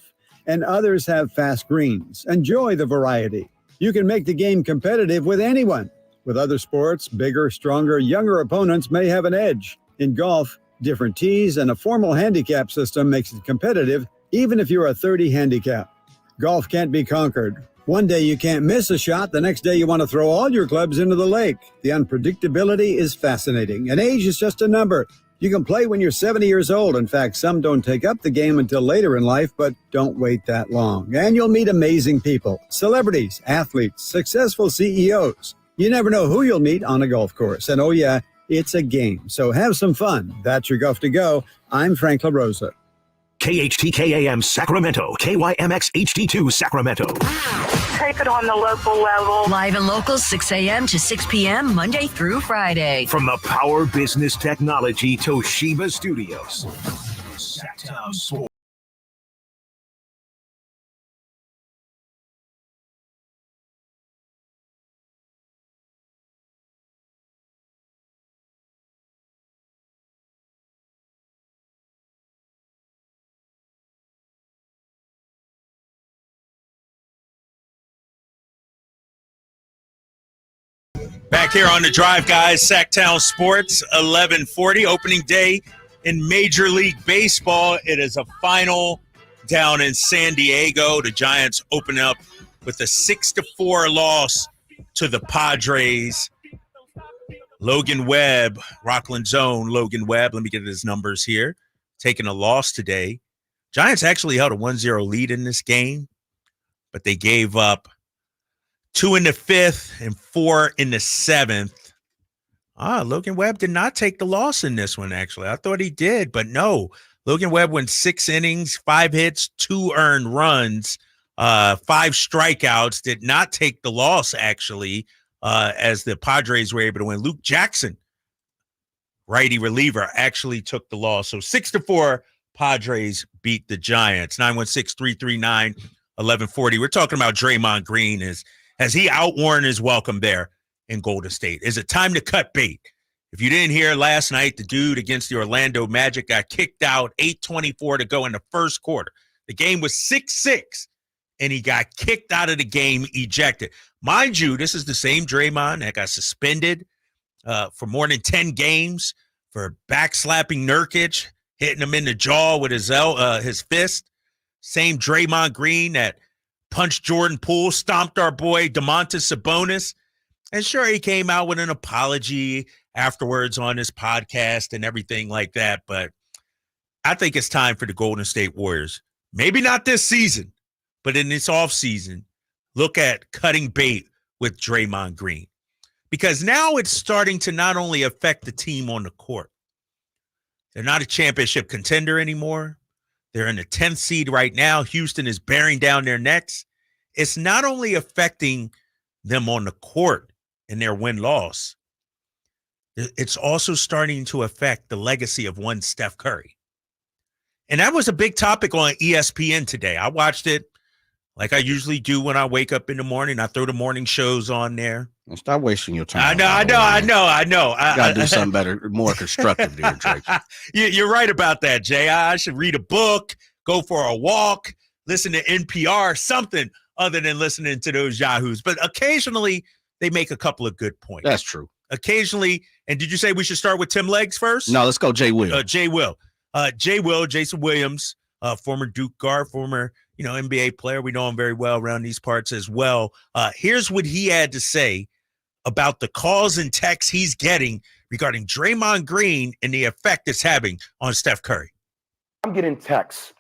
and others have fast greens. Enjoy the variety. You can make the game competitive with anyone. With other sports, bigger, stronger, younger opponents may have an edge. In golf, different tees and a formal handicap system makes it competitive, even if you're a 30 handicap. Golf can't be conquered. One day you can't miss a shot, the next day you want to throw all your clubs into the lake. The unpredictability is fascinating, and age is just a number. You can play when you're 70 years old. In fact, some don't take up the game until later in life, but don't wait that long. And you'll meet amazing people, celebrities, athletes, successful CEOs. You never know who you'll meet on a golf course. And oh yeah, it's a game. So have some fun. That's your Golf to Go. I'm Frank LaRosa. KHTKAM Sacramento, KYMX HD2 Sacramento. Take it on the local level. Live and local, 6 a.m. to 6 p.m., Monday through Friday. From the Power Business Technology Toshiba Studios. Sactown Sports. Back here on the drive, guys. Sactown Sports, 1140, opening day in Major League Baseball. It is a final down in San Diego. The Giants open up with a 6-4 loss to the Padres. Logan Webb, Rockland's own Logan Webb, let me get his numbers here, taking a loss today. Giants actually held a 1-0 lead in this game, but they gave up 2 in the 5th and 4 in the 7th. Logan Webb did not take the loss in this one, actually. I thought he did, but no. Logan Webb went 6 innings, 5 hits, 2 earned runs, 5 strikeouts, did not take the loss, actually, as the Padres were able to win. Luke Jackson, righty reliever, actually took the loss. So 6-4, Padres beat the Giants. 916-339-1140. We're talking about Draymond Green. Has he outworn his welcome there in Golden State? Is it time to cut bait? If you didn't hear last night, the dude against the Orlando Magic got kicked out, 8:24 to go in the first quarter. The game was 6-6, and he got kicked out of the game, ejected. Mind you, this is the same Draymond that got suspended for more than 10 games for backslapping Nurkic, hitting him in the jaw with his fist. Same Draymond Green that punched Jordan Poole, stomped our boy DeMontis Sabonis. And sure, he came out with an apology afterwards on his podcast and everything like that. But I think it's time for the Golden State Warriors, maybe not this season, but in this offseason, look at cutting bait with Draymond Green. Because now it's starting to not only affect the team on the court. They're not a championship contender anymore. They're in the 10th seed right now. Houston is bearing down their necks. It's not only affecting them on the court in their win-loss, it's also starting to affect the legacy of one Steph Curry. And that was a big topic on ESPN today. I watched it like I usually do when I wake up in the morning. I throw the morning shows on there. Stop wasting your time. I know. You got to do something better, more constructive there, Drake. You're right about that, Jay. I should read a book, go for a walk, listen to NPR, something other than listening to those yahoos. But occasionally, they make a couple of good points. That's true. Occasionally, and did you say we should start with Tim Leggs first? No, let's go Jay Will. Jason Williams, former Duke guard, former NBA player. We know him very well around these parts as well. Here's what he had to say about the calls and texts he's getting regarding Draymond Green and the effect it's having on Steph Curry. I'm getting texts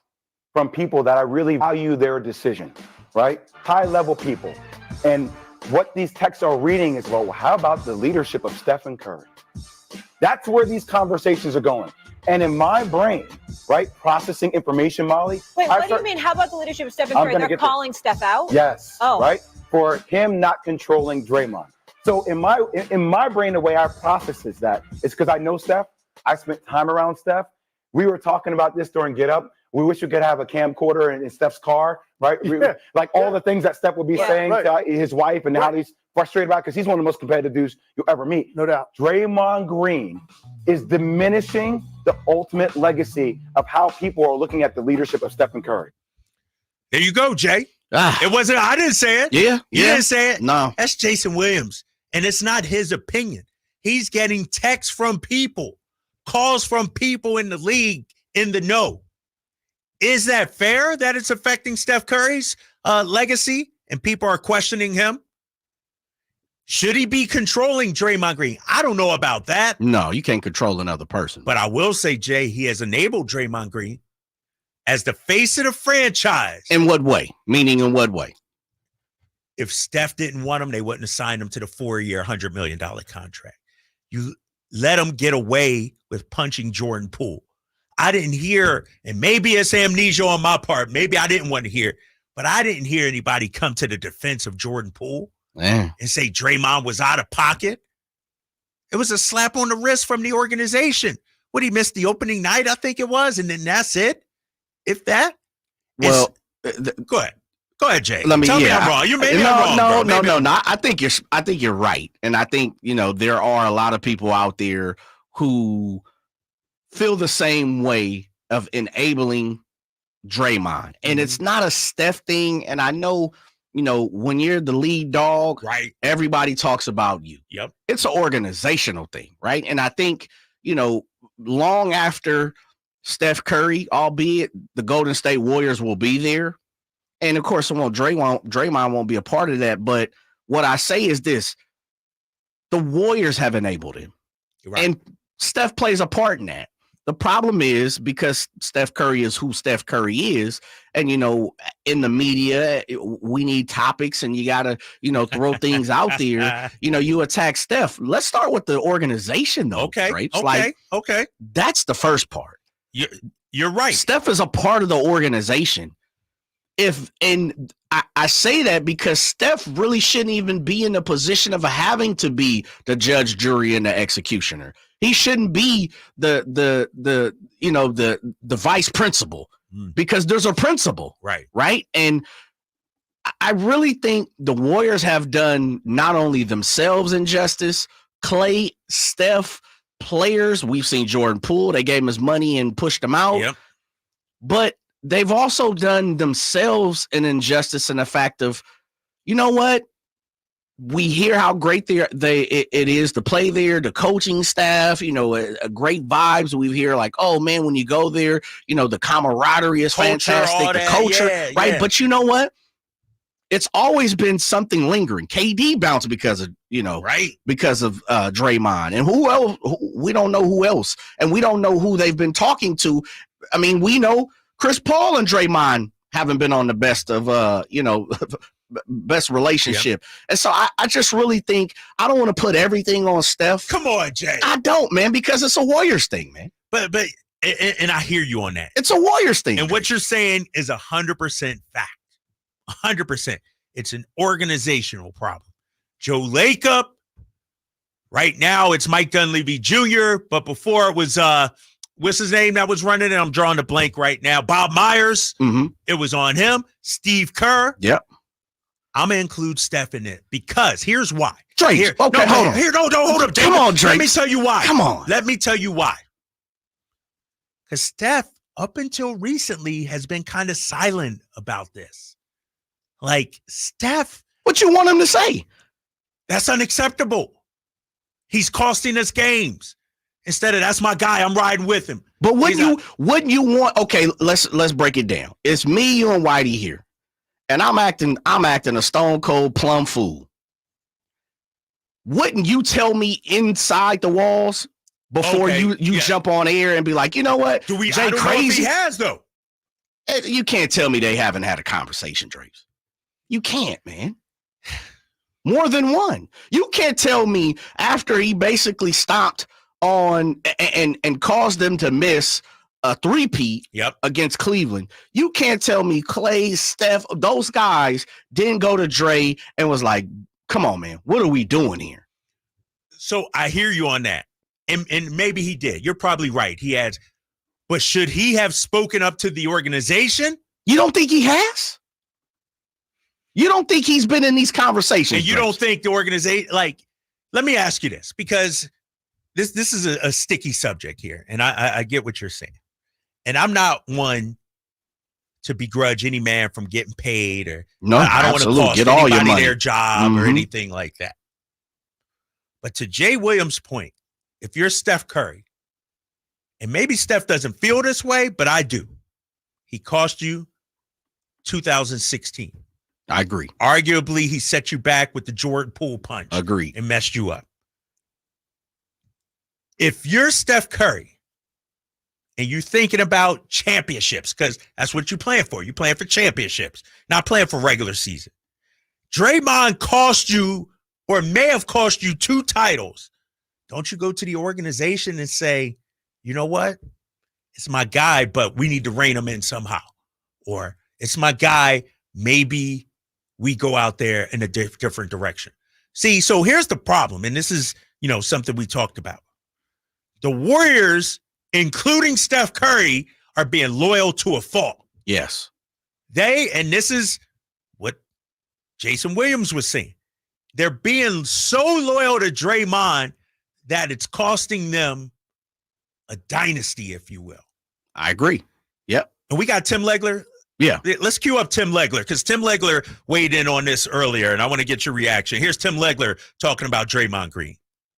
from people that I really value their decision, right? High-level people. And what these texts are reading is, well, how about the leadership of Stephen Curry? That's where these conversations are going. And in my brain, right, processing information, Molly. Wait, what do you mean? How about the leadership of Stephen Curry? They're calling Steph out? Yes. Oh. Right? For him not controlling Draymond. So in my brain, the way I process that is because I know Steph. I spent time around Steph. We were talking about this during Get Up. We wish we could have a camcorder in Steph's car, right? Like all the things that Steph would be saying to his wife and how he's frustrated about, because he's one of the most competitive dudes you'll ever meet. No doubt. Draymond Green is diminishing the ultimate legacy of how people are looking at the leadership of Stephen Curry. There you go, Jay. It wasn't, I didn't say it. Yeah. You didn't say it. No. That's Jason Williams. And it's not his opinion. He's getting texts from people, calls from people in the league in the know. Is that fair that it's affecting Steph Curry's legacy and people are questioning him? Should he be controlling Draymond Green? I don't know about that. No, you can't control another person. But I will say, Jay, he has enabled Draymond Green as the face of the franchise. In what way? Meaning in what way? If Steph didn't want him, they wouldn't have signed him to the 4-year, $100 million contract. You let him get away with punching Jordan Poole. I didn't hear, and maybe it's amnesia on my part. Maybe I didn't want to hear, but I didn't hear anybody come to the defense of Jordan Poole and say Draymond was out of pocket. It was a slap on the wrist from the organization. What, he missed the opening night, I think it was, and then that's it? If that? Well, go ahead. Go ahead, Jay. Tell me I'm wrong. You made me wrong. No. I think you're right. And I think, there are a lot of people out there who feel the same way of enabling Draymond. And it's not a Steph thing. And I know, when you're the lead dog, right, everybody talks about you. Yep. It's an organizational thing, right? And I think, long after Steph Curry, albeit the Golden State Warriors will be there. And of course, Draymond won't be a part of that. But what I say is this: the Warriors have enabled him. Right. And Steph plays a part in that. The problem is, because Steph Curry is who Steph Curry is, and, in the media, we need topics and you got to, throw things out there. You attack Steph. Let's start with the organization, though. Okay. Right? Okay. That's the first part. You're right. Steph is a part of the organization. I say that because Steph really shouldn't even be in the position of having to be the judge, jury, and the executioner. He shouldn't be the vice principal because there's a principal, right? And I really think the Warriors have done not only themselves injustice, Clay, Steph, players. We've seen Jordan Poole. They gave him his money and pushed him out. Yep. But they've also done themselves an injustice in the fact of, you know what? We hear how great it is to play there, the coaching staff, great vibes. We hear like, oh man, when you go there, the camaraderie is fantastic, the culture, right? Yeah. But you know what? It's always been something lingering. KD bounced because of, because of Draymond, and who else? We don't know who else, and we don't know who they've been talking to. I mean, we know Chris Paul and Draymond haven't been on the best of, best relationship. Yep. And so I just really think I don't want to put everything on Steph. Come on, Jay. I don't, man, because it's a Warriors thing, man. But and I hear you on that. It's a Warriors thing. And what you're saying is 100% fact. 100%. It's an organizational problem. Joe Lacob. Right now, it's Mike Dunleavy Jr., but before it was what's his name that was running it? I'm drawing a blank right now. Bob Myers. Mm-hmm. It was on him. Steve Kerr. Yep. I'm going to include Steph in it because here's why. Drake. Here, okay, hold on. Here, no, hold up, David. Come on, Drake. Let me tell you why. Come on. Let me tell you why. Because Steph, up until recently, has been kind of silent about this. Like, Steph. What you want him to say? That's unacceptable. He's costing us games. Instead of, that's my guy, I'm riding with him. But wouldn't you want, okay, let's break it down. It's me, you, and Whitey here. And I'm acting a stone cold plum fool. Wouldn't you tell me inside the walls before you jump on air and be like, you know what? I Jay don't crazy. know if he has, though. You can't tell me they haven't had a conversation, Drapes. You can't, man. More than one. You can't tell me after he basically stopped on and caused them to miss a three-peat against Cleveland. You can't tell me Clay, Steph, those guys didn't go to Dre and was like, come on, man, what are we doing here? So I hear you on that. And maybe he did. You're probably right. He has. But should he have spoken up to the organization? You don't think he has? You don't think he's been in these conversations? And you don't think the organization, like, let me ask you this, because this is a sticky subject here, and I get what you're saying. And I'm not one to begrudge any man from getting paid, or I don't want to cost get all anybody your their job or anything like that. But to Jay Williams' point, if you're Steph Curry, and maybe Steph doesn't feel this way, but I do. He cost you 2016. I agree. Arguably, he set you back with the Jordan Poole punch. Agreed. And messed you up. If you're Steph Curry and you're thinking about championships, because that's what you're playing for. You're playing for championships, not playing for regular season. Draymond cost you, or may have cost you, 2 titles. Don't you go to the organization and say, you know what? It's my guy, but we need to rein him in somehow. Or it's my guy, maybe we go out there in a different direction. See, so here's the problem, and this is, something we talked about. The Warriors, including Steph Curry, are being loyal to a fault. Yes. And this is what Jason Williams was saying. They're being so loyal to Draymond that it's costing them a dynasty, if you will. I agree. Yep. And we got Tim Legler. Yeah. Let's cue up Tim Legler, because Tim Legler weighed in on this earlier, and I want to get your reaction. Here's Tim Legler talking about Draymond Green.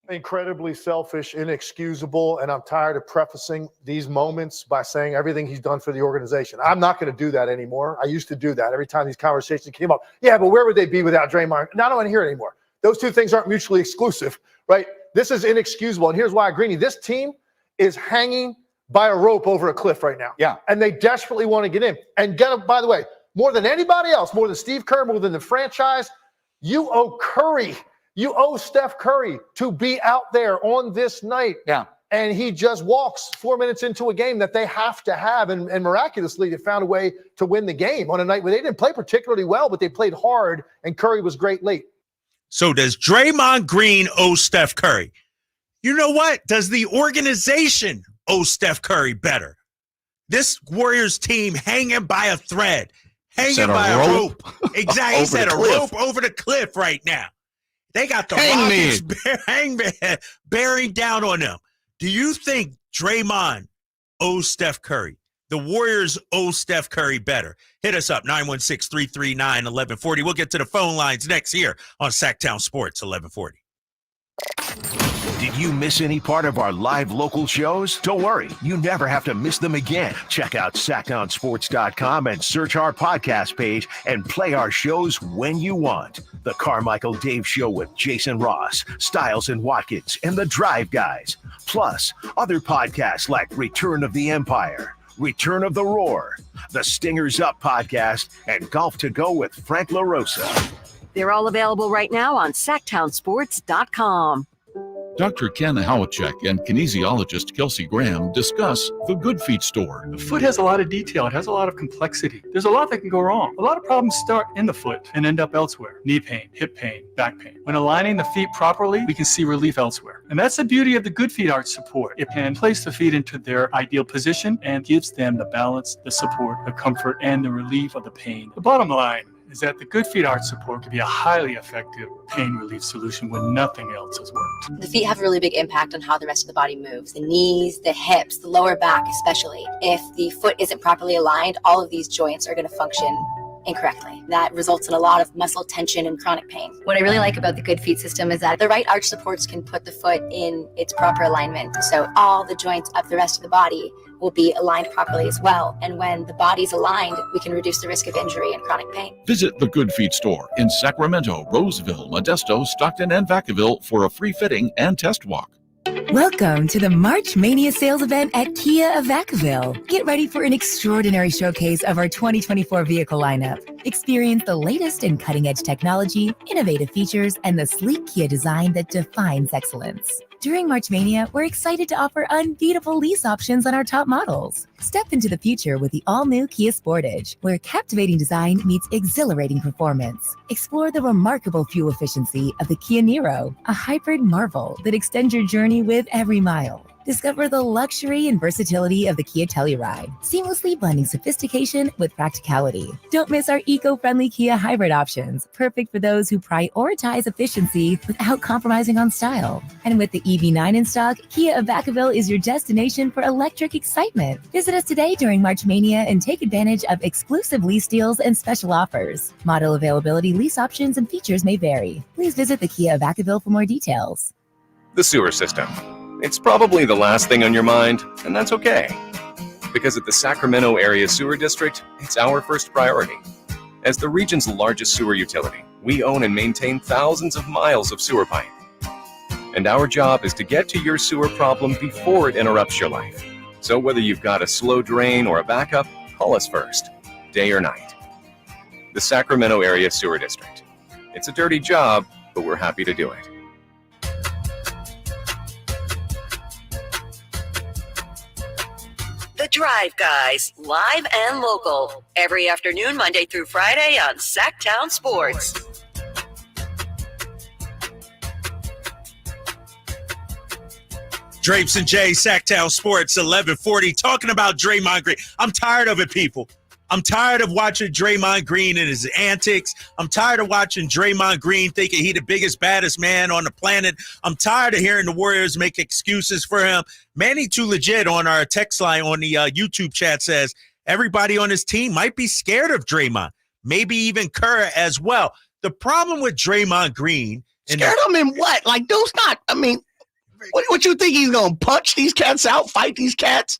Incredibly selfish, inexcusable, and I'm tired of prefacing these moments by saying everything he's done for the organization. I'm not going to do that anymore. I used to do that every time these conversations came up. Yeah, but where would they be without Draymond? Now I don't want to hear it anymore. Those two things aren't mutually exclusive, right? This is inexcusable, and here's why I agree. This team is hanging by a rope over a cliff right now. Yeah. And they desperately want to get in. And by the way, more than anybody else, more than Steve Kerr, more than the franchise, you owe Curry. You owe Steph Curry to be out there on this night. Yeah. And he just walks 4 minutes into a game that they have to have. And miraculously, they found a way to win the game on a night where they didn't play particularly well, but they played hard, and Curry was great late. So does Draymond Green owe Steph Curry? You know what? Does the organization owe Steph Curry better? This Warriors team hanging by a thread, hanging by a rope. Exactly. He said a rope over the cliff right now. They got the Rockets bearing down on them. Do you think Draymond owes Steph Curry? The Warriors owe Steph Curry better. Hit us up, 916-339-1140. We'll get to the phone lines next here on Sactown Sports 1140. Did you miss any part of our live local shows? Don't worry, you never have to miss them again. Check out SactownSports.com and search our podcast page and play our shows when you want. The Carmichael Dave Show with Jason Ross, Stiles and Watkins, and The Drive Guys. Plus, other podcasts like Return of the Empire, Return of the Roar, the Stingers Up podcast, and Golf to Go with Frank LaRosa. They're all available right now on SactownSports.com. Dr. Ken Howachek and kinesiologist Kelsey Graham discuss the Good Feet store. The foot has a lot of detail. It has a lot of complexity. There's a lot that can go wrong. A lot of problems start in the foot and end up elsewhere. Knee pain, hip pain, back pain. When aligning the feet properly, we can see relief elsewhere. And that's the beauty of the Good Feet Arch support. It can place the feet into their ideal position and gives them the balance, the support, the comfort, and the relief of the pain. The bottom line is that the Good Feet Arch support can be a highly effective pain relief solution when nothing else has worked. The feet have a really big impact on how the rest of the body moves. The knees, the hips, the lower back especially. If the foot isn't properly aligned, all of these joints are going to function incorrectly. That results in a lot of muscle tension and chronic pain. What I really like about the Good Feet system is that the right arch supports can put the foot in its proper alignment. So all the joints of the rest of the body will be aligned properly as well. And when the body's aligned, we can reduce the risk of injury and chronic pain. Visit the Good Feet store in Sacramento, Roseville, Modesto, Stockton, and Vacaville for a free fitting and test walk. Welcome to the March Mania sales event at Kia of Vacaville. Get ready for an extraordinary showcase of our 2024 vehicle lineup. Experience the latest in cutting-edge technology, innovative features, and the sleek Kia design that defines excellence. During March Mania, we're excited to offer unbeatable lease options on our top models. Step into the future with the all-new Kia Sportage, where captivating design meets exhilarating performance. Explore the remarkable fuel efficiency of the Kia Niro, a hybrid marvel that extends your journey with every mile. Discover the luxury and versatility of the Kia Telluride, seamlessly blending sophistication with practicality. Don't miss our eco-friendly Kia hybrid options, perfect for those who prioritize efficiency without compromising on style. And with the EV9 in stock, Kia of Vacaville is your destination for electric excitement. Visit us today during March Mania and take advantage of exclusive lease deals and special offers. Model availability, lease options, and features may vary. Please visit the Kia of Vacaville for more details. The sewer system. It's probably the last thing on your mind, and that's okay. Because at the Sacramento Area Sewer District, it's our first priority. As the region's largest sewer utility, we own and maintain thousands of miles of sewer pipe. And our job is to get to your sewer problem before it interrupts your life. So whether you've got a slow drain or a backup, call us first, day or night. The Sacramento Area Sewer District. It's a dirty job, but we're happy to do it. The Drive Guys, live and local, every afternoon, Monday through Friday on Sactown Sports. Drapes and Jay, Sactown Sports, 1140, talking about Draymond Green. I'm tired of it, people. I'm tired of watching Draymond Green and his antics. I'm tired of watching Draymond Green thinking he the biggest, baddest man on the planet. I'm tired of hearing the Warriors make excuses for him. Manny Too Legit on our text line on the YouTube chat says everybody on his team might be scared of Draymond, maybe even Kerr as well. The problem with Draymond Green. Scared of him in what? Like, dude's not, I mean, what you think he's going to punch these cats out, fight these cats?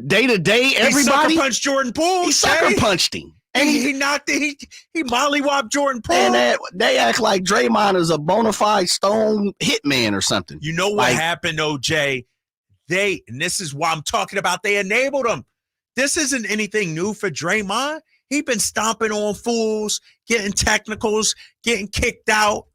Day to day, everybody. He sucker punched Jordan Poole. He sucker punched him, and he knocked it. He mollywopped Jordan Poole. And they act like Draymond is a bona fide stone hitman or something. You know what happened, OJ? And this is why I'm talking about. They enabled him. This isn't anything new for Draymond. He's been stomping on fools, getting technicals, getting kicked out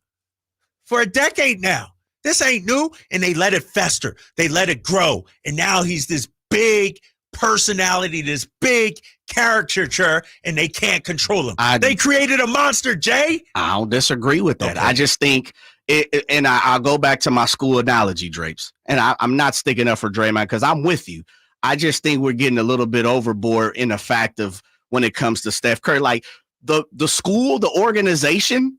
for a decade now. This ain't new, and they let it fester. They let it grow, and now he's this big personality, this big caricature, and they can't control him. They created a monster, Jay. I don't disagree with that. Okay. I just think, I'll go back to my school analogy, Drapes, and I'm not sticking up for Draymond because I'm with you. I just think we're getting a little bit overboard in the fact of when it comes to Steph Curry. Like the school, the organization,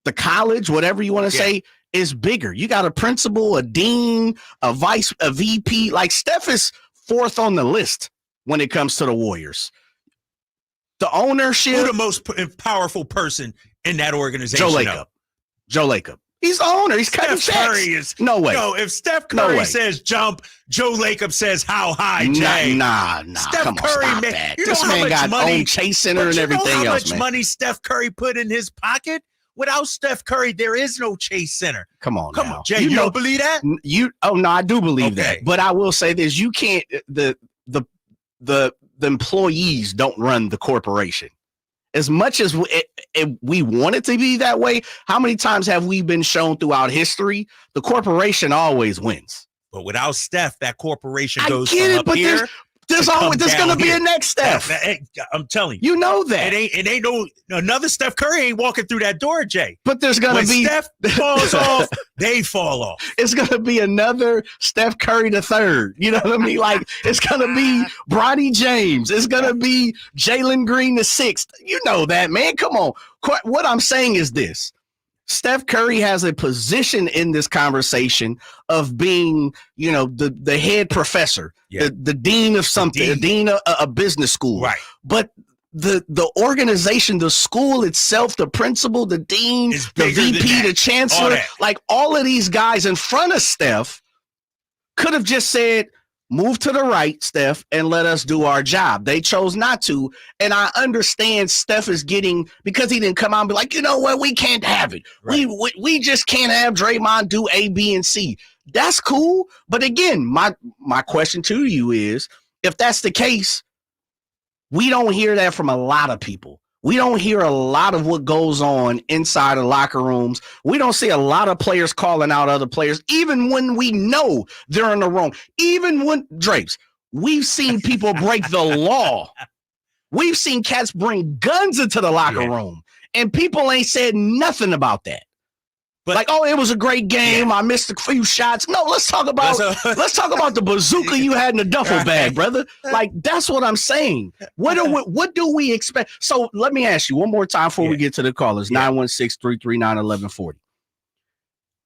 the college, whatever you want to say, is bigger. You got a principal, a dean, a VP. Like Steph is fourth on the list when it comes to the Warriors. The ownership. Who the most powerful person in that organization? Joe Lacob. He's the owner. He's cutting checks. Curry is no way. No, if Steph Curry says jump, Joe Lacob says how high, Jay. Nah. Steph Come on, Curry, stop man, that. You This know how man much got money, own Chase Center and everything else, man. You know how much money Steph Curry put in his pocket? Without Steph Curry, there is no Chase Center. Come on, Jay. You don't believe that? No, I do believe that. But I will say this: you can't. The employees don't run the corporation. As much as we want it to be that way, how many times have we been shown throughout history the corporation always wins? But without Steph, that corporation goes get from it, up but here. There's going to be a next Steph. I'm telling you. You know that. It ain't another Steph Curry ain't walking through that door, Jay. But there's going to be. Steph falls off, they fall off. It's going to be another Steph Curry the third. You know what I mean? Like, it's going to be Bronny James. It's going to be Jalen Green the sixth. You know that, man. Come on. What I'm saying is this. Steph Curry has a position in this conversation of being, the head professor, the dean of something, the dean of a business school. Right. But the organization, the school itself, the principal, the dean, the VP, the chancellor, all of these guys in front of Steph could have just said, move to the right, Steph, and let us do our job. They chose not to. And I understand Steph is because he didn't come out and be like, you know what, we can't have it. Right. We just can't have Draymond do A, B, and C. That's cool. But again, my question to you is, if that's the case, we don't hear that from a lot of people. We don't hear a lot of what goes on inside of locker rooms. We don't see a lot of players calling out other players, even when we know they're in the wrong. Even when, Drapes, we've seen people break the law. We've seen cats bring guns into the locker room, and people ain't said nothing about that. But, like, oh, it was a great game. I missed a few shots. No, let's talk about the bazooka you had in the duffel bag, brother. Like, that's what I'm saying. What do we expect? So let me ask you one more time before we get to the callers. 916-339-1140.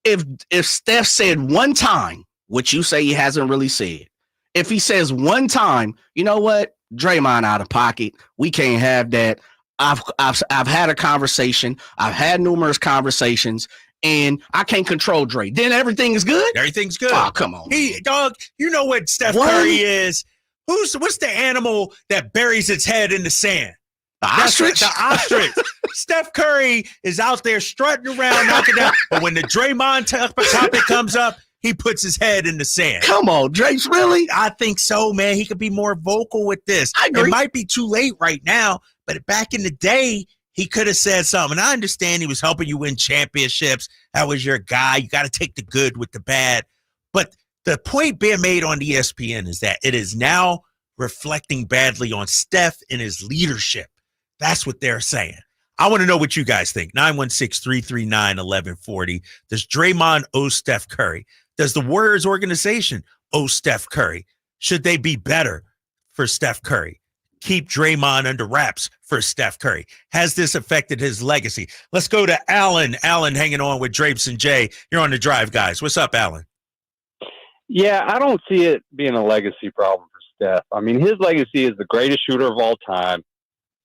If Steph said one time, which you say he hasn't really said, if he says one time, you know what, Draymond out of pocket, we can't have that. I've had a conversation. I've had numerous conversations. And I can't control Dre. Then everything is good? Everything's good. Oh, come on. Dog, you know what Steph Curry is? What's the animal that buries its head in the sand? The ostrich? The ostrich. Steph Curry is out there strutting around, knocking down. But when the Draymond topic comes up, he puts his head in the sand. Come on, Drake's really? I think so, man. He could be more vocal with this. I agree. It might be too late right now, but back in the day, he could have said something. I understand he was helping you win championships. That was your guy. You got to take the good with the bad. But the point being made on ESPN is that it is now reflecting badly on Steph and his leadership. That's what they're saying. I want to know what you guys think. 916-339-1140. Does Draymond owe Steph Curry? Does the Warriors organization owe Steph Curry? Should they be better for Steph Curry? Keep Draymond under wraps for Steph Curry. Has this affected his legacy? Let's go to Alan. Alan hanging on with Drapes and Jay. You're on the drive, guys. What's up, Alan? Yeah, I don't see it being a legacy problem for Steph. I mean, his legacy is the greatest shooter of all time,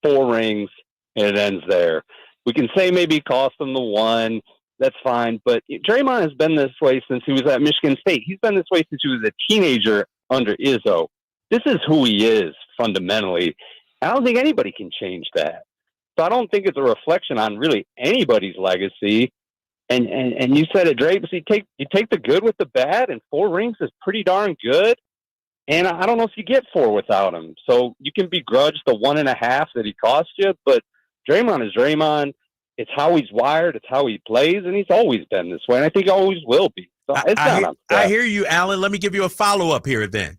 4 rings, and it ends there. We can say maybe he cost him the one. That's fine. But Draymond has been this way since he was at Michigan State. He's been this way since he was a teenager under Izzo. This is who he is fundamentally. I don't think anybody can change that. So I don't think it's a reflection on really anybody's legacy. And you said it, Drapes. You take the good with the bad, and 4 rings is pretty darn good. And I don't know if you get 4 without him. So you can begrudge the 1.5 that he cost you, but Draymond is Draymond. It's how he's wired. It's how he plays, and he's always been this way. And I think he always will be. So I hear you, Alan. Let me give you a follow-up here then.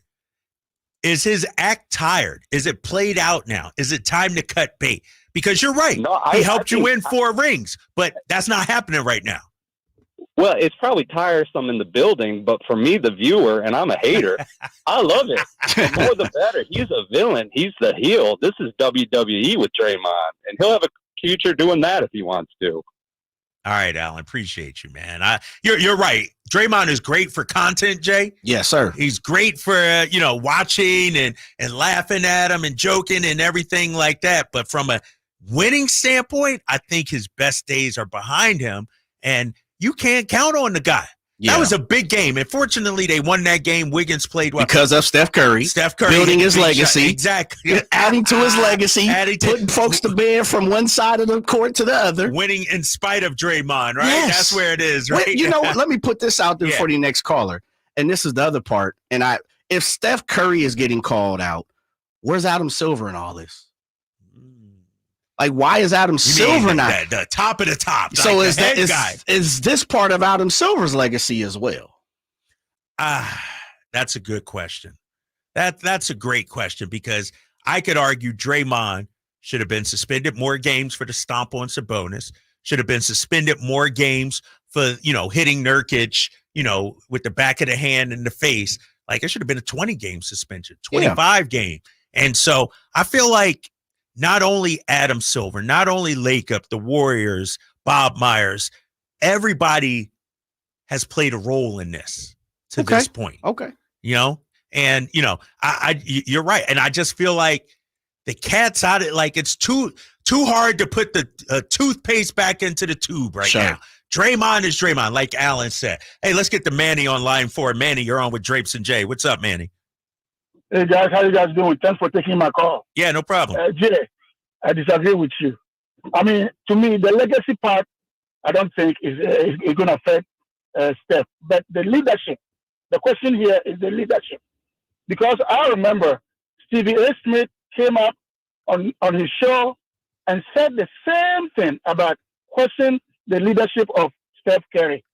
Is his act tired? Is it played out now? Is it time to cut bait? Because you're right. No, he helped you win 4 rings, but that's not happening right now. Well, it's probably tiresome in the building, but for me, the viewer, and I'm a hater, I love it. The more the better. He's a villain. He's the heel. This is WWE with Draymond, and he'll have a future doing that if he wants to. All right, Alan, appreciate you, man. You're right. Draymond is great for content, Jay. Yes, sir. He's great for watching and laughing at him and joking and everything like that. But from a winning standpoint, I think his best days are behind him, and you can't count on the guy. Yeah. That was a big game. And fortunately, they won that game. Wiggins played well. Because of Steph Curry. Building his legacy. Exactly. Adding to his legacy. Putting folks to bed from one side of the court to the other. Winning in spite of Draymond, right? Yes. That's where it is, right? You know what? Let me put this out there for the next caller. And this is the other part. And if Steph Curry is getting called out, where's Adam Silver in all this? Like, why is Adam Silver not the top of the top? So like is this part of Adam Silver's legacy as well? That's a good question. That's a great question, because I could argue Draymond should have been suspended more games for the stomp on Sabonis, should have been suspended more games for, hitting Nurkic, with the back of the hand in the face. Like, it should have been a 20-game suspension, 25 game. And so I feel like not only Adam Silver, not only Lakeup, the Warriors, Bob Myers, everybody has played a role in this to this point. Okay. And you're right. And I just feel like the cat's out of it. Like, it's too hard to put the toothpaste back into the tube right now. Draymond is Draymond, like Alan said. Hey, let's get the Manny on line 4. Manny, you're on with Drapes and Jay. What's up, Manny? Hey, guys, how you guys doing? Thanks for taking my call. Yeah, no problem. Jay, I disagree with you. I mean, to me, the legacy part, I don't think is going to affect Steph. But the leadership The question here is the leadership. Because I remember Stevie A. Smith came up on his show and said the same thing about questioning the leadership of Steph Curry.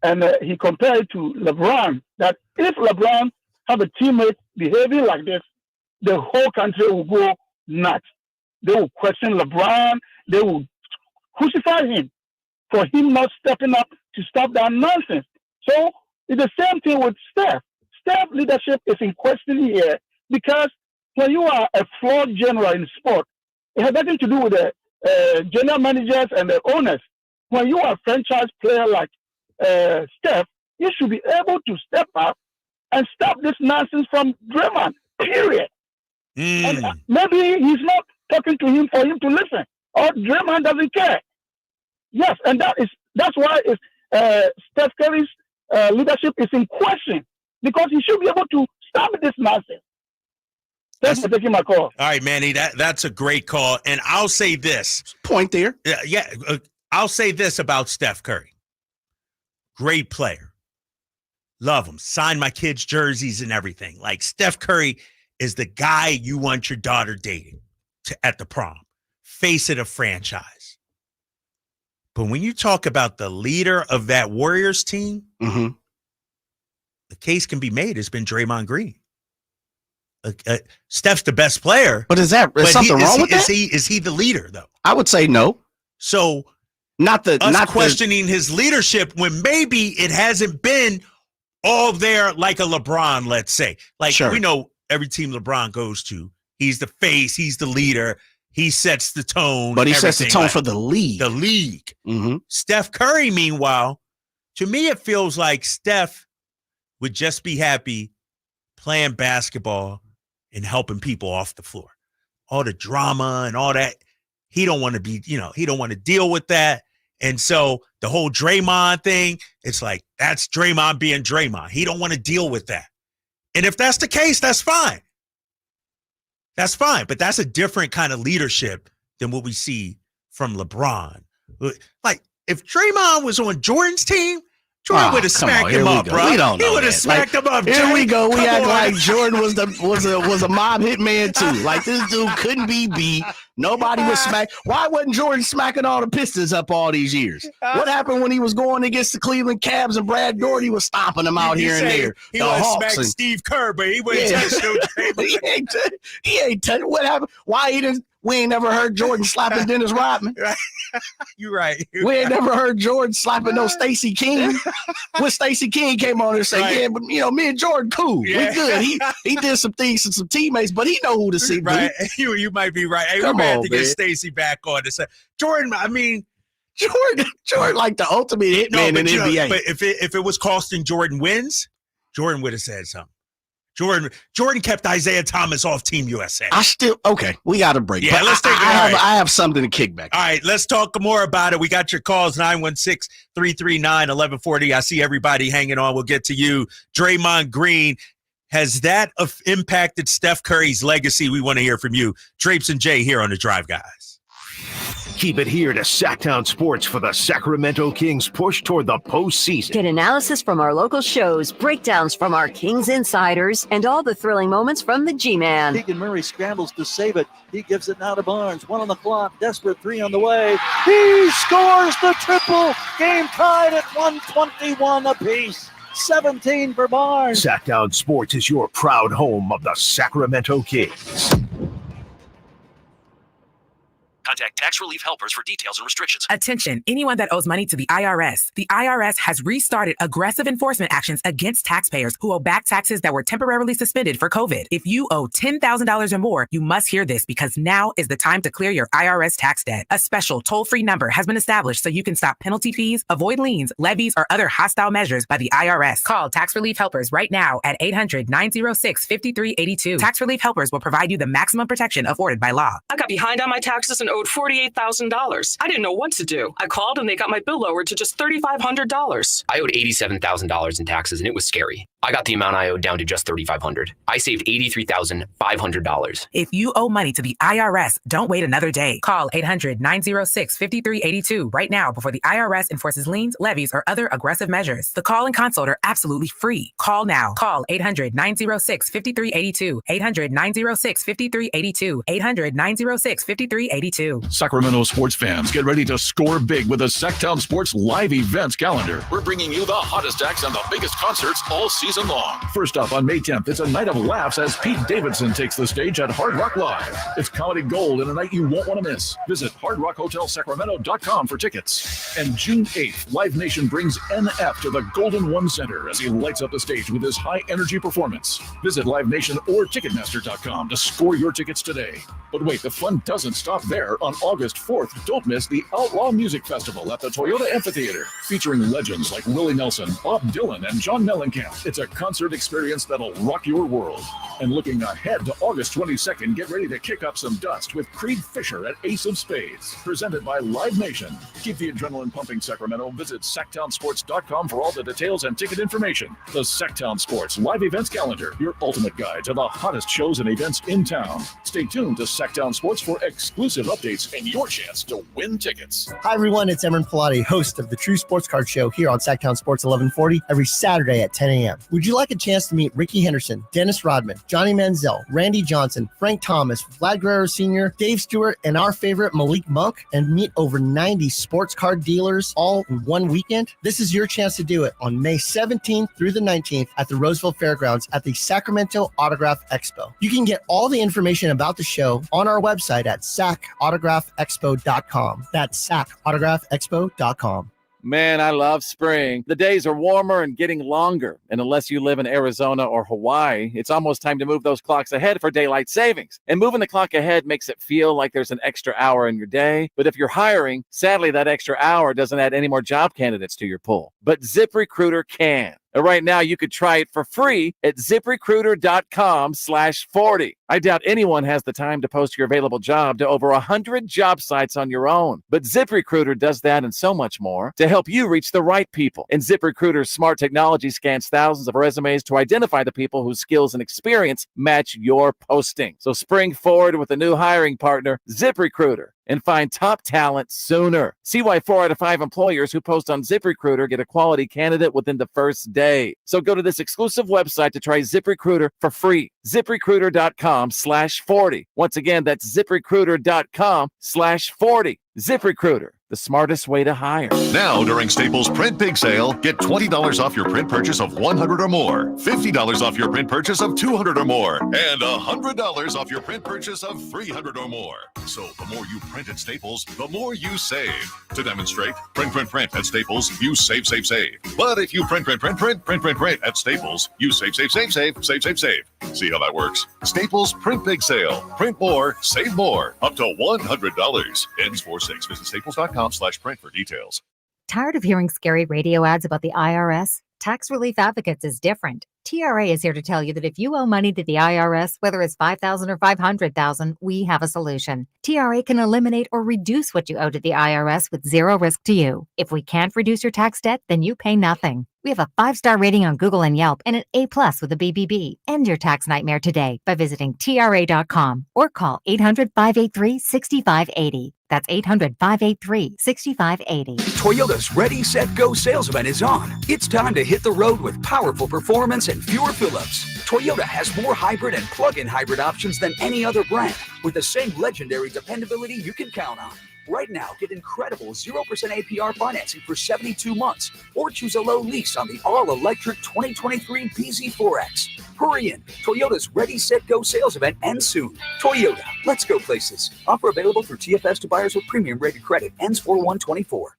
And he compared it to LeBron, that if LeBron have a teammate behaving like this, the whole country will go nuts. They will question LeBron. They will crucify him for him not stepping up to stop that nonsense. So it's the same thing with Steph. Steph leadership is in question here because when you are a flawed general in sport, it has nothing to do with the general managers and the owners. When you are a franchise player like Steph, you should be able to step up and stop this nonsense from Draymond, period. And maybe he's not talking to him for him to listen, or Draymond doesn't care. Yes, and that's why Steph Curry's leadership is in question, because he should be able to stop this nonsense. Thanks for taking my call. All right, Manny, that's a great call. And I'll say this. Point there. I'll say this about Steph Curry. Great player. Love him. Signed my kids' jerseys and everything. Like, Steph Curry is the guy you want your daughter dating at the prom. Face of the franchise. But when you talk about the leader of that Warriors team, the case can be made. It's been Draymond Green. Steph's the best player. But is something wrong with that? Is he the leader, though? I would say no. So not questioning his leadership when maybe it hasn't been all there like a LeBron, let's say. Like, we know every team LeBron goes to, he's the face, he's the leader, he sets the tone. But he sets the tone for the league. The league. Steph Curry, meanwhile, to me, it feels like Steph would just be happy playing basketball and helping people off the floor. All the drama and all that, he don't want to be, he don't want to deal with that. And so the whole Draymond thing, it's like, that's Draymond being Draymond. He don't want to deal with that. And if that's the case, that's fine. That's fine. But that's a different kind of leadership than what we see from LeBron. Like, if Draymond was on Jordan's team, Jordan would have smacked him up, bro. We don't know. He would have smacked him up. Here we go. We act on. like Jordan was a mob hitman too. Like, this dude couldn't be beat. Nobody was smack. Why wasn't Jordan smacking all the Pistons up all these years? What happened when he was going against the Cleveland Cavs and Brad Doherty was stomping him out here and there? He would have smacked Steve Kerr, but he wouldn't touch no Draymond. He ain't touch. What happened? Why he didn't? We ain't never heard Jordan slapping Dennis Rodman. You're right. We ain't never heard Jordan slapping no Stacey King. When Stacey King came on and said, "Yeah, but me and Jordan cool. We good." He did some things to some teammates, but he know who to see. Right. You might be right. Hey, we might have to get Stacey back on to say Jordan. I mean, Jordan like the ultimate hitman in the NBA. But if it was costing Jordan wins, Jordan would have said something. Jordan kept Isaiah Thomas off Team USA. We got to break. Yeah, let's take it. I have something to kick back. All right, let's talk more about it. We got your calls, 916-339-1140. I see everybody hanging on. We'll get to you. Draymond Green, has that impacted Steph Curry's legacy? We want to hear from you. Drapes and Jay here on The Drive, guys. Keep it here to Sactown Sports for the Sacramento Kings push toward the postseason. Get analysis from our local shows, breakdowns from our Kings insiders, and all the thrilling moments from the G-Man. Keegan Murray scrambles to save it. He gives it now to Barnes. 1 on the clock. Desperate 3 on the way. He scores the triple. Game tied at 121 apiece. 17 for Barnes. Sactown Sports is your proud home of the Sacramento Kings. Contact Tax Relief Helpers for details and restrictions. Attention, anyone that owes money to the IRS. The IRS has restarted aggressive enforcement actions against taxpayers who owe back taxes that were temporarily suspended for COVID. If you owe $10,000 or more, you must hear this because now is the time to clear your IRS tax debt. A special toll-free number has been established so you can stop penalty fees, avoid liens, levies, or other hostile measures by the IRS. Call Tax Relief Helpers right now at 800-906-5382. Tax Relief Helpers will provide you the maximum protection afforded by law. I got behind on my taxes and owed $48,000. I didn't know what to do. I called and they got my bill lowered to just $3,500. I owed $87,000 in taxes and it was scary. I got the amount I owed down to just $3,500. I saved $83,500. If you owe money to the IRS, don't wait another day. Call 800-906-5382 right now before the IRS enforces liens, levies, or other aggressive measures. The call and consult are absolutely free. Call now. Call 800-906-5382. 800-906-5382. 800-906-5382. Sacramento sports fans, get ready to score big with the Sactown Sports live events calendar. We're bringing you the hottest acts and the biggest concerts all season long. First up on May 10th, it's a night of laughs as Pete Davidson takes the stage at Hard Rock Live. It's comedy gold and a night you won't want to miss. Visit hardrockhotelsacramento.com for tickets. And June 8th, Live Nation brings NF to the Golden One Center as he lights up the stage with his high-energy performance. Visit Live Nation or Ticketmaster.com to score your tickets today. But wait, the fun doesn't stop there. On August 4th, don't miss the Outlaw Music Festival at the Toyota Amphitheater, featuring legends like Willie Nelson, Bob Dylan, and John Mellencamp. It's a concert experience that'll rock your world. And looking ahead to August 22nd, get ready to kick up some dust with Creed Fisher at Ace of Spades, presented by Live Nation. Keep the adrenaline pumping, Sacramento. Visit SactownSports.com for all the details and ticket information. The Sactown Sports live events calendar, your ultimate guide to the hottest shows and events in town. Stay tuned to Sactown Sports for exclusive updates and your chance to win tickets. Hi, everyone. It's Emron Pilati, host of the True Sports Card Show here on Sactown Sports 1140 every Saturday at 10 a.m. Would you like a chance to meet Ricky Henderson, Dennis Rodman, Johnny Manziel, Randy Johnson, Frank Thomas, Vlad Guerrero Sr., Dave Stewart, and our favorite Malik Monk, and meet over 90 sports card dealers all in one weekend? This is your chance to do it on May 17th through the 19th at the Roseville Fairgrounds at the Sacramento Autograph Expo. You can get all the information about the show on our website at sacautograph.expo.com. That's sacautograph.expo.com. Man, I love spring. The days are warmer and getting longer. And unless you live in Arizona or Hawaii, it's almost time to move those clocks ahead for daylight savings. And moving the clock ahead makes it feel like there's an extra hour in your day. But if you're hiring, sadly, that extra hour doesn't add any more job candidates to your pool. But ZipRecruiter can. And right now, you could try it for free at ZipRecruiter.com/40. I doubt anyone has the time to post your available job to over 100 job sites on your own. But ZipRecruiter does that and so much more to help you reach the right people. And ZipRecruiter's smart technology scans thousands of resumes to identify the people whose skills and experience match your posting. So spring forward with a new hiring partner, ZipRecruiter, and find top talent sooner. See why 4 out of 5 employers who post on ZipRecruiter get a quality candidate within the first day. So go to this exclusive website to try ZipRecruiter for free. ZipRecruiter.com/40. Once again, that's ZipRecruiter.com/40. ZipRecruiter, the smartest way to hire. Now, during Staples Print Big Sale, get $20 off your print purchase of $100 or more, $50 off your print purchase of $200 or more, and $100 off your print purchase of $300 or more. So the more you print at Staples, the more you save. To demonstrate, print at Staples, you save. But if you print at Staples, you save. See how that works? Staples Print Big Sale. Print more, save more. Up to $100. Ends 4/6. Visit staples.com/print for details. Tired of hearing scary radio ads about the IRS? Tax Relief Advocates is different. TRA is here to tell you that if you owe money to the IRS, whether it's $5,000 or $500,000, we have a solution. TRA can eliminate or reduce what you owe to the IRS with zero risk to you. If we can't reduce your tax debt, then you pay nothing. We have a 5-star rating on Google and Yelp and an A+ with a BBB. End your tax nightmare today by visiting TRA.com or call 800-583-6580. That's 800-583-6580. Toyota's Ready, Set, Go sales event is on. It's time to hit the road with powerful performance and fewer fill-ups. Toyota has more hybrid and plug-in hybrid options than any other brand, with the same legendary dependability you can count on. Right now, get incredible 0% APR financing for 72 months, or choose a low lease on the all-electric 2023 BZ4X. Hurry in. Toyota's Ready, Set, Go sales event ends soon. Toyota, let's go places. Offer available through TFS to buyers with premium rated credit. Ends 4/1/24.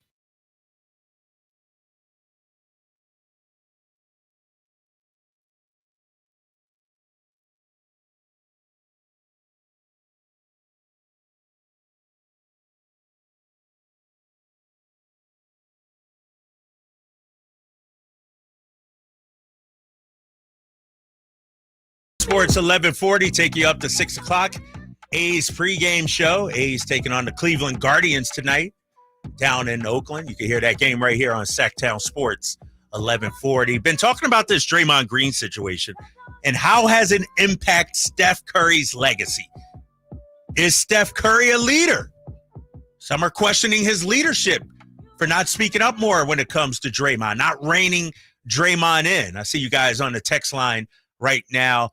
Sports 1140 take you up to 6 o'clock. A's pregame show. A's taking on the Cleveland Guardians tonight down in Oakland. You can hear that game right here on Sactown Sports 1140. Been talking about this Draymond Green situation and how has it impacted Steph Curry's legacy. Is Steph Curry a leader? Some are questioning his leadership for not speaking up more when it comes to Draymond, not reining Draymond in. I see you guys on the text line right now.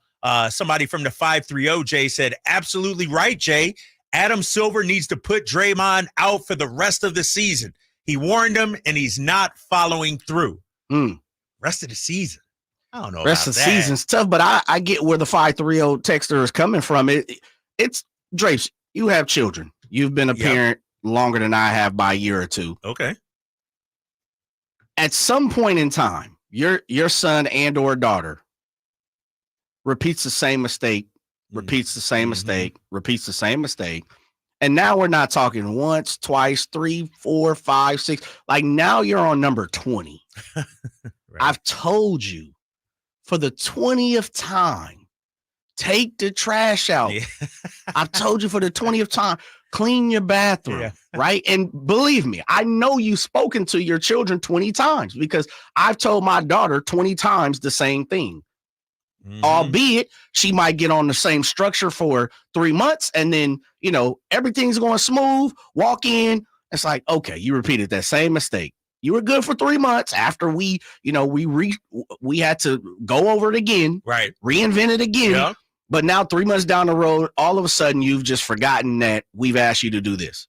Somebody from the 530, Jay, said, absolutely right, Jay. Adam Silver needs to put Draymond out for the rest of the season. He warned him, and he's not following through. Rest of the season. I don't know Rest about of the that. season's tough, but I get where the 530 texter is coming from. It's Drapes, you have children. You've been a parent longer than I have by a year or two. Okay. At some point in time, your son and or daughter repeats the same mistake, repeats the same mistake, repeats the same mistake. And now we're not talking once, twice, 3, 4, 5, 6. Like now you're on number 20. Right. I've told you for the 20th time, take the trash out. Yeah. I've told you for the 20th time, clean your bathroom, right? And believe me, I know you've spoken to your children 20 times because I've told my daughter 20 times the same thing. Albeit she might get on the same structure for 3 months and then, everything's going smooth, walk in. It's like, okay, you repeated that same mistake. You were good for 3 months after we had to go over it again, right? Reinvent it again. Yeah. But now 3 months down the road, all of a sudden you've just forgotten that we've asked you to do this.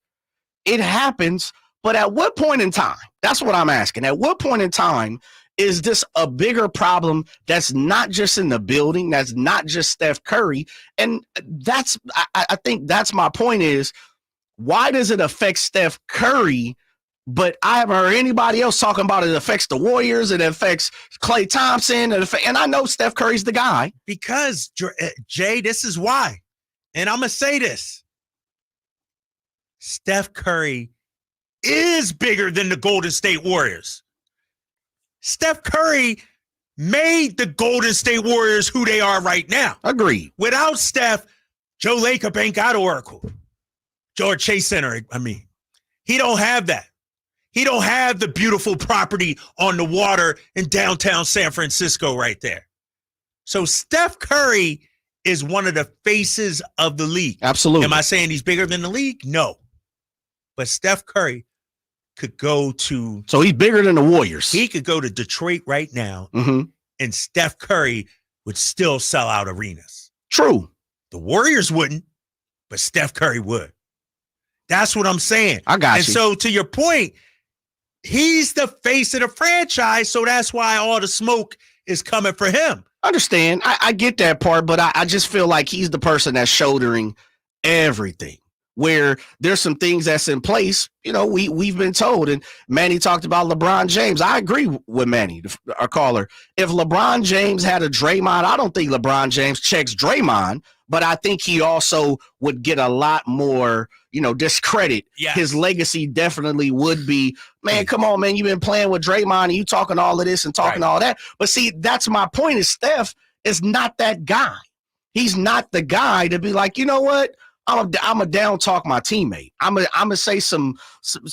It happens, but at what point in time? That's what I'm asking. At what point in time is this a bigger problem that's not just in the building, that's not just Steph Curry? And I think that's my point is, why does it affect Steph Curry, but I haven't heard anybody else talking about it affects the Warriors, it affects Klay Thompson, and I know Steph Curry's the guy. Because, Jay, this is why. And I'm going to say this. Steph Curry is bigger than the Golden State Warriors. Steph Curry made the Golden State Warriors who they are right now. Agreed. Without Steph, Joe Lacob ain't got Oracle. George Chase Center, he don't have that. He don't have the beautiful property on the water in downtown San Francisco right there. So Steph Curry is one of the faces of the league. Absolutely. Am I saying he's bigger than the league? No. But Steph Curry could go to... So he's bigger than the Warriors. He could go to Detroit right now, and Steph Curry would still sell out arenas. True. The Warriors wouldn't, but Steph Curry would. That's what I'm saying. I got you. And so to your point, he's the face of the franchise, so that's why all the smoke is coming for him. Understand. I get that part, but I just feel like he's the person that's shouldering everything. Where there's some things that's in place, we've been told. And Manny talked about LeBron James. I agree with Manny, our caller. If LeBron James had a Draymond, I don't think LeBron James checks Draymond, but I think he also would get a lot more, discredit. Yes. His legacy definitely would be, man, come on, man, you've been playing with Draymond and you talking all of this and talking all that. But see, that's my point is Steph is not that guy. He's not the guy to be like, you know what? I'm a down talk my teammate. I'm a say some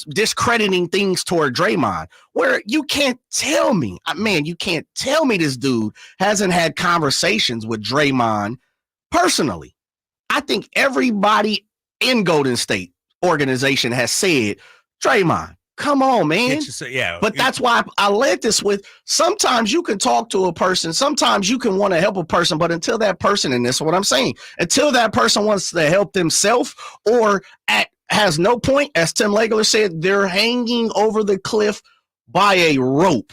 discrediting things toward Draymond where you can't tell me, you can't tell me this dude hasn't had conversations with Draymond personally. I think everybody in Golden State organization has said, Draymond, come on, man. But that's why I led this with sometimes you can talk to a person. Sometimes you can want to help a person. But until that person, and this is what I'm saying, until that person wants to help themselves or has no point, as Tim Legler said, they're hanging over the cliff by a rope.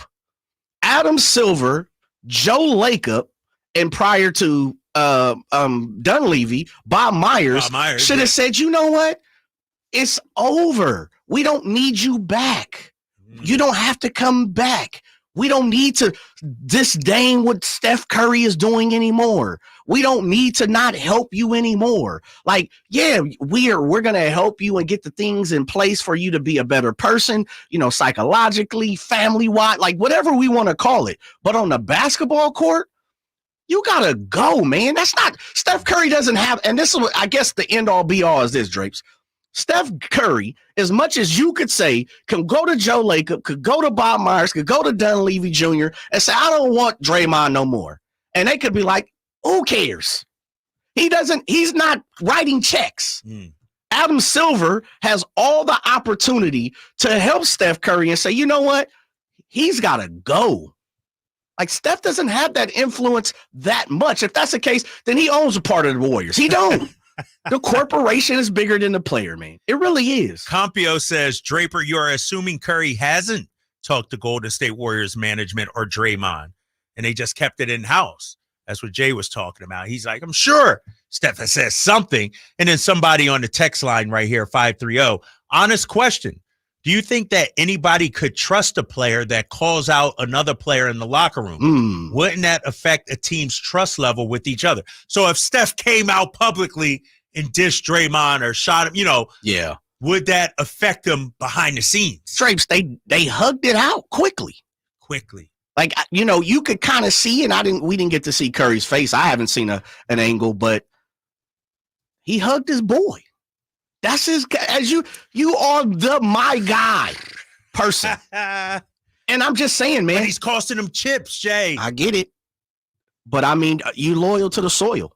Adam Silver, Joe Lacob, and prior to Dunleavy, Bob Myers should have said, you know what? It's over. We don't need you back. You don't have to come back. We don't need to disdain what Steph Curry is doing anymore. We don't need to not help you anymore. Like, yeah, we're going to help you and get the things in place for you to be a better person, psychologically, family-wise, like whatever we want to call it. But on the basketball court, you got to go, man. That's not Steph Curry doesn't have, and this is what I guess the end all be all is this, Drapes. Steph Curry, as much as you could say, can go to Joe Lacob, could go to Bob Myers, could go to Dunleavy Jr. and say, I don't want Draymond no more. And they could be like, who cares? He's not writing checks. Adam Silver has all the opportunity to help Steph Curry and say, you know what? He's got to go. Like, Steph doesn't have that influence that much. If that's the case, then he owns a part of the Warriors. He don't. The corporation is bigger than the player, man. It really is. Compio says, Draper, you're assuming Curry hasn't talked to Golden State Warriors management or Draymond, and they just kept it in-house. That's what Jay was talking about. He's like, I'm sure Steph has said something. And then somebody on the text line right here, 530, honest question. Do you think that anybody could trust a player that calls out another player in the locker room? Wouldn't that affect a team's trust level with each other? So if Steph came out publicly and dissed Draymond or shot him, would that affect them behind the scenes? Drapes, they hugged it out quickly. Like, you could kind of see, and we didn't get to see Curry's face. I haven't seen an angle, but he hugged his boy. That's his, as you are my guy person. And I'm just saying, man. But he's costing him chips, Jay. I get it. But I mean, you loyal to the soil.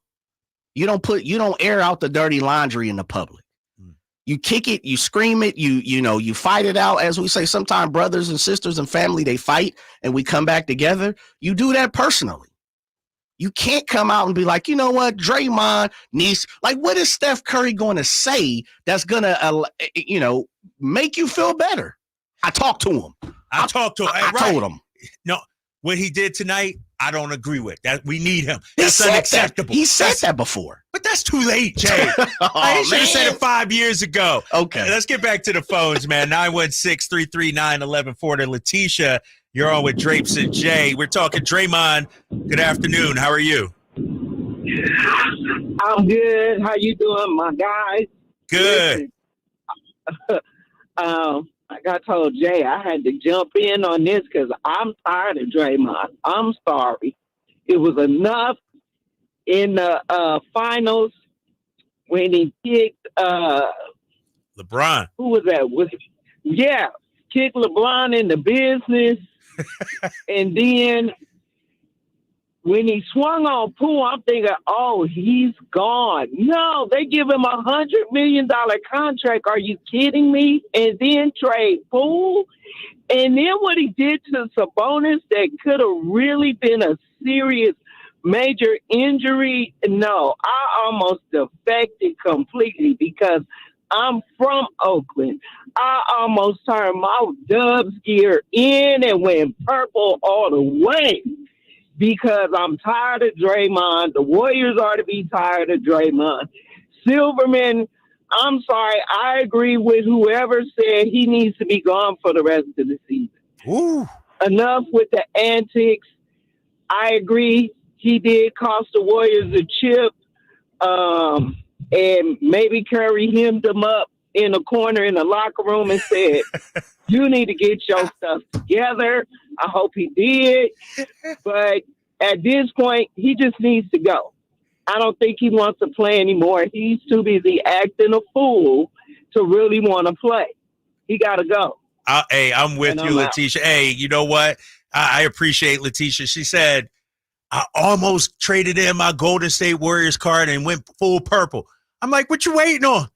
You don't air out the dirty laundry in the public. You kick it, you scream it, you fight it out. As we say, sometimes brothers and sisters and family, they fight and we come back together. You do that personally. You can't come out and be like, you know what, Draymond needs, like, what is Steph Curry going to say that's going to, make you feel better? I talked to him. I told him. No, what he did tonight, I don't agree with. That we need him. That's unacceptable. He said that before. But that's too late, Jay. He should have said it 5 years ago. Okay. Let's get back to the phones, man. 916-339-1140. Letitia, you're on with Drapes and Jay. We're talking Draymond. Good afternoon. How are you? I'm good. How you doing, my guys? Good. Like I told Jay, I had to jump in on this because I'm tired of Draymond. I'm sorry. It was enough in the finals when he kicked LeBron. Who was that? Kicked LeBron in the business. And then when he swung on Poole, I'm thinking, oh, he's gone. No, they give him $100 million contract. Are you kidding me? And then trade Poole. And then what he did to Sabonis that could have really been a serious major injury. No, I almost defected completely because I'm from Oakland. I almost turned my Dubs gear in and went purple all the way. Because I'm tired of Draymond. The Warriors are to be tired of Draymond. Silverman, I'm sorry. I agree with whoever said he needs to be gone for the rest of the season. Ooh. Enough with the antics. I agree. He did cost the Warriors a chip. And maybe Curry hemmed them up in a corner in the locker room and said, you need to get your stuff together. I hope he did. But at this point, he just needs to go. I don't think he wants to play anymore. He's too busy acting a fool to really want to play. He got to go. Hey, I'm with you, Letitia. Hey, you know what? I appreciate Letitia. She said, I almost traded in my Golden State Warriors card and went full purple. I'm like, what you waiting on?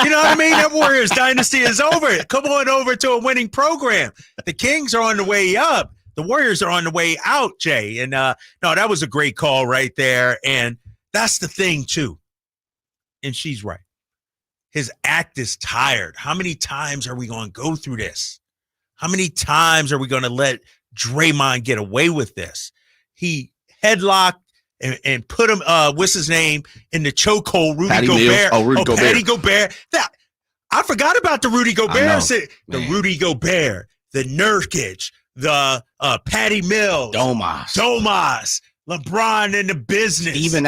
You know what I mean? That Warriors dynasty is over. Come on over to a winning program. The Kings are on the way up. The Warriors are on the way out, Jay. And no, that was a great call right there. And that's the thing, too. And she's right. His act is tired. How many times are we going to go through this? How many times are we going to let Draymond get away with this? He headlocked and put him, what's his name, in the chokehold, Rudy Gobert. Patty Gobert. I forgot about the Rudy Gobert. The Rudy Gobert, the Nurkic, the Patty Mills. Domas. LeBron in the business. Steven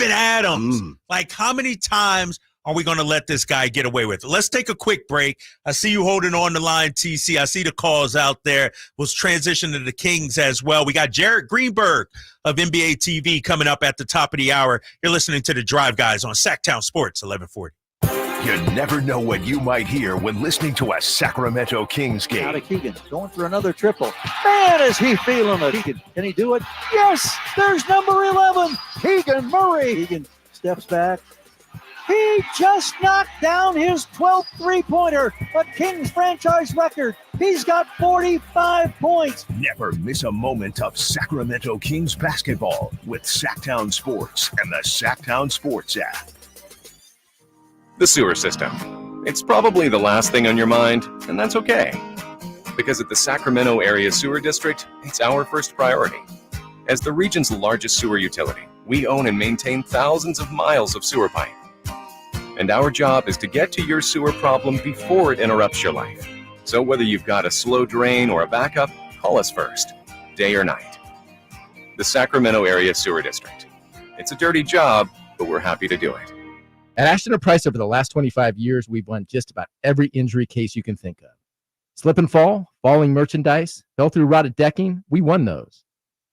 Adams. Like, how many times are we going to let this guy get away with it? Let's take a quick break. I see you holding on the line, TC. I see the calls out there. We'll transition to the Kings as well. We got Jared Greenberg of NBATV coming up at the top of the hour. You're listening to The Drive Guys on Sactown Sports 1140. You never know what you might hear when listening to a Sacramento Kings game. Out of Keegan, going for another triple. Man, is he feeling it. Keegan, can he do it? Yes, there's number 11, Keegan Murray. Keegan steps back. He just knocked down his 12th three-pointer, a Kings franchise record. He's got 45 points. Never miss a moment of Sacramento Kings basketball with Sactown Sports and the Sactown Sports app. The sewer system. It's probably the last thing on your mind, and that's okay. Because at the Sacramento Area Sewer District, it's our first priority. As the region's largest sewer utility, we own and maintain thousands of miles of sewer pipe. And our job is to get to your sewer problem before it interrupts your life. So whether you've got a slow drain or a backup, call us first, day or night. The Sacramento Area Sewer District. It's a dirty job, but we're happy to do it. At Ashton & Price, over the last 25 years, we've won just about every injury case you can think of. Slip and fall, falling merchandise, fell through rotted decking, we won those.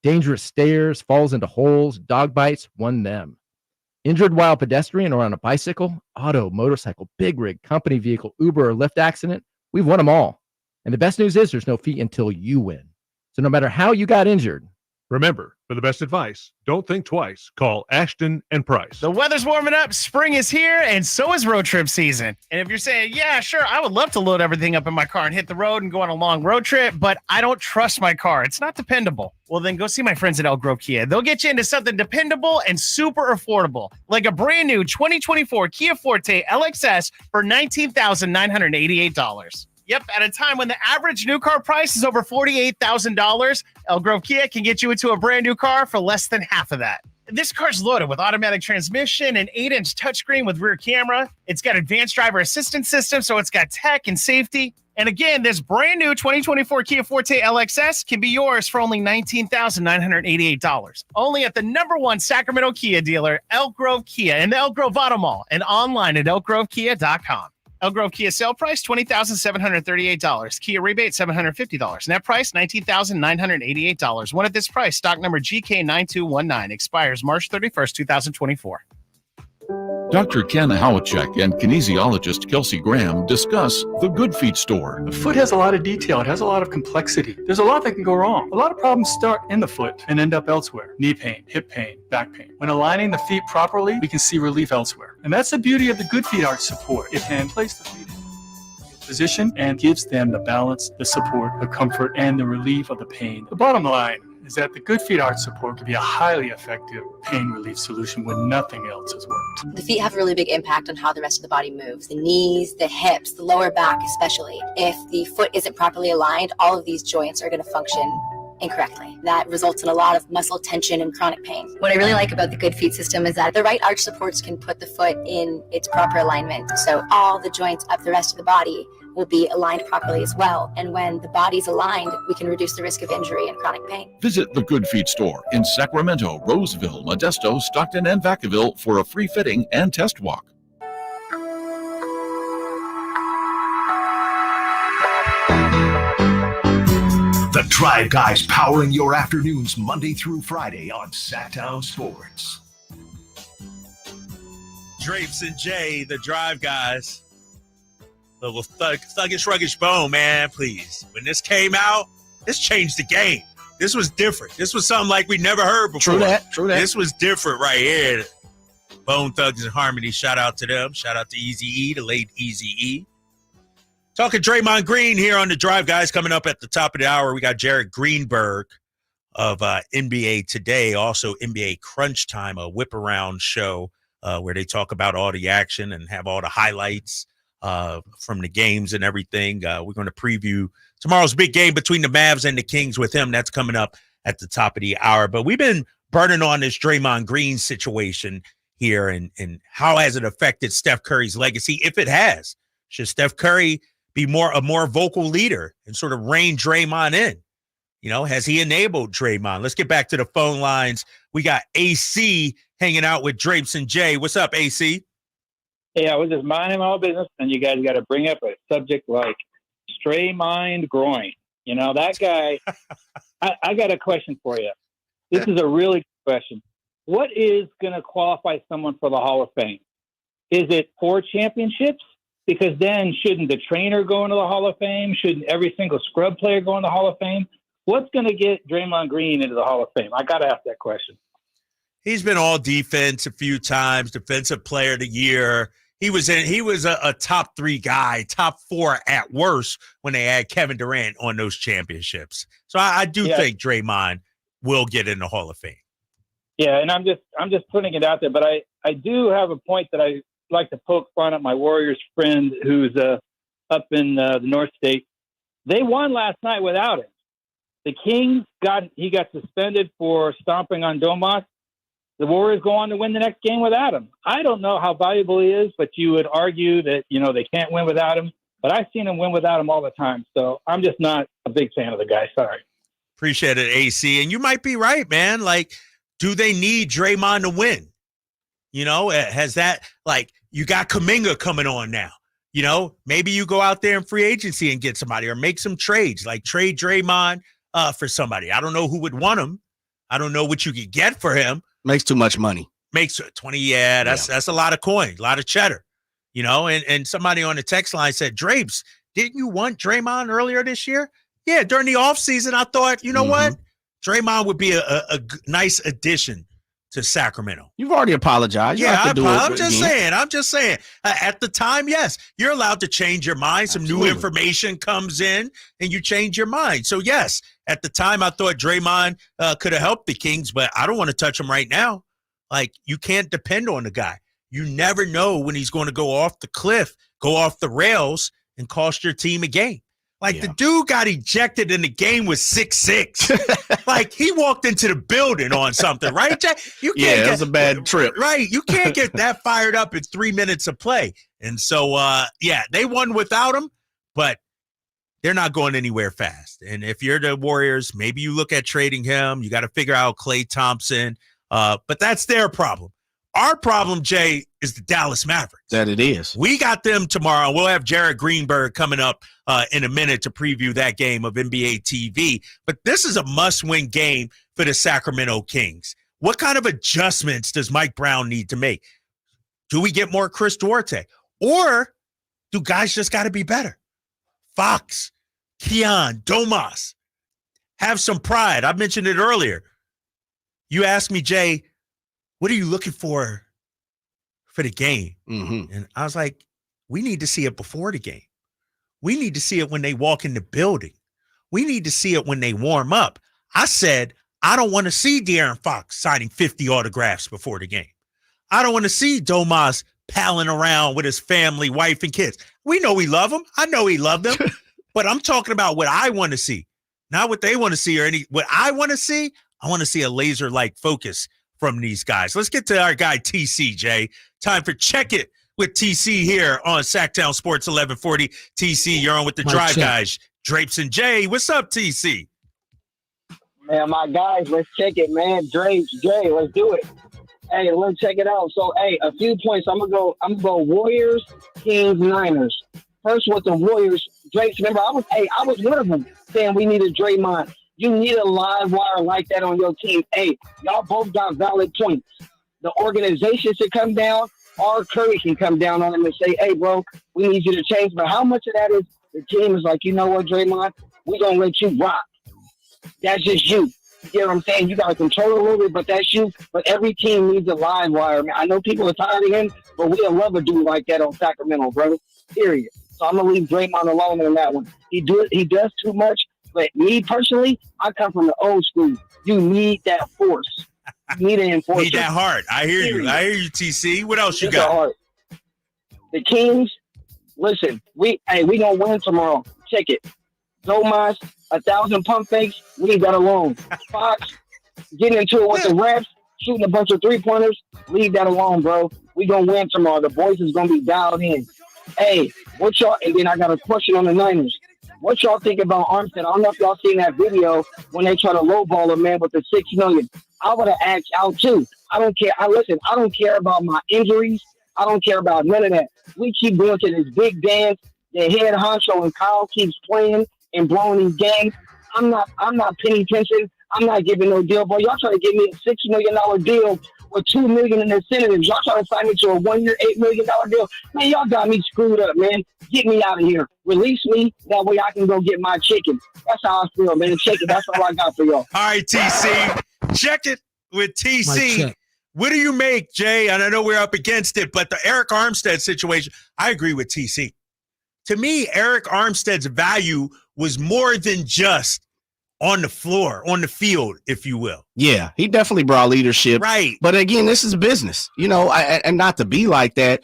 Dangerous stairs, falls into holes, dog bites, won them. Injured while pedestrian or on a bicycle, auto, motorcycle, big rig, company vehicle, Uber, or Lyft accident, we've won them all. And the best news is there's no fee until you win. So no matter how you got injured, remember, for the best advice, don't think twice. Call Ashton & Price. The weather's warming up, spring is here, and so is road trip season. And if you're saying, yeah, sure, I would love to load everything up in my car and hit the road and go on a long road trip, but I don't trust my car. It's not dependable. Well, then go see my friends at Elk Grove Kia. They'll get you into something dependable and super affordable, like a brand new 2024 Kia Forte LXS for $19,988. Yep, at a time when the average new car price is over $48,000, Elk Grove Kia can get you into a brand new car for less than half of that. This car's loaded with automatic transmission, an 8-inch touchscreen with rear camera. It's got advanced driver assistance system, so it's got tech and safety. And again, this brand new 2024 Kia Forte LXS can be yours for only $19,988. Only at the #1 Sacramento Kia dealer, Elk Grove Kia, in the Elk Grove Auto Mall, and online at elkgrovekia.com. Elk Grove Kia sale price, $20,738. Kia rebate, $750. Net price, $19,988. One at this price. Stock number GK9219. Expires March 31st, 2024. Dr. Ken Howachek and kinesiologist Kelsey Graham discuss the Good Feet store. The foot has a lot of detail. It has a lot of complexity. There's a lot that can go wrong. A lot of problems start in the foot and end up elsewhere. Knee pain, hip pain, back pain. When aligning the feet properly, we can see relief elsewhere. And that's the beauty of the Good Feet arch support. It can place the feet in position and gives them the balance, the support, the comfort, and the relief of the pain. The bottom line is that the Good Feet arch support can be a highly effective pain relief solution when nothing else has worked. The feet have a really big impact on how the rest of the body moves. The knees, the hips, the lower back especially. If the foot isn't properly aligned, all of these joints are going to function incorrectly. That results in a lot of muscle tension and chronic pain. What I really like about the Good Feet system is that the right arch supports can put the foot in its proper alignment. So all the joints of the rest of the body will be aligned properly as well. And when the body's aligned, we can reduce the risk of injury and chronic pain. Visit the Good Feet store in Sacramento, Roseville, Modesto, Stockton, and Vacaville for a free fitting and test walk. The Drive Guys powering your afternoons Monday through Friday on Sactown Sports. Drapes and Jay, the Drive Guys. Little thuggish, ruggish bone, man, please. When this came out, this changed the game. This was different. This was something like we never heard before. True that. This was different right here. Bone Thugs and Harmony, shout out to them. Shout out to Eazy-E, the late Eazy-E. Talking Draymond Green here on the Drive Guys. Coming up at the top of the hour, we got Jared Greenberg of NBA Today, also NBA Crunch Time, a whip-around show where they talk about all the action and have all the highlights from the games and everything. We're going to preview tomorrow's big game between the Mavs and the Kings with him. That's coming up at the top of the hour. But we've been burning on this Draymond Green situation here and how has it affected Steph Curry's legacy, if it has. Should Steph Curry be a more vocal leader and sort of rein Draymond in? You know, has he enabled Draymond? Let's get back to the phone lines. We got AC hanging out with Drapes and Jay. What's up, AC? Hey, I was just minding my own business, and you guys got to bring up a subject like stray mind groin. You know, that guy, I got a question for you. This is a really good question. What is going to qualify someone for the Hall of Fame? Is it 4 championships? Because then shouldn't the trainer go into the Hall of Fame? Shouldn't every single scrub player go in the Hall of Fame? What's going to get Draymond Green into the Hall of Fame? I got to ask that question. He's been all defense a few times, defensive player of the year. He was a top 3 guy, top 4 at worst when they had Kevin Durant on those championships. So I do think Draymond will get in the Hall of Fame. Yeah, and I'm just putting it out there, but I do have a point that I like to poke fun at my Warriors friend who's up in the North State. They won last night without him. The Kings got suspended for stomping on Domas. The Warriors go on to win the next game without him. I don't know how valuable he is, but you would argue that, they can't win without him. But I've seen him win without him all the time. So I'm just not a big fan of the guy. Sorry. Appreciate it, AC. And you might be right, man. Like, do they need Draymond to win? Has that, like, you got Kuminga coming on now. Maybe you go out there in free agency and get somebody or make some trades, like trade Draymond for somebody. I don't know who would want him. I don't know what you could get for him. Makes too much money. Makes 20. That's a lot of coin, a lot of cheddar, and somebody on the text line said, Drapes, didn't you want Draymond earlier this year? Yeah. During the offseason, I thought, what? Draymond would be a nice addition to Sacramento. You've already apologized. I'm just saying. At the time, yes, you're allowed to change your mind. Some new information comes in and you change your mind. So, yes, at the time, I thought Draymond could have helped the Kings, but I don't want to touch him right now. Like, you can't depend on the guy. You never know when he's going to go off the cliff, go off the rails, and cost your team a game. Like, the dude got ejected in the game with 6'6". Like, he walked into the building on something, right, Jack? It was a bad trip. Right. You can't get that fired up in 3 minutes of play. And so, they won without him, but they're not going anywhere fast. And if you're the Warriors, maybe you look at trading him. You got to figure out Klay Thompson. But that's their problem. Our problem, Jay, is the Dallas Mavericks. That it is. We got them tomorrow. We'll have Jared Greenberg coming up in a minute to preview that game of NBA TV. But this is a must-win game for the Sacramento Kings. What kind of adjustments does Mike Brown need to make? Do we get more Chris Duarte? Or do guys just got to be better? Fox, Keon, Domas, have some pride. I mentioned it earlier. You asked me, Jay, what are you looking for the game? And I was like, we need to see it before the game. We need to see it when they walk in the building. We need to see it when they warm up. I said, I don't want to see De'Aaron Fox signing 50 autographs before the game. I don't want to see Domas palling around with his family, wife, and kids. We know we love him. I know he loved them. But I'm talking about what I want to see, not what they want to see or what I want to see. I want to see a laser-like focus from these guys. Let's get to our guy, TC, Jay. Time for Check It with TC here on Sactown Sports 1140. TC, you're on with the Drive Guys, Drapes and Jay. What's up, TC? Man, my guys, let's check it, man. Drapes, Jay, let's do it. Hey, let's check it out. So, hey, a few points. I'm gonna go Warriors, Kings, Niners. First with the Warriors, Drapes. Remember, I was one of them saying we needed Draymond. You need a live wire like that on your team. Hey, y'all both got valid points. The organization should come down. R. Curry can come down on him and say, hey, bro, we need you to change. But how much of that is the team is like, you know what, Draymond? We're going to let you rock. That's just you. You get what I'm saying? You got to control a little bit, but that's you. But every team needs a live wire. Man, I know people are tired of him, but we'll love a dude like that on Sacramento, bro. Period. So I'm going to leave Draymond alone on that one. He does too much. But me personally, I come from the old school. You need that force. You need an enforcer. Need that heart. I hear you. I hear you, TC. What else you got? The Kings, listen, we gonna win tomorrow. Check it. Domas, 1,000 pump fakes, leave that alone. Fox, getting into it with the refs, shooting a bunch of three-pointers, leave that alone, bro. We gonna win tomorrow. The boys is gonna be dialed in. Hey, what y'all, and then I got a question on the Niners. What y'all think about Armstead? I don't know if y'all seen that video when they try to lowball a man with the $6 million. I would have asked out too. I don't care. I don't care about my injuries. I don't care about none of that. We keep going to this big dance. The head honcho and Kyle keeps playing and blowing these games. I'm not penny pinching. I'm not giving no deal, boy. Y'all trying to give me a $6 million deal with $2 million in incentives. Y'all trying to sign me to a 1 year, $8 million deal. Man, y'all got me screwed up, man. Get me out of here. Release me. That way I can go get my chicken. That's how I feel, man. Check it. That's all I got for y'all. All right, TC. Check it with TC. What do you make, Jay? And I know we're up against it, but the Eric Armstead situation, I agree with TC. To me, Eric Armstead's value was more than just on the floor, on the field, if you will. Yeah, he definitely brought leadership. Right. But again, this is business, you know, and not to be like that.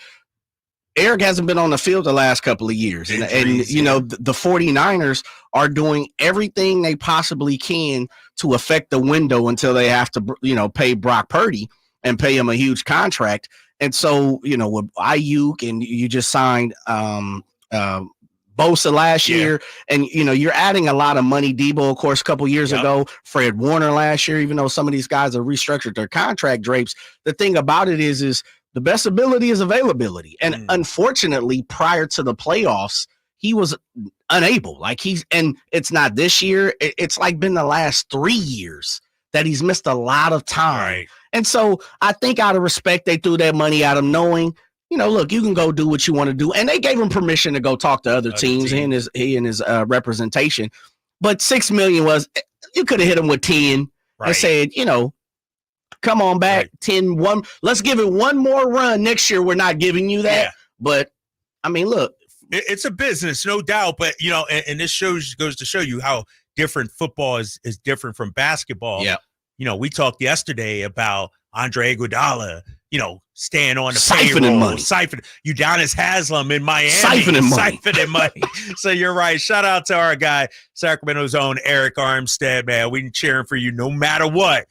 Eric hasn't been on the field the last couple of years. And you know, the 49ers are doing everything they possibly can to affect the window until they have to, you know, pay Brock Purdy and pay him a huge contract. And so, you know, with Ayuk and you just signed Bosa last year, and you know you're adding a lot of money. Debo, of course, a couple years ago, Fred Warner last year. Even though some of these guys have restructured their contract drapes, the thing about it is the best ability is availability. And unfortunately, prior to the playoffs, he was unable. And it's not this year. It's like been the last 3 years that he's missed a lot of time. Right. And so I think out of respect, they threw that money at him, knowing, you know, look, you can go do what you want to do. And they gave him permission to go talk to other teams, he and his representation. But $6 million was, you could have hit him with 10 and said, you know, come on back, 10-1. Let's give it one more run. Next year, we're not giving you that. But, I mean, look. It's a business, no doubt. But, you know, and this goes to show you how different football is different from basketball. Yeah. You know, we talked yesterday about Andre Iguodala, you know, staying on the siphoning money. Udonis Haslam in Miami. Siphoning money. So you're right. Shout out to our guy, Sacramento's own Eric Armstead, man. We cheering for you no matter what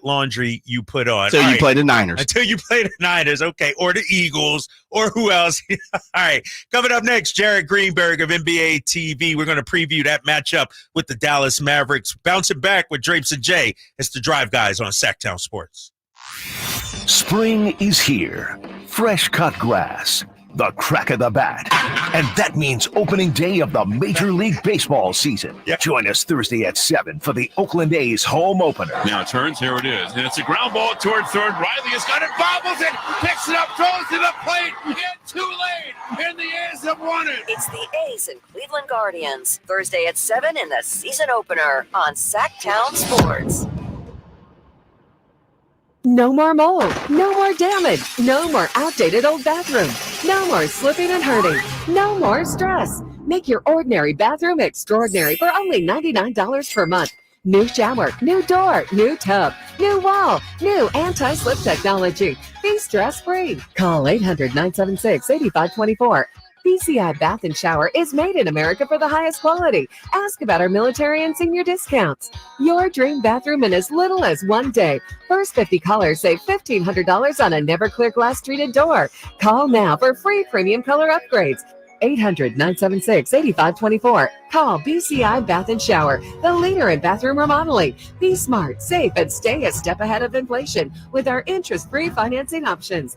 laundry you put on. Until you play the Niners. Until you play the Niners, okay, or the Eagles, or who else. All right, coming up next, Jared Greenberg of NBATV. We're going to preview that matchup with the Dallas Mavericks. Bouncing back with Drapes and Jay. It's the Drive Guys on Sactown Sports. Spring is here. Fresh cut grass, the crack of the bat. And that means opening day of the Major League Baseball season. Join us Thursday at 7 for the Oakland A's home opener. Now turns, here it is. And it's a ground ball toward third. Riley has got it, bobbles it, picks it up, throws to the plate, and too late. And the A's have won it. It's the A's and Cleveland Guardians. Thursday at 7 in the season opener on Sactown Sports. No more mold, no more damage, no more outdated old bathroom, no more slipping and hurting, no more stress. Make your ordinary bathroom extraordinary for only $99 per month. New shower, new door, new tub, new wall, new anti-slip technology. Be stress-free. Call 800-976-8524. BCI Bath and Shower is made in America for the highest quality. Ask about our military and senior discounts. Your dream bathroom in as little as 1 day. First 50 callers save $1,500 on a never clear glass treated door. Call now for free premium color upgrades. 800-976-8524. Call BCI Bath and Shower, the leader in bathroom remodeling. Be smart, safe, and stay a step ahead of inflation with our interest-free financing options.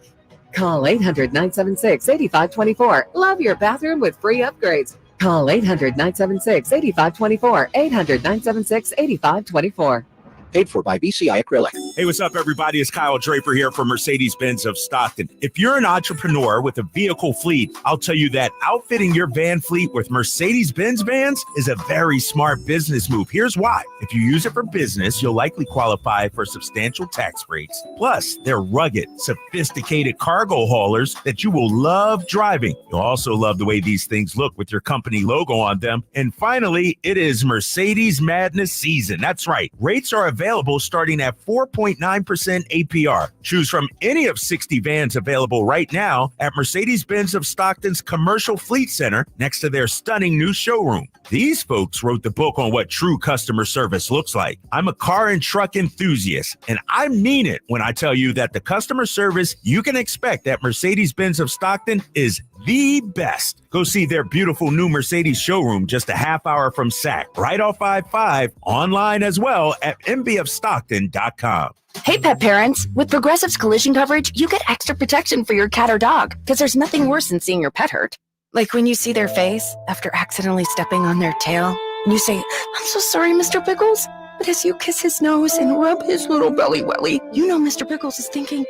Call 800-976-8524. Love your bathroom with free upgrades. Call 800-976-8524. 800-976-8524. Paid for by BCI Acrylic. Hey, what's up, everybody? It's Kyle Draper here from Mercedes-Benz of Stockton. If you're an entrepreneur with a vehicle fleet, I'll tell you that outfitting your van fleet with Mercedes-Benz vans is a very smart business move. Here's why. If you use it for business, you'll likely qualify for substantial tax breaks. Plus, they're rugged, sophisticated cargo haulers that you will love driving. You'll also love the way these things look with your company logo on them. And finally, it is Mercedes Madness season. That's right. Rates are available starting at 4.9% APR. Choose from any of 60 vans available right now at Mercedes-Benz of Stockton's Commercial Fleet Center next to their stunning new showroom. These folks wrote the book on what true customer service looks like. I'm a car and truck enthusiast, and I mean it when I tell you that the customer service you can expect at Mercedes-Benz of Stockton is the best. Go see their beautiful new Mercedes showroom just a half hour from SAC, right off I-5, online as well at mbfstockton.com. Hey, pet parents. With Progressive's collision coverage, you get extra protection for your cat or dog, because there's nothing worse than seeing your pet hurt. Like when you see their face after accidentally stepping on their tail, and you say, "I'm so sorry, Mr. Pickles." But as you kiss his nose and rub his little belly welly, you know Mr. Pickles is thinking,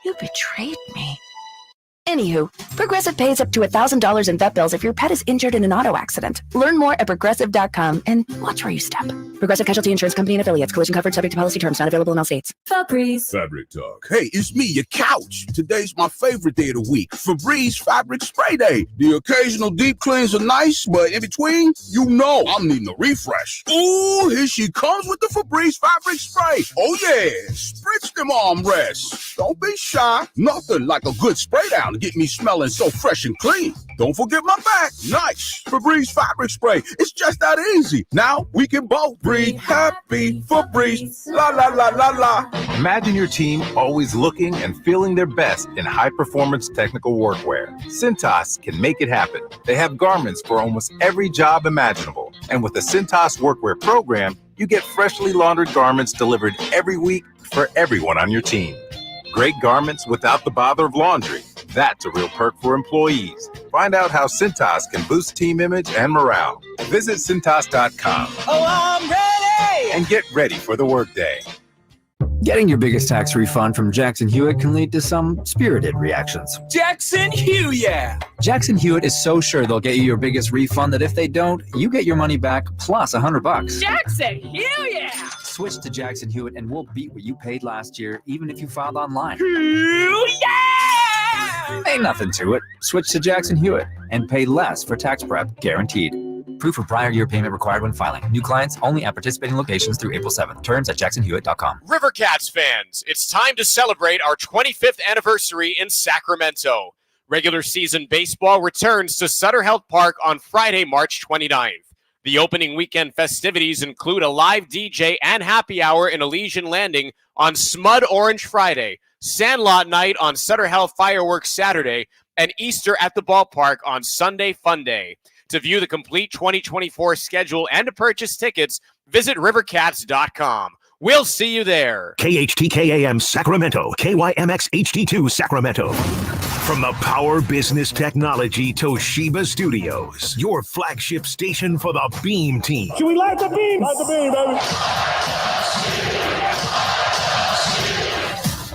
you betrayed me. Anywho, Progressive pays up to $1,000 in vet bills if your pet is injured in an auto accident. Learn more at Progressive.com and watch where you step. Progressive Casualty Insurance Company and Affiliates. Collision coverage subject to policy terms. Not available in all states. Febreze. Fabric Talk. Hey, it's me, your couch. Today's my favorite day of the week. Febreze Fabric Spray Day. The occasional deep cleans are nice, but in between, you know I'm needing a refresh. Ooh, here she comes with the Febreze Fabric Spray. Oh yeah, spritz them armrests. Don't be shy. Nothing like a good spray down to get me smelling so fresh and clean. Don't forget my back. Nice. Febreze Fabric Spray. It's just that easy. Now we can both breathe happy. Febreze. La la la la la. Imagine your team always looking and feeling their best in high-performance technical workwear. Cintas can make it happen. They have garments for almost every job imaginable. And with the Cintas Workwear program, you get freshly laundered garments delivered every week for everyone on your team. Great garments without the bother of laundry. That's a real perk for employees. Find out how Cintas can boost team image and morale. Visit Cintas.com. Oh, I'm ready! And get ready for the workday. Getting your biggest tax refund from Jackson Hewitt can lead to some spirited reactions. Jackson Hewitt! Jackson Hewitt is so sure they'll get you your biggest refund that if they don't, you get your money back plus $100. Jackson Hewitt! Switch to Jackson Hewitt and we'll beat what you paid last year, even if you filed online. Ain't nothing to it. Switch to Jackson Hewitt and pay less for tax prep, guaranteed. Proof of prior year payment required when filing. New clients only at participating locations through April 7th. Terms at jacksonhewitt.com. Rivercats fans, it's time to celebrate our 25th anniversary in Sacramento. Regular season baseball returns to Sutter Health Park on Friday, March 29th. The opening weekend festivities include a live DJ and happy hour in Elysian Landing on Smud Orange Friday, Sandlot Night on Sutter Health Fireworks Saturday, and Easter at the ballpark on Sunday Fun Day. To view the complete 2024 schedule and to purchase tickets, visit rivercats.com. We'll see you there. KHTKAM Sacramento, KYMX HD2 Sacramento. From the Power Business Technology Toshiba Studios, your flagship station for the Beam Team. Can we light the beam? Light the beam, baby.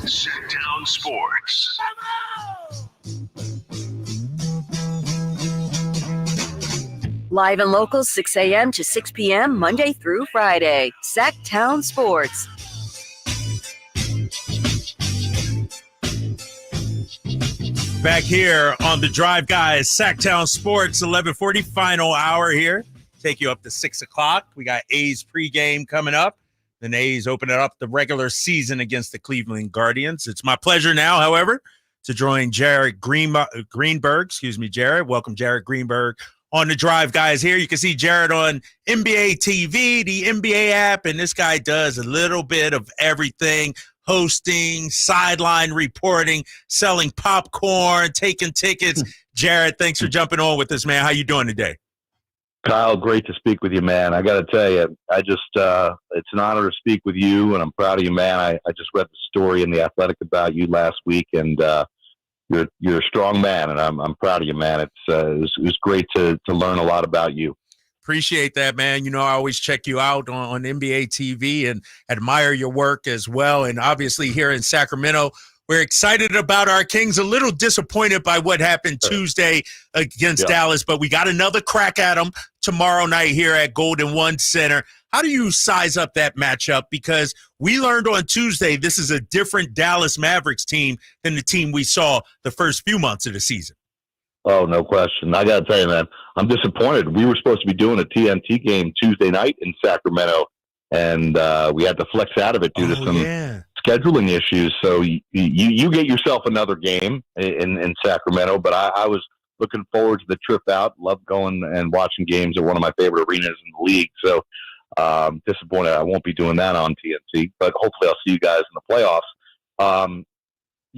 Sactown Sports. Live and local, 6 a.m. to 6 p.m., Monday through Friday. Sactown Sports. Back here on the Drive, guys. Sactown Sports, 11:40, final hour here. Take you up to 6 o'clock. We got A's pregame coming up. Then A's opening up the regular season against the Cleveland Guardians. It's my pleasure now, however, to join Jared Greenberg. Excuse me, Jared. Welcome, Jared Greenberg, on the Drive, guys. Here you can see Jared on NBATV, the NBA app, and this guy does a little bit of everything: hosting, sideline reporting, selling popcorn, taking tickets. Jared, thanks for jumping on with us, man. How you doing today? Kyle, great to speak with you, man. I got to tell you, it's an honor to speak with you, and I'm proud of you, man. I just read the story in The Athletic about you last week, and you're a strong man, and I'm proud of you, man. It was great to learn a lot about you. Appreciate that, man. You know, I always check you out on NBA TV and admire your work as well. And obviously here in Sacramento, we're excited about our Kings, a little disappointed by what happened Tuesday against Dallas, but we got another crack at them tomorrow night here at Golden One Center. How do you size up that matchup? Because we learned on Tuesday this is a different Dallas Mavericks team than the team we saw the first few months of the season. Oh, no question. I got to tell you, man, I'm disappointed. We were supposed to be doing a TNT game Tuesday night in Sacramento, and we had to flex out of it due to some scheduling issues. So you get yourself another game in Sacramento, but I was looking forward to the trip out. Love going and watching games at one of my favorite arenas in the league. So disappointed I won't be doing that on TNT, but hopefully I'll see you guys in the playoffs.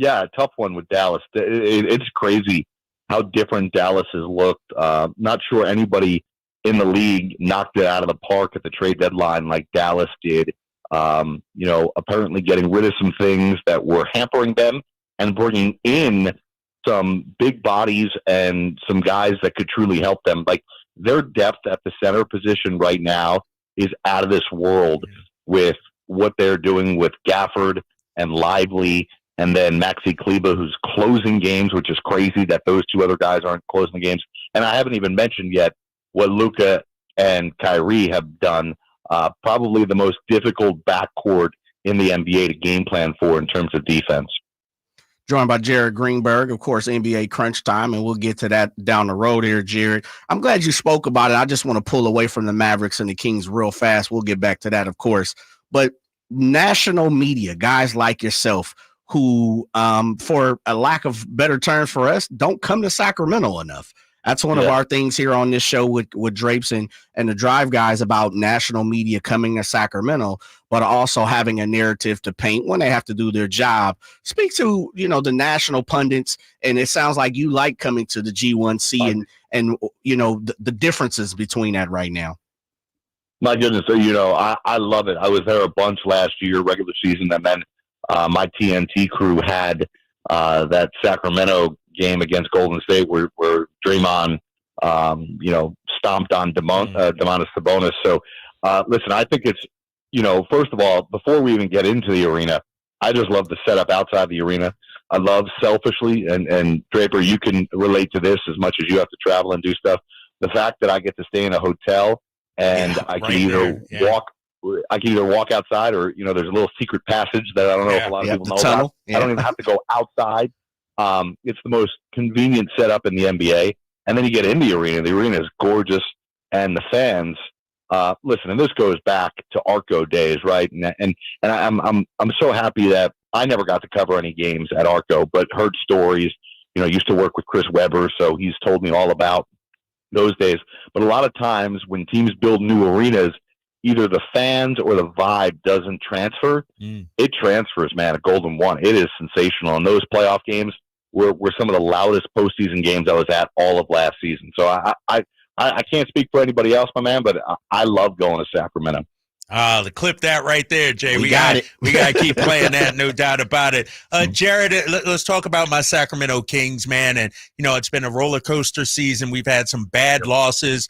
A tough one with Dallas. It's crazy how different Dallas has looked. Not sure anybody in the league knocked it out of the park at the trade deadline like Dallas did. Apparently getting rid of some things that were hampering them and bringing in some big bodies and some guys that could truly help them. Like, their depth at the center position right now is out of this world. with what they're doing with Gafford and Lively, and then Maxi Kleba, who's closing games, which is crazy that those two other guys aren't closing the games. And I haven't even mentioned yet what Luka and Kyrie have done. Probably the most difficult backcourt in the NBA to game plan for in terms of defense. Joined by Jared Greenberg, of course, NBA Crunch Time, and we'll get to that down the road here, Jared. I'm glad you spoke about it. I just want to pull away from the Mavericks and the Kings real fast. We'll get back to that, of course. But national media, guys like yourself, who, for a lack of better terms for us, don't come to Sacramento enough. That's one of our things here on this show with Drapes and the Drive guys about national media coming to Sacramento, but also having a narrative to paint when they have to do their job. Speak to, the national pundits, and it sounds like you like coming to the G1C and the differences between that right now. My goodness, I love it. I was there a bunch last year, regular season, and then my TNT crew had that Sacramento game against Golden State where Draymond, stomped on Domantas Sabonis. So, listen, I think it's, first of all, before we even get into the arena, I just love the setup outside the arena. I love selfishly, and Draper, you can relate to this as much as you have to travel and do stuff. The fact that I get to stay in a hotel and I can either walk outside or, there's a little secret passage that I don't know if a lot of people know about. I don't even have to go outside. It's the most convenient setup in the NBA. And then you get in the arena. The arena is gorgeous. And the fans, listen, and this goes back to Arco days, right? And I'm so happy that I never got to cover any games at Arco, but heard stories. Used to work with Chris Webber, so he's told me all about those days. But a lot of times when teams build new arenas, either the fans or the vibe doesn't transfer. It transfers, man, at Golden One. It is sensational. And those playoff games were some of the loudest postseason games I was at all of last season. So I can't speak for anybody else, my man, but I love going to Sacramento. The clip that right there, Jay. We got to keep playing that, no doubt about it. Jared, let's talk about my Sacramento Kings, man. And, it's been a roller coaster season. We've had some bad losses.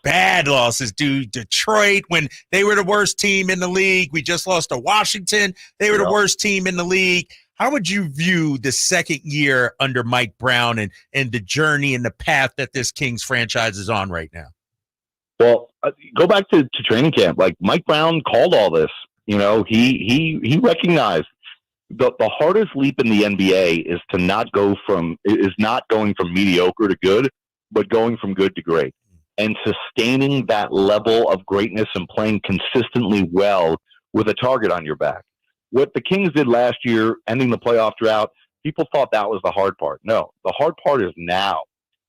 Bad losses, dude. Detroit, when they were the worst team in the league. We just lost to Washington. They were the worst team in the league. How would you view the second year under Mike Brown and the journey and the path that this Kings franchise is on right now? Well, go back to training camp. Like Mike Brown called all this. He recognized the hardest leap in the NBA is not going from mediocre to good, but going from good to great, and sustaining that level of greatness and playing consistently well with a target on your back. What the Kings did last year, ending the playoff drought, people thought that was the hard part. No, the hard part is now.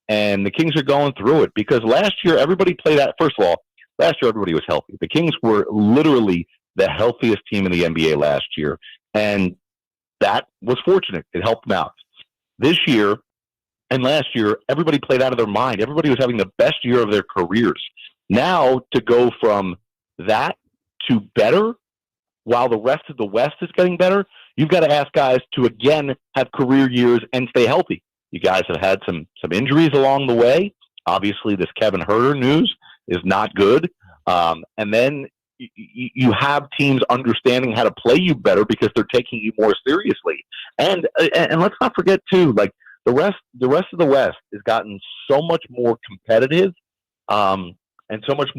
And the Kings are going through it because last year, everybody played out. First of all, last year, everybody was healthy. The Kings were literally the healthiest team in the NBA last year. And that was fortunate. It helped them out. This year and last year, everybody played out of their mind. Everybody was having the best year of their careers. Now, to go from that to better while the rest of the West is getting better, you've got to ask guys to, again, have career years and stay healthy. You guys have had some injuries along the way. Obviously, this Kevin Huerter news is not good. And then you have teams understanding how to play you better because they're taking you more seriously. And let's not forget too, like the rest of the West has gotten so much more competitive, and so much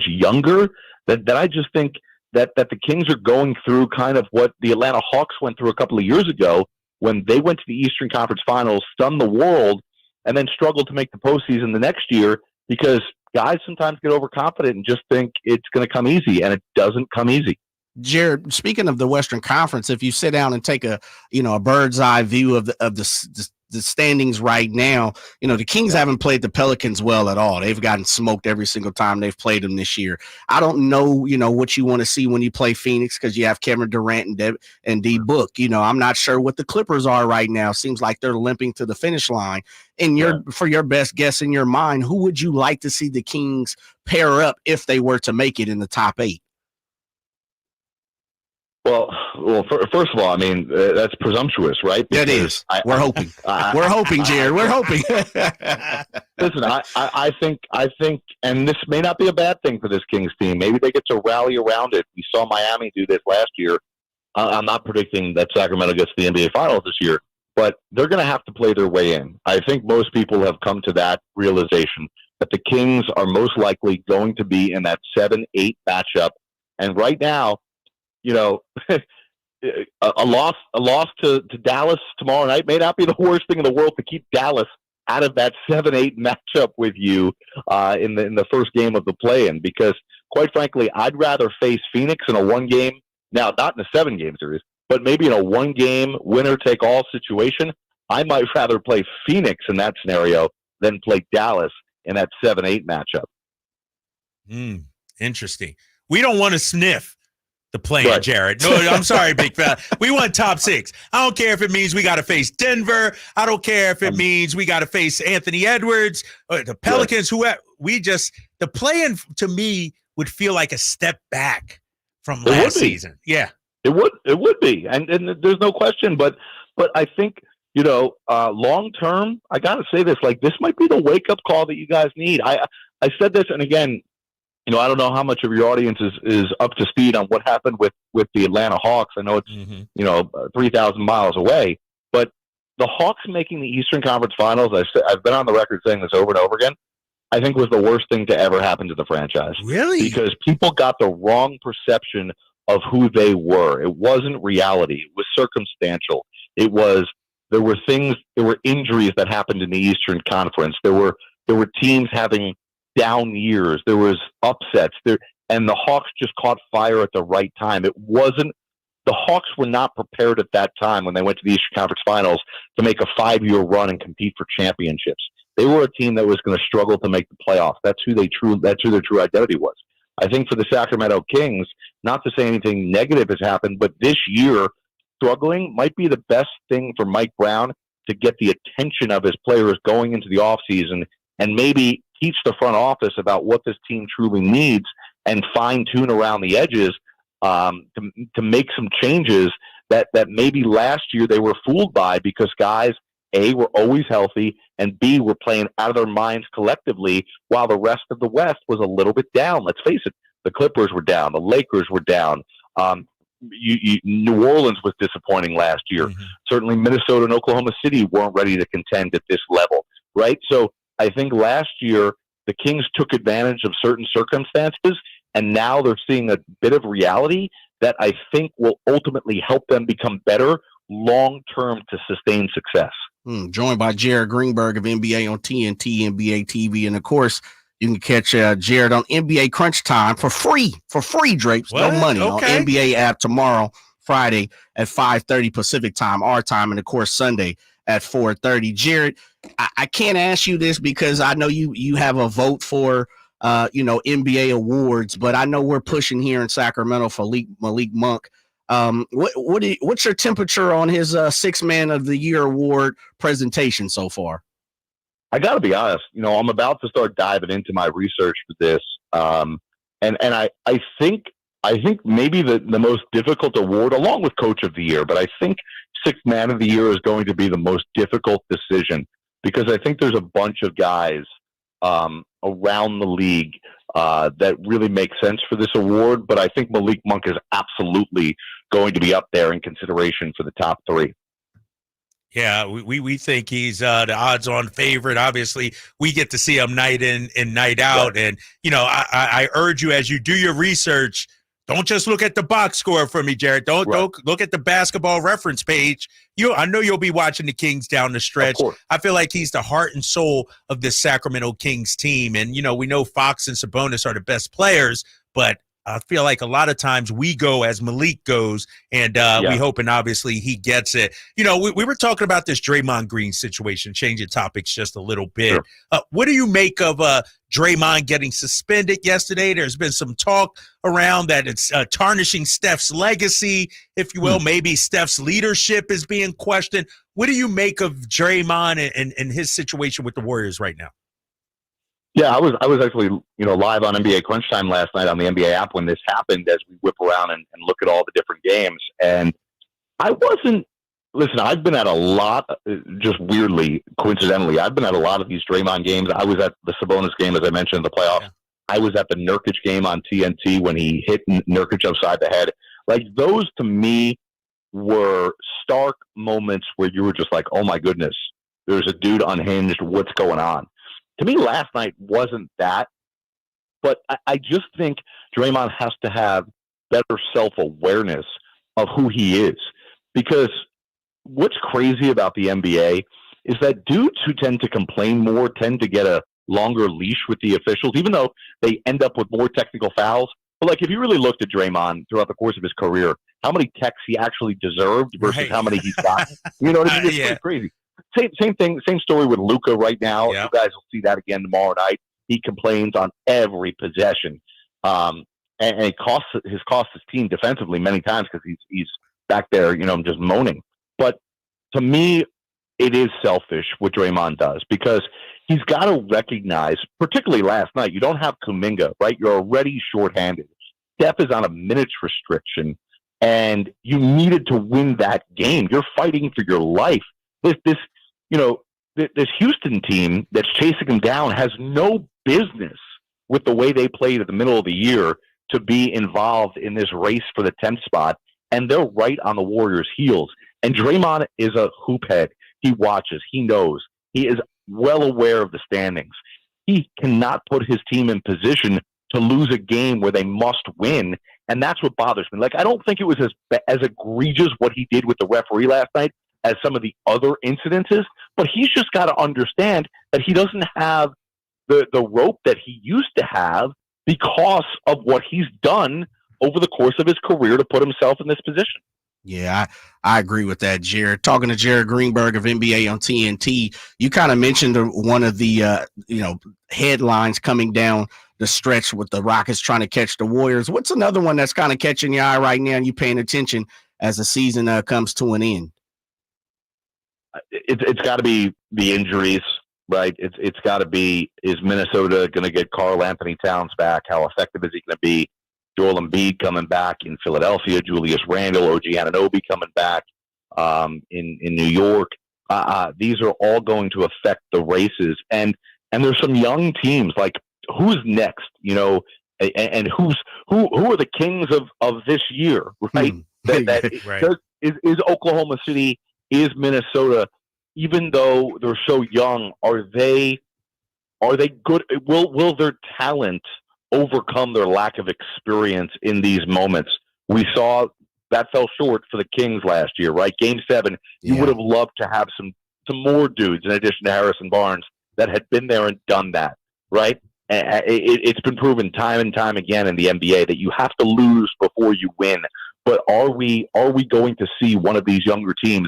younger that I just think that the Kings are going through kind of what the Atlanta Hawks went through a couple of years ago, when they went to the Eastern Conference Finals, stunned the world, and then struggled to make the postseason the next year because guys sometimes get overconfident and just think it's going to come easy, and it doesn't come easy. Jared, speaking of the Western Conference, if you sit down and take a bird's eye view of the standings right now, the Kings haven't played the Pelicans well at all. They've gotten smoked every single time they've played them this year. I don't know, what you want to see when you play Phoenix because you have Kevin Durant and D Book. I'm not sure what the Clippers are right now. Seems like they're limping to the finish line. And for your best guess in your mind, who would you like to see the Kings pair up if they were to make it in the top 8? Well, first of all, I mean, that's presumptuous, right? That is. We're hoping. We're hoping, Jared. We're hoping. Listen, I think, and this may not be a bad thing for this Kings team. Maybe they get to rally around it. We saw Miami do this last year. I'm not predicting that Sacramento gets to the NBA Finals this year, but they're going to have to play their way in. I think most people have come to that realization that the Kings are most likely going to be in that 7-8 matchup. And right now, you know, a loss to Dallas tomorrow night may not be the worst thing in the world to keep Dallas out of that 7-8 matchup with you in the first game of the play-in. Because, quite frankly, I'd rather face Phoenix in a one-game, now not in a 7-game series, but maybe in a one-game winner-take-all situation. I might rather play Phoenix in that scenario than play Dallas in that 7-8 matchup. Interesting. We don't want to sniff the play, Jared. No, I'm sorry, big fella. We want top 6. I don't care if it means we got to face Denver. I don't care if it means we got to face Anthony Edwards or the Pelicans. Whoever. The play-in to me would feel like a step back from last season. Yeah, it would be, and there's no question. But I think, you know, long term, I got to say this. Like, this might be the wake up call that you guys need. I said this, and again, you know, I don't know how much of your audience is up to speed on what happened with the Atlanta Hawks. I know it's, you know, 3,000 miles away, but the Hawks making the Eastern Conference Finals, I've been on the record saying this over and over again, I think was the worst thing to ever happen to the franchise. Really? Because people got the wrong perception of who they were. It wasn't reality. It was circumstantial. There were injuries that happened in the Eastern Conference. There were teams having down years. There was upsets there, and the Hawks just caught fire at the right time. The Hawks were not prepared at that time when they went to the Eastern Conference Finals to make a 5-year run and compete for championships. They were a team that was going to struggle to make the playoffs. That's who their true identity was. I think for the Sacramento Kings, not to say anything negative has happened, but this year, struggling might be the best thing for Mike Brown to get the attention of his players going into the offseason and maybe teach the front office about what this team truly needs and fine-tune around the edges to make some changes that maybe last year they were fooled by because guys, A, were always healthy, and B, were playing out of their minds collectively while the rest of the West was a little bit down. Let's face it, the Clippers were down, the Lakers were down. New Orleans was disappointing last year. Certainly Minnesota and Oklahoma City weren't ready to contend at this level, right? So I think last year the Kings took advantage of certain circumstances, and now they're seeing a bit of reality that I think will ultimately help them become better long-term to sustain success. Joined by Jared Greenberg of NBA on TNT, NBATV, and of course, you can catch Jared on NBA Crunch Time for free, Drapes, no money, on NBA app tomorrow, Friday at 5:30 Pacific time, our time, and of course Sunday at 4:30. Jared, I can't ask you this because I know you have a vote for NBA awards, but I know we're pushing here in Sacramento for Malik Monk. What's your temperature on his Sixth Man of the Year award presentation so far? I got to be honest. You know, I'm about to start diving into my research for this, and I think maybe the most difficult award, along with Coach of the Year, but I think Sixth Man of the Year is going to be the most difficult decision because I think there's a bunch of guys around the league that really make sense for this award, but I think Malik Monk is absolutely going to be up there in consideration for the top 3. Yeah, we think he's the odds-on favorite. Obviously, we get to see him night in and night out. Right. And, you know, I urge you as you do your research, don't just look at the box score for me, Jared. Don't look at the basketball reference page. I know you'll be watching the Kings down the stretch. I feel like he's the heart and soul of this Sacramento Kings team. And, you know, we know Fox and Sabonis are the best players, but I feel like a lot of times we go as Malik goes, and we hope, and obviously he gets it. You know, we were talking about this Draymond Green situation, changing topics just a little bit. Sure. What do you make of Draymond getting suspended yesterday? There's been some talk around that it's tarnishing Steph's legacy, if you will. Maybe Steph's leadership is being questioned. What do you make of Draymond and his situation with the Warriors right now? Yeah, I was actually live on NBA Crunch Time last night on the NBA app when this happened as we whip around and look at all the different games. And I wasn't. Listen, I've been at a lot, just weirdly, coincidentally, I've been at a lot of these Draymond games. I was at the Sabonis game, as I mentioned, in the playoffs. Yeah. I was at the Nurkic game on TNT when he hit Nurkic upside the head. Like, those to me were stark moments where you were just like, oh my goodness, there's a dude unhinged. What's going on? To me, last night wasn't that. But I just think Draymond has to have better self-awareness of who he is. Because what's crazy about the NBA is that dudes who tend to complain more tend to get a longer leash with the officials, even though they end up with more technical fouls. But like, if you really looked at Draymond throughout the course of his career, how many techs he actually deserved versus how many he's got, you know what I mean? It's pretty crazy. Same thing, same story with Luka right now. You guys will see that again tomorrow night. He complains on every possession, and it cost his team defensively many times because he's back there, just moaning. But to me, it is selfish what Draymond does because he's got to recognize, particularly last night, you don't have Kuminga, right? You're already shorthanded. Steph is on a minutes restriction, and you needed to win that game. You're fighting for your life. This Houston team that's chasing him down has no business with the way they played at the middle of the year to be involved in this race for the 10th spot, and they're right on the Warriors' heels. And Draymond is a hoop head. He watches. He knows. He is well aware of the standings. He cannot put his team in position to lose a game where they must win, and that's what bothers me. Like, I don't think it was as egregious what he did with the referee last night as some of the other incidences, but he's just got to understand that he doesn't have the rope that he used to have because of what he's done over the course of his career to put himself in this position. Yeah, I agree with that, Jared. Talking to Jared Greenberg of NBA on TNT, you kind of mentioned one of the headlines coming down the stretch with the Rockets trying to catch the Warriors. What's another one that's kind of catching your eye right now and you paying attention as the season comes to an end? It's got to be the injuries, right? It's got to be, is Minnesota going to get Karl Anthony Towns back? How effective is he going to be? Joel Embiid coming back in Philadelphia, Julius Randle, OG Anunoby coming back in New York. These are all going to affect the races, and there's some young teams like who's next, and who are the kings of this year, right? Right. Is Oklahoma City, is Minnesota, even though they're so young, are they good? Will their talent overcome their lack of experience in these moments? We saw that fell short for the Kings last year, right? Game 7, you would have loved to have some more dudes in addition to Harrison Barnes that had been there and done that, right? It's been proven time and time again in the NBA that you have to lose before you win. But are we going to see one of these younger teams?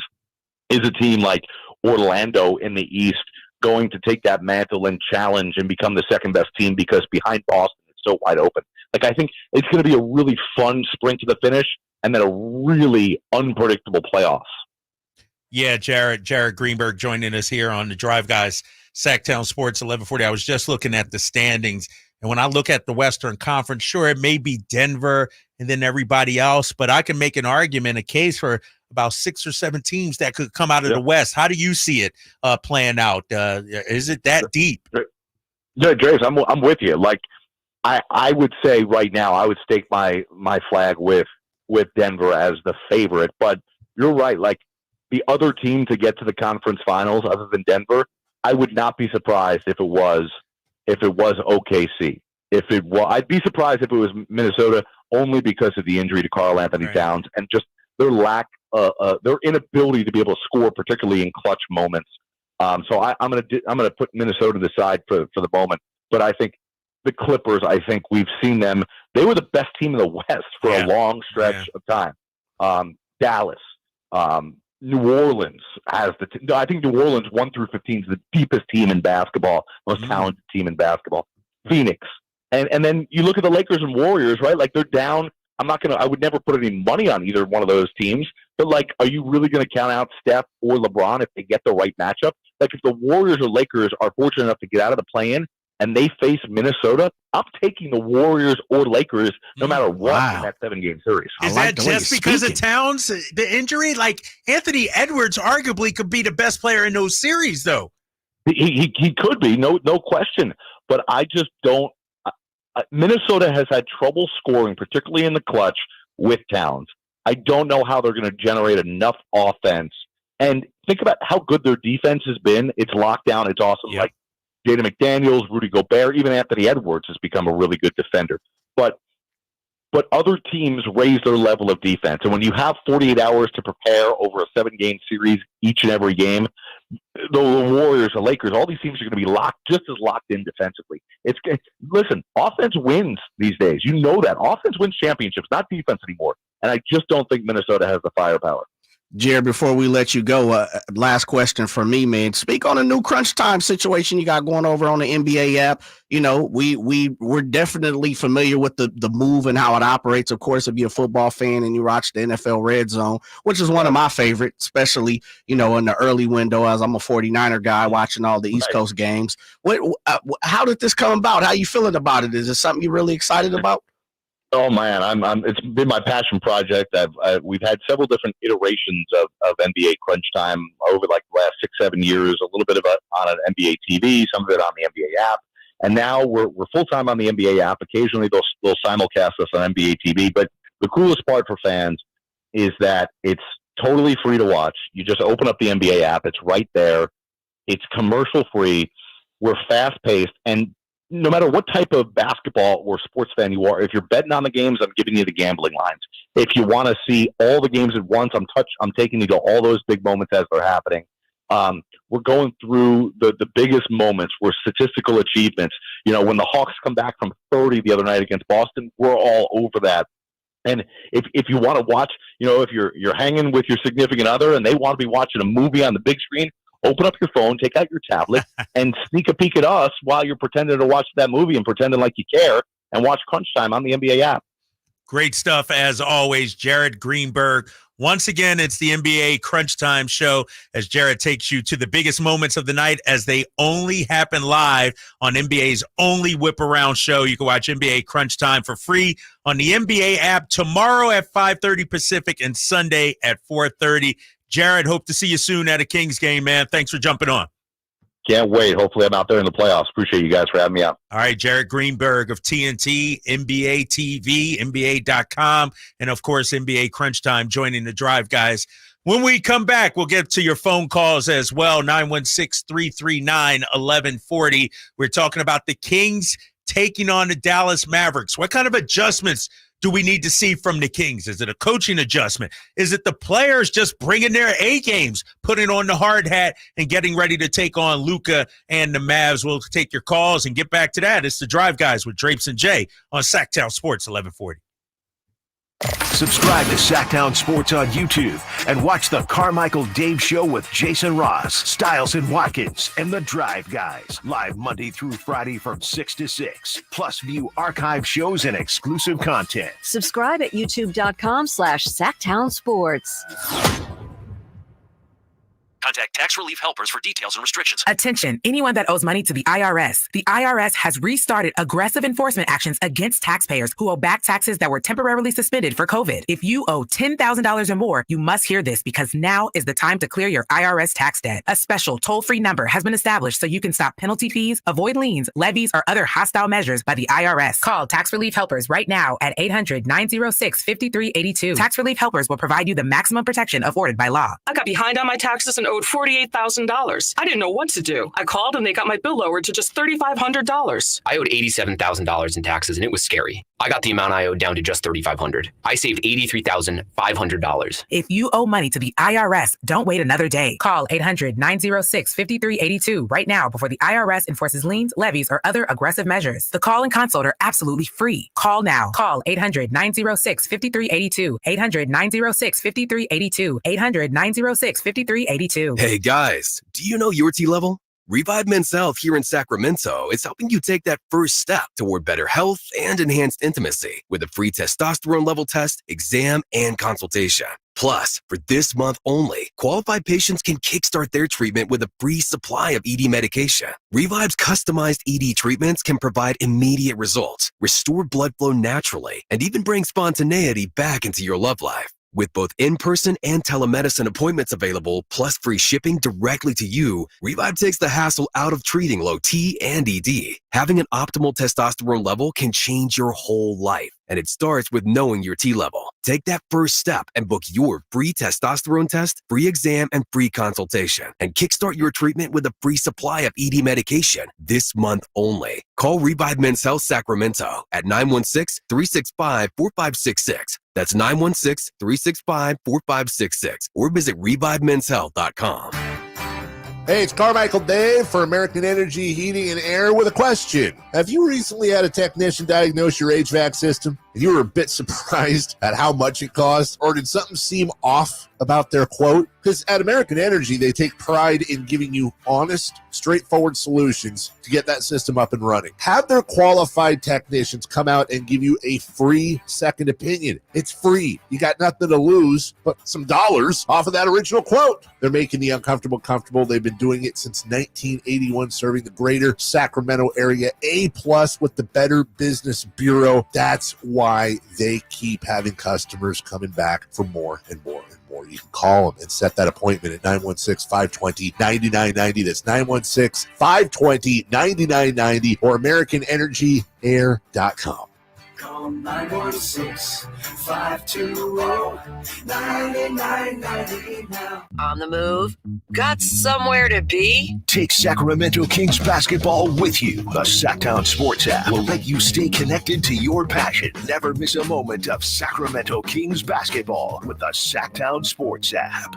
Is a team like Orlando in the East going to take that mantle and challenge and become the second best team because behind Boston it's so wide open? Like, I think it's going to be a really fun sprint to the finish and then a really unpredictable playoffs. Yeah, Jared Greenberg joining us here on the Drive Guys, Sactown Sports 1140. I was just looking at the standings, and when I look at the Western Conference, sure, it may be Denver and then everybody else, but I can make an argument, a case for about 6 or 7 teams that could come out of the West. How do you see it playing out? Is it that deep? No, James, I'm with you. Like, I would say right now, I would stake my flag with Denver as the favorite, but you're right. Like, the other team to get to the conference finals other than Denver, I would not be surprised if it was OKC. I'd be surprised if it was Minnesota, only because of the injury to Karl Anthony Towns and just their lack, their inability to be able to score, particularly in clutch moments. So I'm gonna put Minnesota to the side for the moment. But I think the Clippers, I think we've seen them. They were the best team in the West for a long stretch of time. Dallas, New Orleans has I think New Orleans 1 through 15 is the deepest team in basketball, most talented team in basketball. Phoenix, and then you look at the Lakers and Warriors, right? Like, they're down. I would never put any money on either one of those teams. But, like, are you really going to count out Steph or LeBron if they get the right matchup? Like, if the Warriors or Lakers are fortunate enough to get out of the play-in, and they face Minnesota, I'm taking the Warriors or Lakers no matter what in that 7-game series. Is that just because of Towns, the injury? Like, Anthony Edwards arguably could be the best player in those series, though. He could be, no question. But I just don't. Minnesota has had trouble scoring, particularly in the clutch, with Towns. I don't know how they're going to generate enough offense. And think about how good their defense has been. It's lockdown. It's awesome. Like Jaden McDaniels, Rudy Gobert, even Anthony Edwards has become a really good defender. But other teams raise their level of defense. And when you have 48 hours to prepare over a 7-game series each and every game, the Warriors, the Lakers, all these teams are going to be just as locked in defensively. Listen, offense wins these days. You know that. Offense wins championships, not defense anymore. And I just don't think Minnesota has the firepower. Jared, before we let you go, last question for me, man. Speak on a new crunch time situation you got going over on the NBA app. You know, we're definitely familiar with the move and how it operates. Of course, if you're a football fan and you watch the NFL Red Zone, which is one of my favorites, especially, you know, in the early window, as I'm a 49er guy watching all the East Coast games. How did this come about? How you feeling about it? Is it something you're really excited about? Oh man, it's been my passion project. We've had several different iterations of NBA Crunch Time over like the last 6-7 years. A little bit of it on an NBA TV, some of it on the NBA app, and now we're full time on the NBA app. Occasionally they'll simulcast us on NBA TV. But the coolest part for fans is that it's totally free to watch. You just open up the NBA app; it's right there. It's commercial free. We're fast paced and. No matter what type of basketball or sports fan you are, if you're betting on the games, I'm giving you the gambling lines. If you want to see all the games at once, I'm taking you to all those big moments as they're happening. We're going through the biggest moments where statistical achievements. You know, when the Hawks come back from 30 the other night against Boston, we're all over that. And if you want to watch, you know, if you're hanging with your significant other and they want to be watching a movie on the big screen, open up your phone, take out your tablet, and sneak a peek at us while you're pretending to watch that movie and pretending like you care, and watch Crunch Time on the NBA app. Great stuff, as always, Jared Greenberg. Once again, it's the NBA Crunch Time show as Jared takes you to the biggest moments of the night as they only happen live on NBA's only whip around show. You can watch NBA Crunch Time for free on the NBA app tomorrow at 5:30 Pacific and Sunday at 4:30. Jared, hope to see you soon at a Kings game, man. Thanks for jumping on. Can't wait. Hopefully I'm out there in the playoffs. Appreciate you guys for having me out. All right, Jared Greenberg of TNT, NBATV, NBA.com, and, of course, NBA Crunch Time joining the drive, guys. When we come back, we'll get to your phone calls as well, 916-339-1140. We're talking about the Kings taking on the Dallas Mavericks. What kind of adjustments do we need to see from the Kings? Is it a coaching adjustment? Is it the players just bringing their A games, putting on the hard hat, and getting ready to take on Luka and the Mavs? We'll take your calls and get back to that. It's the Drive Guys with Drapes and Jay on Sactown Sports 1140. Subscribe to Sactown Sports on YouTube and watch the Carmichael Dave Show with Jason Ross, Stiles and Watkins, and the Drive Guys. Live Monday through Friday from 6 to 6. Plus view archive shows and exclusive content. Subscribe at youtube.com/Sactown Sports. Contact Tax Relief Helpers for details and restrictions. Attention, anyone that owes money to the IRS. The IRS has restarted aggressive enforcement actions against taxpayers who owe back taxes that were temporarily suspended for COVID. If you owe $10,000 or more, you must hear this because now is the time to clear your IRS tax debt. A special toll-free number has been established so you can stop penalty fees, avoid liens, levies, or other hostile measures by the IRS. Call Tax Relief Helpers right now at 800-906-5382. Tax Relief Helpers will provide you the maximum protection afforded by law. I got behind on my taxes and owed $48,000. I didn't know what to do. I called and they got my bill lowered to just $3,500. I owed $87,000 in taxes and it was scary. I got the amount I owed down to just $3,500. I saved $83,500. If you owe money to the IRS, don't wait another day. Call 800-906-5382 right now before the IRS enforces liens, levies, or other aggressive measures. The call and consult are absolutely free. Call now. Call 800-906-5382. 800-906-5382. 800-906-5382. Hey guys, do you know your T-level? Revive Men's Health here in Sacramento is helping you take that first step toward better health and enhanced intimacy with a free testosterone level test, exam, and consultation. Plus, for this month only, qualified patients can kickstart their treatment with a free supply of ED medication. Revive's customized ED treatments can provide immediate results, restore blood flow naturally, and even bring spontaneity back into your love life. With both in-person and telemedicine appointments available, plus free shipping directly to you, Revive takes the hassle out of treating low T and ED. Having an optimal testosterone level can change your whole life, and it starts with knowing your T level. Take that first step and book your free testosterone test, free exam, and free consultation, and kickstart your treatment with a free supply of ED medication this month only. Call Revive Men's Health Sacramento at 916-365-4566. That's 916-365-4566, or visit ReviveMen'sHealth.com. Hey, it's Carmichael Dave for American Energy Heating and Air with a question. Have you recently had a technician diagnose your HVAC system and you were a bit surprised at how much it cost, or did something seem off about their quote? Because at American Energy, they take pride in giving you honest, straightforward solutions to get that system up and running. Have their qualified technicians come out and give you a free second opinion. It's free. You got nothing to lose but some dollars off of that original quote. They're making the uncomfortable comfortable. They've been doing it since 1981, serving the greater Sacramento area. A+ with the Better Business Bureau. That's why they keep having customers coming back for more and more and more. You can call them and set that appointment at 916-520-9990. That's 916-520-9990 or AmericanEnergyAir.com. Call 916-520-9990 now. On the move? Got somewhere to be? Take Sacramento Kings basketball with you. The Sactown Sports app will let you stay connected to your passion. Never miss a moment of Sacramento Kings basketball with the Sactown Sports app.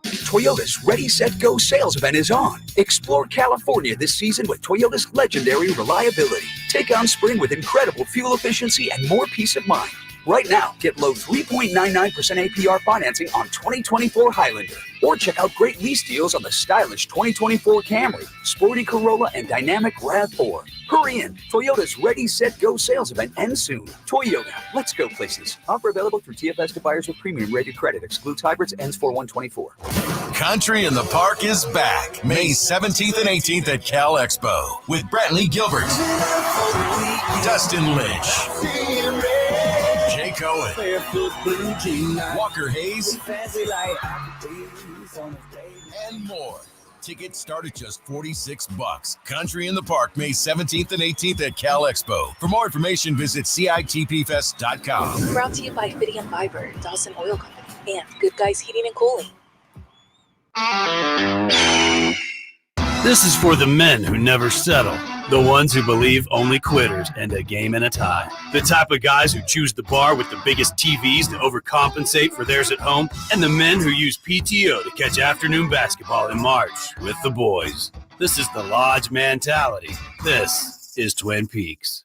Toyota's Ready, Set, Go sales event is on. Explore California this season with Toyota's legendary reliability. Take on spring with incredible fuel efficiency and more peace of mind. Right now, get low 3.99% APR financing on 2024 Highlander. Or check out great lease deals on the stylish 2024 Camry, sporty Corolla, and dynamic RAV4. Hurry in. Toyota's Ready, Set, Go sales event ends soon. Toyota, let's go places. Offer available through TFS to buyers with premium rated credit. Excludes hybrids, ends 4/1/24. Country in the Park is back May 17th and 18th at Cal Expo with Brantley Gilbert, Dustin Lynch, Jay Cohen, Walker Hayes, and more. Tickets start at just $46. Country in the Park, May 17th and 18th at Cal Expo. For more information, visit CITPFest.com. Brought to you by Fitty and Fiber, Dawson Oil Company, and Good Guys Heating and Cooling. This is for the men who never settle. The ones who believe only quitters end a game in a tie. The type of guys who choose the bar with the biggest TVs to overcompensate for theirs at home. And the men who use PTO to catch afternoon basketball in March with the boys. This is the Lodge mentality. This is Twin Peaks.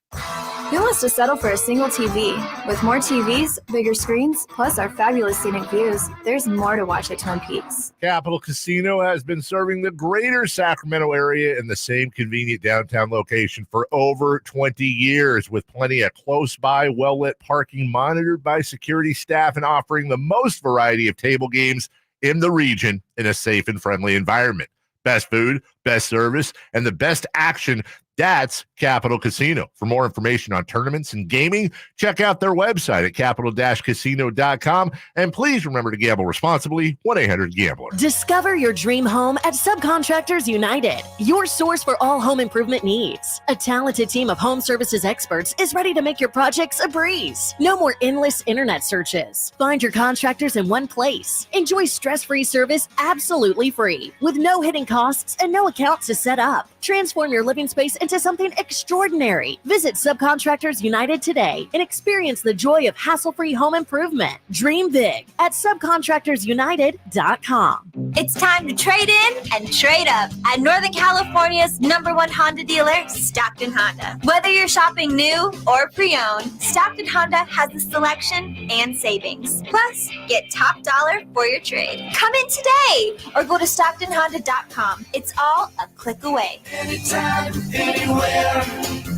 Who wants to settle for a single TV? With more TVs, bigger screens, plus our fabulous scenic views, there's more to watch at Twin Peaks. Capital Casino has been serving the greater Sacramento area in the same convenient downtown location for over 20 years, with plenty of close-by, well-lit parking monitored by security staff and offering the most variety of table games in the region in a safe and friendly environment. Best food, best service, and the best action. That's Capital Casino. For more information on tournaments and gaming, check out their website at capital-casino.com. And please remember to gamble responsibly. 1-800-GAMBLER. Discover your dream home at Subcontractors United, your source for all home improvement needs. A talented team of home services experts is ready to make your projects a breeze. No more endless internet searches. Find your contractors in one place. Enjoy stress-free service absolutely free, with no hidden costs and no accounts to set up. Transform your living space into something extraordinary. Visit Subcontractors United today and experience the joy of hassle-free home improvement. Dream big at subcontractorsunited.com. It's time to trade in and trade up at Northern California's #1 Honda dealer, Stockton Honda. Whether you're shopping new or pre-owned, Stockton Honda has the selection and savings. Plus, get top dollar for your trade. Come in today or go to StocktonHonda.com. It's all a click away. Anytime, anywhere,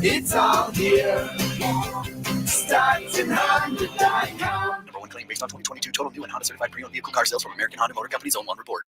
it's all here. StocktonHonda.com. based on 2022 total new and Honda certified pre-owned vehicle car sales from American Honda Motor Company's own one report.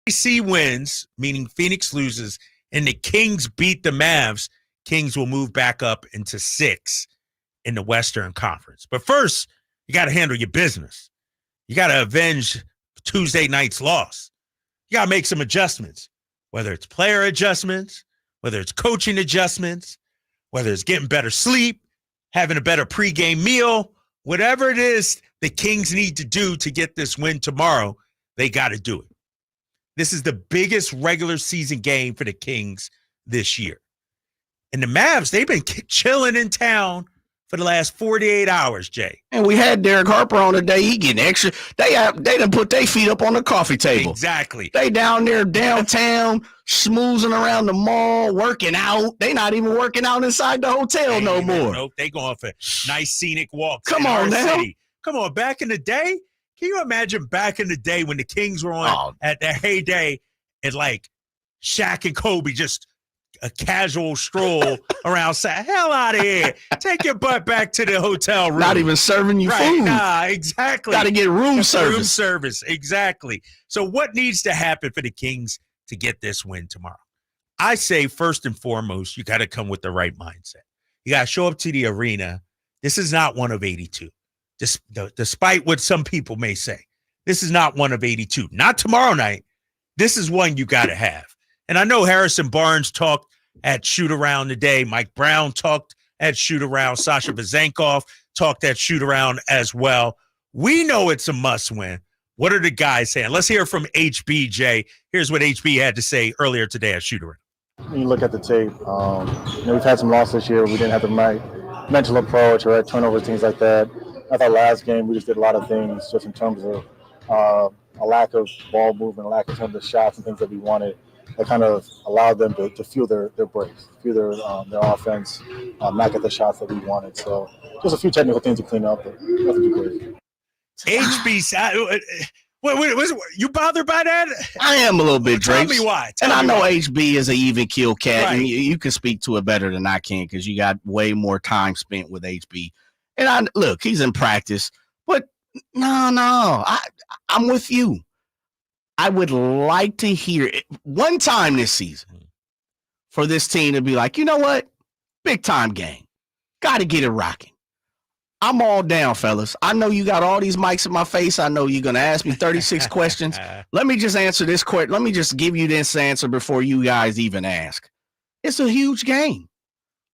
AC wins, meaning Phoenix loses, and the Kings beat the Mavs, Kings will move back up into 6 in the Western Conference. But first, you got to handle your business. You got to avenge Tuesday night's loss. You got to make some adjustments, whether it's player adjustments, whether it's coaching adjustments, whether it's getting better sleep, having a better pregame meal, whatever it is the Kings need to do to get this win tomorrow, they got to do it. This is the biggest regular season game for the Kings this year. And the Mavs, they've been chilling in town for the last 48 hours, Jay. And we had Derek Harper on today. He getting extra. They done put their feet up on the coffee table. Exactly. They down there downtown, schmoozing around the mall, working out. They not even working out inside the hotel no more. Nope, they going for nice scenic walks. Come on now. City. Come on, back in the day, can you imagine back in the day when the Kings were on at their heyday and like Shaq and Kobe just a casual stroll around, hell out of here. Take your butt back to the hotel room. Not even serving you food. Nah, exactly. Got to get room service. Room service, exactly. So what needs to happen for the Kings to get this win tomorrow? I say first and foremost, you got to come with the right mindset. You got to show up to the arena. This is not one of 82. Despite what some people may say, this is not one of 82. Not tomorrow night. This is one you got to have. And I know Harrison Barnes talked at shoot-around today. Mike Brown talked at shoot-around. Sasha Vezenkov talked at shoot-around as well. We know it's a must-win. What are the guys saying? Let's hear from HBJ. Here's what HB had to say earlier today at shoot-around. When you look at the tape, we've had some losses this year. We didn't have the right mental approach or right turnovers, things like that. I thought last game we just did a lot of things just in terms of a lack of ball movement, a lack of terms of shots and things that we wanted. That kind of allowed them to fuel their breaks, fuel their offense, not get the shots that we wanted. So just a few technical things to clean up, but nothing too crazy. HB, you bothered by that? I am a little bit, Drake. Tell me why. And I know HB is an even kill cat, right. And you can speak to it better than I can because you got way more time spent with HB. And look, he's in practice, but no, I'm with you. I would like to hear it one time this season for this team to be like, you know what? Big time game. Got to get it rocking. I'm all down, fellas. I know you got all these mics in my face. I know you're going to ask me 36 questions. Let me just answer this question. Let me just give you this answer before you guys even ask. It's a huge game.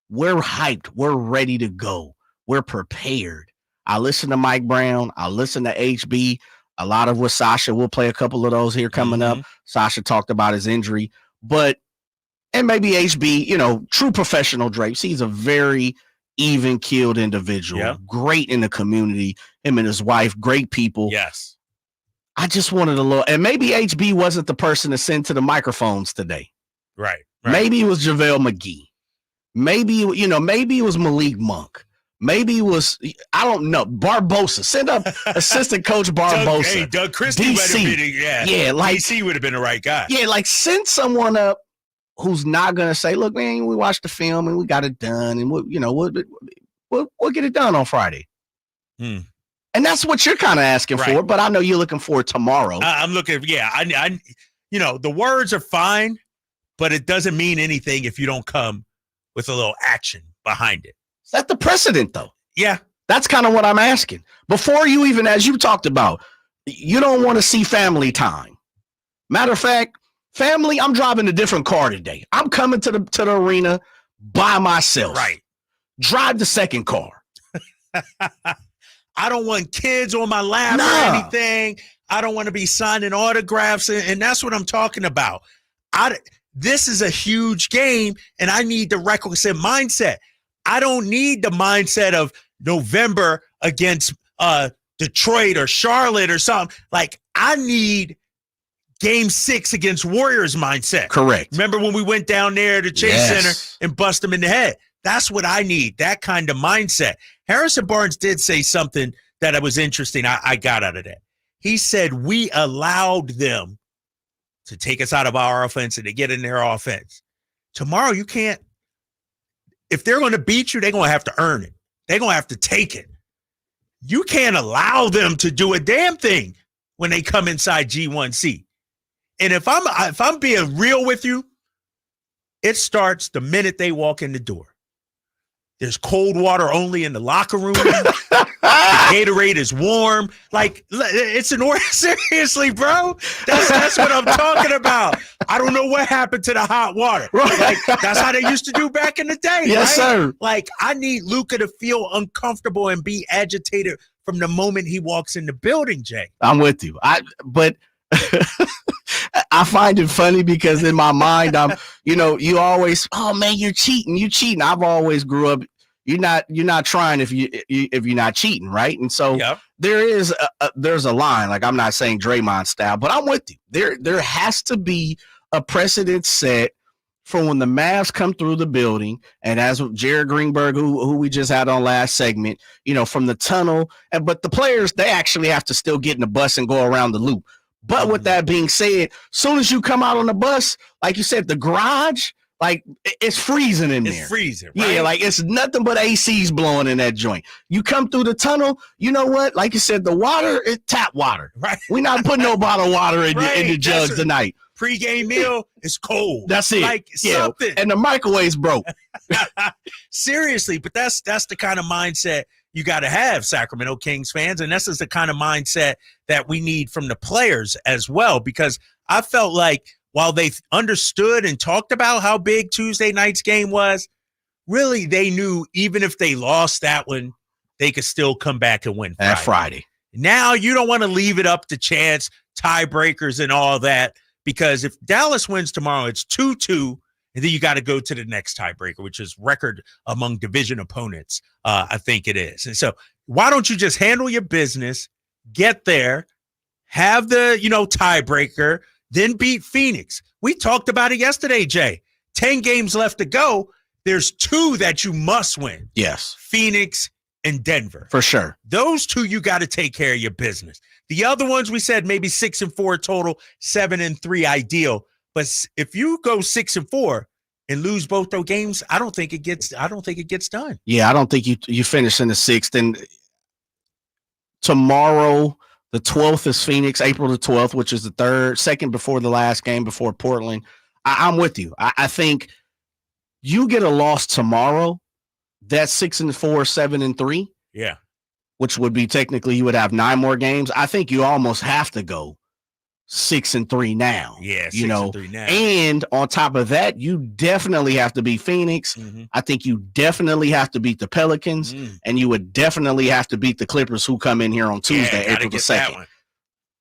We're hyped. We're ready to go. We're prepared. I listen to Mike Brown. I listen to HB. A lot of what Sasha, we'll play a couple of those here coming up. Sasha talked about his injury, and maybe HB, true professional Drapes. He's a very even-keeled individual, great in the community. Him and his wife, great people. Yes. I just wanted a little, and maybe HB wasn't the person to send to the microphones today. Right. Maybe it was JaVale McGee. Maybe it was Malik Monk. Maybe it was, I don't know, Barbosa. Send up assistant coach Barbosa. Doug Christie would have been, DC would have been the right guy. Yeah, send someone up who's not going to say, look, man, we watched the film and we got it done and we'll get it done on Friday. And that's what you're kind of asking for, but I know you're looking for tomorrow. I'm looking, the words are fine, but it doesn't mean anything if you don't come with a little action behind it. Set the precedent, though. Yeah. That's kind of what I'm asking. Before you even, as you talked about, you don't want to see family time. Matter of fact, family, I'm driving a different car today. I'm coming to the arena by myself. Right. Drive the second car. I don't want kids on my lap or anything. I don't want to be signing autographs, and that's what I'm talking about. This is a huge game, and I need the requisite mindset. I don't need the mindset of November against Detroit or Charlotte or something. Like, I need Game 6 against Warriors mindset. Correct. Remember when we went down there to Chase Center and bust them in the head? That's what I need, that kind of mindset. Harrison Barnes did say something that was interesting. I got out of that. He said, we allowed them to take us out of our offense and to get in their offense. Tomorrow, you can't. If they're going to beat you, they're going to have to earn it. They're going to have to take it. You can't allow them to do a damn thing when they come inside G1C. And if I'm being real with you, it starts the minute they walk in the door. There's cold water only in the locker room. The Gatorade is warm. Like, it's an order. Seriously, bro. That's what I'm talking about. I don't know what happened to the hot water. Like, that's how they used to do back in the day. Yes, right? sir. Like, I need Luka to feel uncomfortable and be agitated from the moment he walks in the building, Jay. I'm with you. But I find it funny because in my mind, you always, oh man, you're cheating. I've always grew up. You're not trying if you're not cheating, right? And so there's a line. Like, I'm not saying Draymond style, but I'm with you. There has to be a precedent set for when the Mavs come through the building, and as Jared Greenberg, who we just had on last segment, from the tunnel, but the players, they actually have to still get in the bus and go around the loop. But with that being said, soon as you come out on the bus, like you said, the garage, like, it's freezing in there. It's freezing, right? Yeah, like, it's nothing but ACs blowing in that joint. You come through the tunnel, you know what? Like you said, the water is tap water. Right. We're not putting no bottled water in the jugs tonight. Pre-game meal is cold. That's it. Like, something. And the microwave's broke. Seriously, but that's the kind of mindset you got to have, Sacramento Kings fans, and this is the kind of mindset that we need from the players as well, because I felt like while they understood and talked about how big Tuesday night's game was, really they knew even if they lost that one, they could still come back and win Friday. Now you don't want to leave it up to chance, tiebreakers and all that, because if Dallas wins tomorrow, it's 2-2, and then you got to go to the next tiebreaker, which is record among division opponents, I think it is. And so why don't you just handle your business, get there, have the, tiebreaker, then beat Phoenix. We talked about it yesterday, Jay. 10 games left to go. There's 2 that you must win. Yes. Phoenix and Denver. For sure. Those 2, you got to take care of your business. The other ones we said maybe 6-4 total, 7-3 ideal. But if you go 6-4 and lose both those games, I don't think it gets done. Yeah, I don't think you finish in the 6th. And tomorrow, the 12th is Phoenix, April the 12th, which is the second before the last game before Portland. I'm with you. I think you get a loss tomorrow, that's 6-4, 7-3. Yeah. Which would be technically you would have 9 more games. I think you almost have to go 6-3 now. Yeah, 6-3 now. And on top of that, you definitely have to beat Phoenix. Mm-hmm. I think you definitely have to beat the Pelicans, and you would definitely have to beat the Clippers, who come in here on Tuesday, April the 2nd.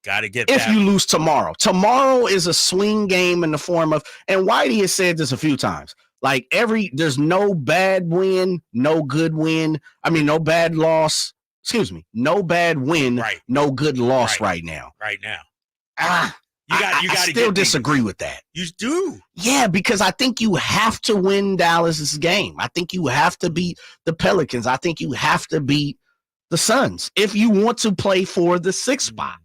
Got to get if you lose tomorrow. Tomorrow is a swing game in the form of, and Whitey has said this a few times, like there's no bad win, no good win. I mean, no bad loss. Excuse me. No bad win, no good loss right now. Right now. I still disagree with that. You do? Yeah, because I think you have to win Dallas's game. I think you have to beat the Pelicans. I think you have to beat the Suns if you want to play for the 6th spot.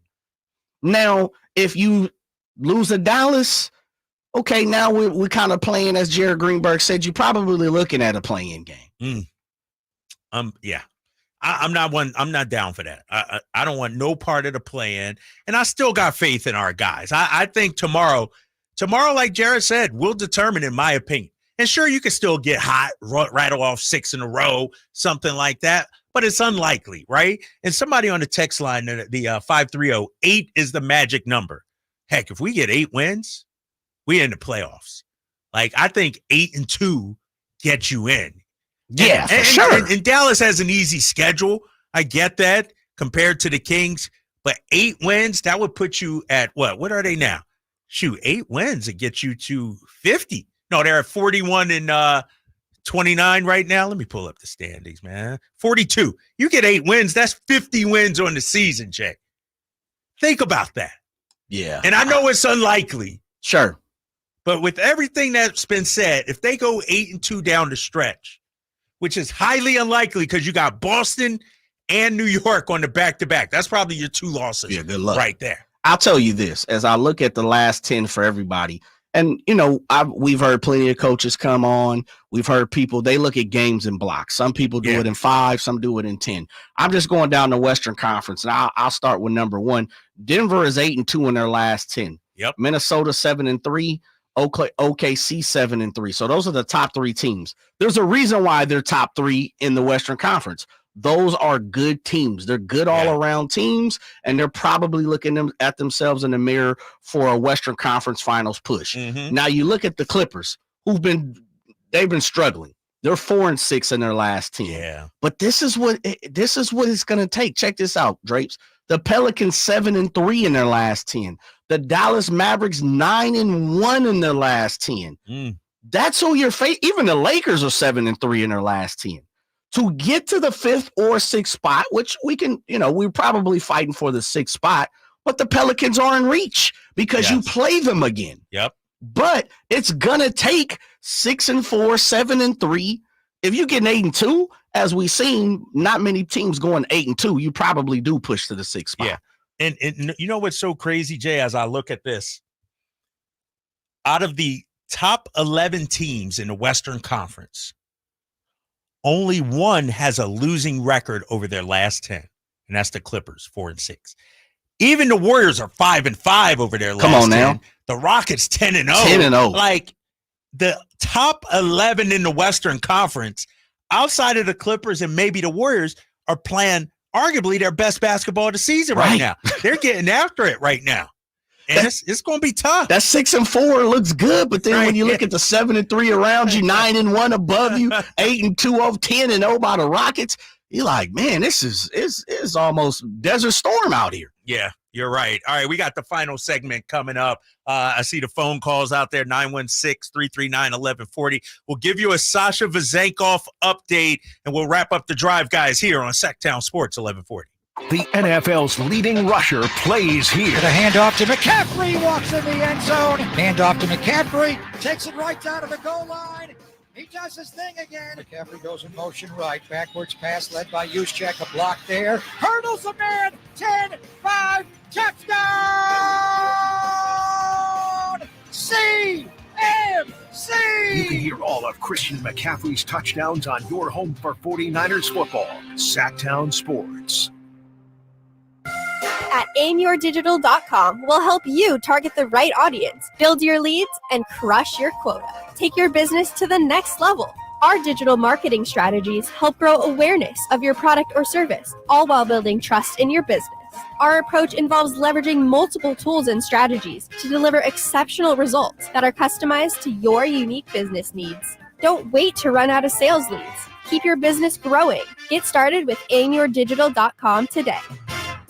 Now, if you lose to Dallas, okay, now we're kind of playing, as Jared Greenberg said, you're probably looking at a play-in game. Yeah. I'm not down for that. I don't want no part of the play-in, and I still got faith in our guys. I think tomorrow, like Jared said, will determine, in my opinion. And sure, you can still get hot, rattle off 6 in a row, something like that, but it's unlikely, right? And somebody on the text line, the 530, 8 is the magic number. Heck, if we get 8 wins, we in the playoffs. Like, I think 8-2 gets you in. Yeah, and, sure. And Dallas has an easy schedule. I get that compared to the Kings, but 8 wins, that would put you at what? What are they now? Shoot, 8 wins, it gets you to 50. No, they're at 41 and 29 right now. Let me pull up the standings, man. 42. You get 8 wins, that's 50 wins on the season, Jay. Think about that. Yeah. And I know it's unlikely. Sure. But with everything that's been said, if they go 8-2 down the stretch, which is highly unlikely because you got Boston and New York on the back-to-back. That's probably your 2 losses. Yeah, good luck. Right there. I'll tell you this, as I look at the last 10 for everybody, and, you know, we've heard plenty of coaches come on. We've heard people, they look at games in blocks. Some people do it in 5, some do it in 10. I'm just going down the Western Conference, and I'll start with number 1. Denver is 8-2 in their last 10. Yep. Minnesota 7-3. OKC 7-3. So those are the top 3 teams. There's a reason why they're top 3 in the Western Conference. Those are good teams. They're good all-around teams, and they're probably looking at themselves in the mirror for a Western Conference Finals push. Mm-hmm. Now you look at the Clippers, they've been struggling. They're 4-6 in their last 10. Yeah. But this is what it's going to take. Check this out, Drapes. The Pelicans 7-3 in their last 10. The Dallas Mavericks 9-1 in their last 10. That's who you're facing. Even the Lakers are 7-3 in their last 10. To get to the 5th or 6th spot, which we can, we're probably fighting for the 6th spot, but the Pelicans are in reach because you play them again. Yep. But it's gonna take 6-4, 7-3. If you get 8-2, as we've seen, not many teams going 8-2. You probably do push to the 6th spot. Yeah. And you know what's so crazy, Jay, as I look at this? Out of the top 11 teams in the Western Conference, only one has a losing record over their last 10, and that's the Clippers, 4-6. Even the Warriors are 5-5 over their last 10. Come on now. The Rockets 10-0. 10-0. Like, the top 11 in the Western Conference, outside of the Clippers and maybe the Warriors, are playing arguably their best basketball of the season right now. They're getting after it right now. And it's going to be tough. That 6-4 looks good, but then when you look at the 7-3 around you, 9-1 above you, 8-2 over 10-0 by the Rockets, you're like, man, this is almost Desert Storm out here. Yeah, you're right. All right, we got the final segment coming up. I see the phone calls out there, 916-339-1140. We'll give you a Sasha Vezenkov update, and we'll wrap up the drive, guys, here on Sactown Sports 1140. The NFL's leading rusher plays here. The handoff to McCaffrey, walks in the end zone. Handoff to McCaffrey, takes it right down to the goal line. He does his thing again. McCaffrey goes in motion right. Backwards pass led by Juszczyk. A block there. Hurdles a man. 10-5. Touchdown! CMC! You can hear all of Christian McCaffrey's touchdowns on your home for 49ers football. Sactown Sports. At aimyourdigital.com, we'll help you target the right audience, build your leads, and crush your quota. Take your business to the next level. Our digital marketing strategies help grow awareness of your product or service, all while building trust in your business. Our approach involves leveraging multiple tools and strategies to deliver exceptional results that are customized to your unique business needs. Don't wait to run out of sales leads. Keep your business growing. Get started with aimyourdigital.com today.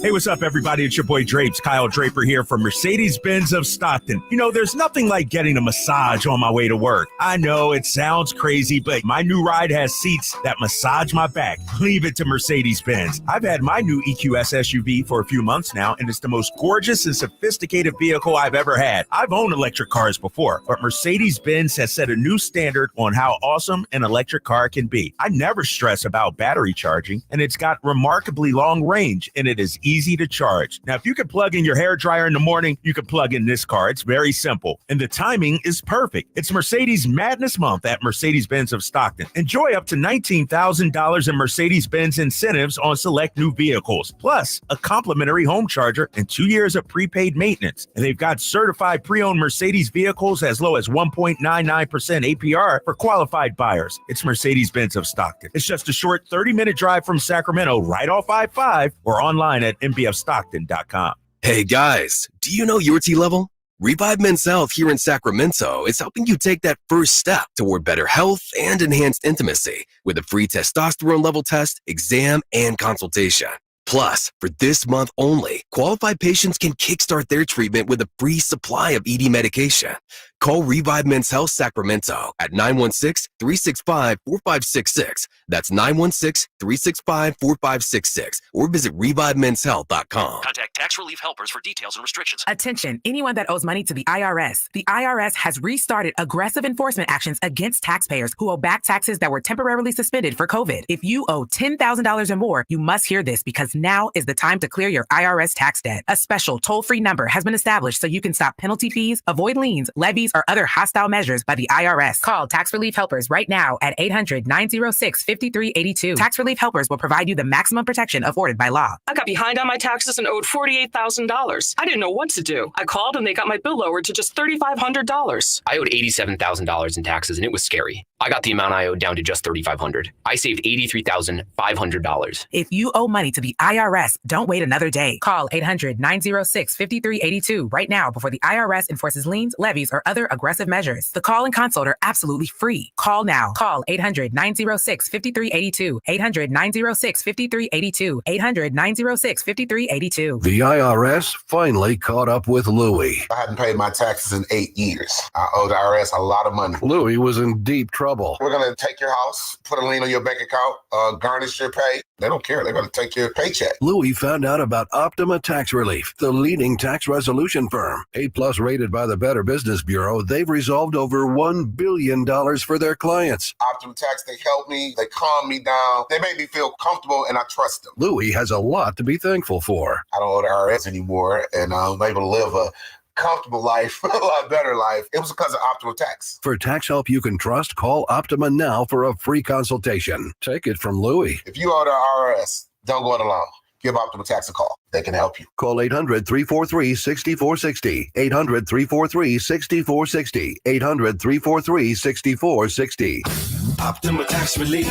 Hey, what's up, everybody? It's your boy Drapes, Kyle Draper here from Mercedes-Benz of Stockton. You know, there's nothing like getting a massage on my way to work. I know it sounds crazy, but my new ride has seats that massage my back. Leave it to Mercedes-Benz. I've had my new EQS SUV for a few months now, and it's the most gorgeous and sophisticated vehicle I've ever had. I've owned electric cars before, but Mercedes-Benz has set a new standard on how awesome an electric car can be. I never stress about battery charging, and it's got remarkably long range, and it is easy to charge. Now, if you can plug in your hair dryer in the morning, you can plug in this car. It's very simple, and the timing is perfect. It's Mercedes Madness Month at Mercedes-Benz of Stockton. Enjoy up to $19,000 in Mercedes-Benz incentives on select new vehicles, plus a complimentary home charger and 2 years of prepaid maintenance. And they've got certified pre-owned Mercedes vehicles as low as 1.99% APR for qualified buyers. It's Mercedes-Benz of Stockton. It's just a short 30-minute drive from Sacramento, right off I-5, or online at nbfstockton.com. Hey guys, do you know your T-level? Revive Men's Health here in Sacramento is helping you take that first step toward better health and enhanced intimacy with a free testosterone level test, exam, and consultation. Plus, for this month only, qualified patients can kickstart their treatment with a free supply of ED medication. Call Revive Men's Health Sacramento at 916-365-4566. That's 916-365-4566. Or visit ReviveMen'sHealth.com. Contact Tax Relief Helpers for details and restrictions. Attention, anyone that owes money to the IRS. The IRS has restarted aggressive enforcement actions against taxpayers who owe back taxes that were temporarily suspended for COVID. If you owe $10,000 or more, you must hear this because now is the time to clear your IRS tax debt. A special toll-free number has been established so you can stop penalty fees, avoid liens, levies, or other hostile measures by the IRS. Call Tax Relief Helpers right now at 800-906-5382. Tax Relief Helpers will provide you the maximum protection afforded by law. I got behind on my taxes and owed $48,000. I didn't know what to do. I called and they got my bill lowered to just $3,500. I owed $87,000 in taxes, and it was scary. I got the amount I owed down to just $3,500. I saved $83,500. If you owe money to the IRS, don't wait another day. Call 800-906-5382 right now before the IRS enforces liens, levies, or other aggressive measures. The call and consult are absolutely free. Call now. Call 800-906-5382. 800-906-5382. 800-906-5382. The IRS finally caught up with Louie. I hadn't paid my taxes in 8 years. I owe the IRS a lot of money. Louie was in deep trouble. We're going to take your house, put a lien on your bank account, garnish your pay. They don't care. They're going to take your paycheck. Louie found out about Optima Tax Relief, the leading tax resolution firm. A+ rated by the Better Business Bureau, they've resolved over $1 billion for their clients. Optima Tax, they help me. They calm me down. They make me feel comfortable, and I trust them. Louie has a lot to be thankful for. I don't owe the IRS anymore, and I'm able to live a comfortable life, a lot better life. It was because of Optima Tax. For tax help you can trust, call Optima now for a free consultation. Take it from Louie. If you owe the IRS, don't go it alone. Give Optima Tax a call. They can help you. Call 800-343-6460. 800-343-6460. 800-343-6460. Optima Tax Relief.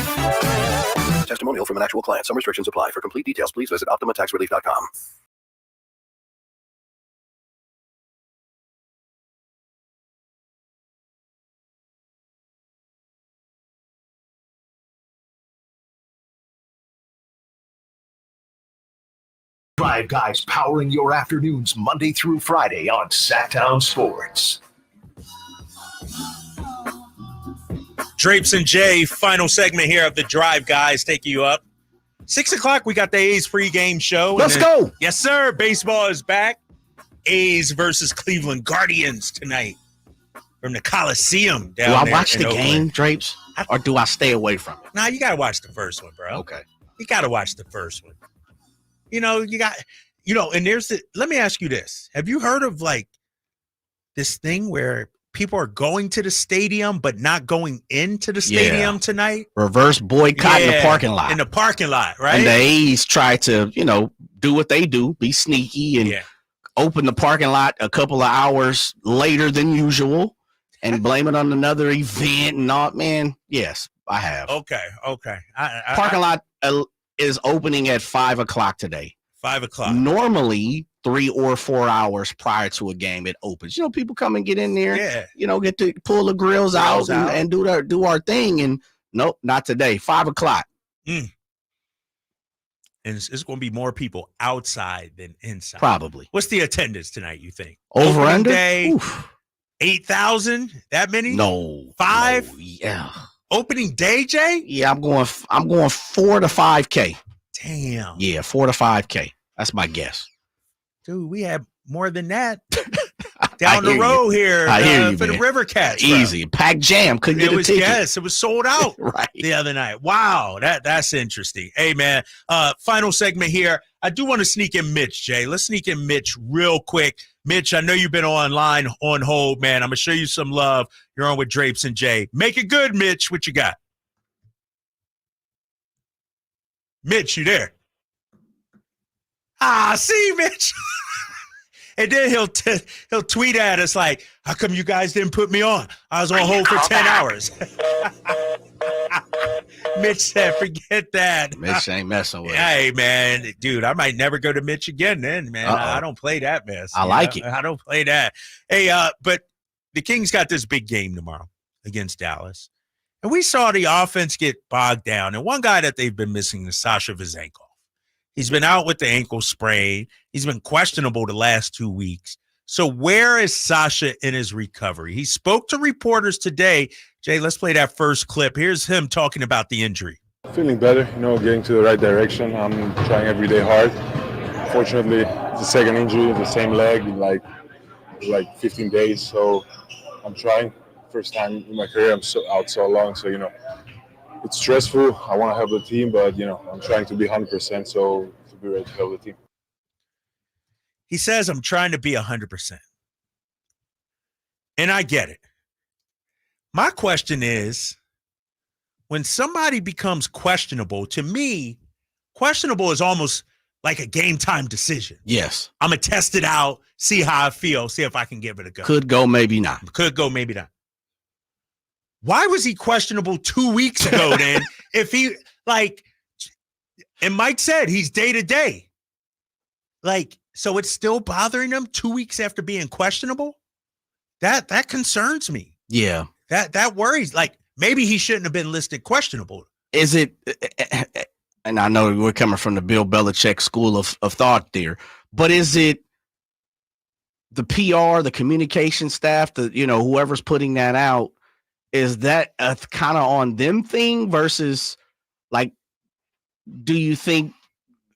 Testimonial from an actual client. Some restrictions apply. For complete details, please visit OptimaTaxRelief.com. Drive Guys powering your afternoons Monday through Friday on Sactown Sports. Drapes and Jay, final segment here of the Drive Guys, take you up. 6 o'clock, we got the A's pregame show. Let's go. Yes, sir. Baseball is back. A's versus Cleveland Guardians tonight from the Coliseum down there. Do I watch the Oakland. game, Drapes, or do I stay away from it? Nah, you got to watch the first one, bro. Okay. You got to watch the first one. You know, and let me ask you this. Have you heard of like this thing where people are going to the stadium but not going into the stadium tonight? Reverse boycott in the parking lot. In the parking lot, right? And the A's try to, do what they do, be sneaky and open the parking lot a couple of hours later than usual and blame it on another event and all. Man, yes, I have. Okay. Parking lot is opening at 5 o'clock today. 5 o'clock. Normally, 3 or 4 hours prior to a game, it opens. People come and get in there. Yeah. Get to pull the grills out and do our thing. And nope, not today. 5 o'clock. And it's going to be more people outside than inside. Probably. What's the attendance tonight, you think? Over Opening under? Day, 8,000? That many? No. 5? No, yeah. Opening day, Jay? Yeah, I'm going 4 to 5K. Damn. Yeah, 4 to 5K. That's my guess. Dude, we have more than that. down the road here for the River Cats. Easy. Packed jam. Couldn't get a ticket. Yes, it was sold out right the other night. Wow, that's interesting. Hey, man, final segment here. I do want to sneak in Mitch, Jay. Let's sneak in Mitch real quick. Mitch, I know you've been online on hold, man. I'm going to show you some love. You're on with Drapes and Jay. Make it good, Mitch. What you got? Mitch, you there? See, Mitch. And then he'll tweet at us like, how come you guys didn't put me on? I was on hold for 10 hours. Mitch said, forget that. Mitch ain't messing with it. Hey, man. Dude, I might never go to Mitch again then, man. I don't play that mess. I like it. I don't play that. Hey, but the Kings got this big game tomorrow against Dallas. And we saw the offense get bogged down. And one guy that they've been missing is Sasha Vezenkov. He's been out with the ankle sprain. He's been questionable the last 2 weeks. So where is Sasha in his recovery? He spoke to reporters today. Jay, let's play that first clip. Here's him talking about the injury. Feeling better, getting to the right direction. I'm trying every day hard. Fortunately, it's the second injury, the same leg in like 15 days. So I'm trying. First time in my career I'm out so long. So, it's stressful. I want to help the team, but, I'm trying to be 100% so to be ready to help the team. He says, I'm trying to be 100%. And I get it. My question is, when somebody becomes questionable, to me, questionable is almost like a game time decision. Yes. I'm going to test it out, see how I feel, see if I can give it a go. Could go, maybe not. Could go, maybe not. Why was he questionable 2 weeks ago then? If he, and Mike said he's day to day. So it's still bothering him 2 weeks after being questionable? That concerns me. Yeah. That worries. Maybe he shouldn't have been listed questionable. Is it, and I know we're coming from the Bill Belichick school of thought there, but is it the PR, the communication staff, whoever's putting that out, is that a kind of on them thing versus do you think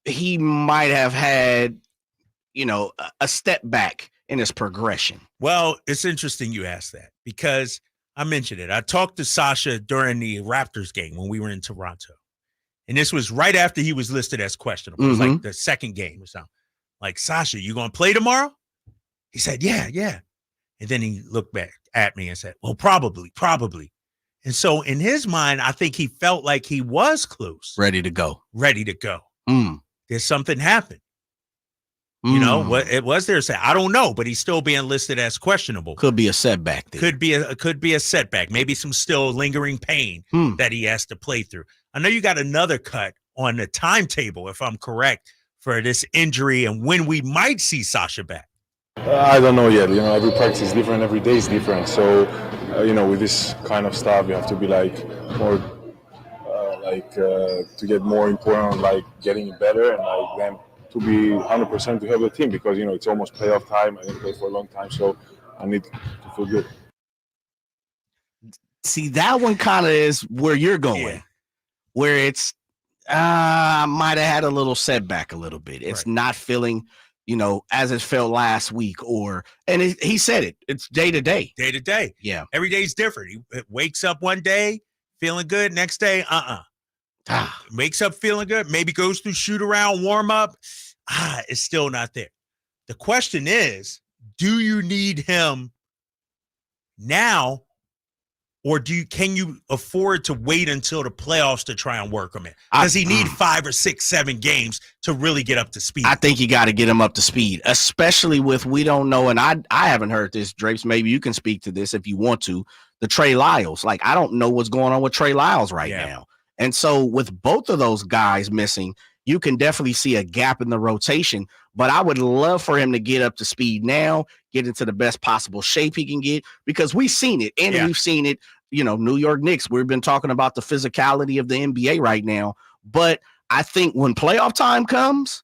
he might have had, a step back in his progression? Well, it's interesting you asked that because I mentioned it. I talked to Sasha during the Raptors game when we were in Toronto. And this was right after he was listed as questionable. It was like the second game or something. Sasha, you going to play tomorrow? He said, yeah. And then he looked back at me and said, well, probably. And so in his mind, I think he felt like he was close. Ready to go. There's something happened. What it was there? I don't know, but he's still being listed as questionable. Could be a setback there. Could be a setback. Maybe some still lingering pain that he has to play through. I know you got another cut on the timetable, if I'm correct, for this injury and when we might see Sasha back. I don't know yet. Every practice is different. Every day is different. So, with this kind of stuff, you have to be more, to get more important on getting better and then to be 100% to help the team because, it's almost playoff time. I didn't play for a long time, so I need to feel good. See, that one kind of is where you're going, where it's, I might have had a little setback a little bit. It's not feeling, as it felt last week and he said it, it's day to day. Day to day. Yeah. Every day's different. He wakes up one day feeling good. Next day, wakes up feeling good. Maybe goes through shoot around, warm up. It's still not there. The question is, do you need him now or can you afford to wait until the playoffs to try and work him in? Does he need 5 or 6, 7 games to really get up to speed? I think you got to get him up to speed, especially with, we don't know, and I haven't heard this, Drapes, maybe you can speak to this if you want to, the Trey Lyles. I don't know what's going on with Trey Lyles right now. And so with both of those guys missing, you can definitely see a gap in the rotation, but I would love for him to get up to speed now, get into the best possible shape he can get, because we've seen it, and we've seen it, New York Knicks, we've been talking about the physicality of the NBA right now, but I think when playoff time comes,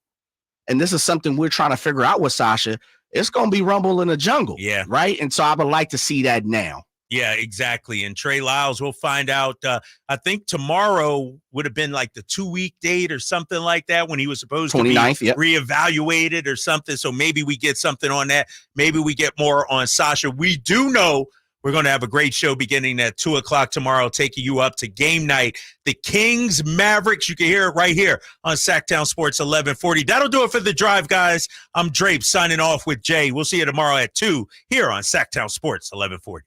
and this is something we're trying to figure out with Sasha, it's going to be rumble in the jungle, right? And so I would like to see that now. Yeah, exactly. And Trey Lyles, we'll find out. I think tomorrow would have been like the 2-week date or something like that when he was supposed to be reevaluated or something. So maybe we get something on that. Maybe we get more on Sasha. We do know we're going to have a great show beginning at 2 o'clock tomorrow, taking you up to game night. The Kings, Mavericks. You can hear it right here on Sactown Sports 1140. That'll do it for the drive, guys. I'm Drape signing off with Jay. We'll see you tomorrow at 2 here on Sactown Sports 1140.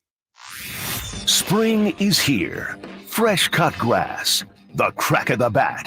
Spring is here. Fresh cut grass, the crack of the bat,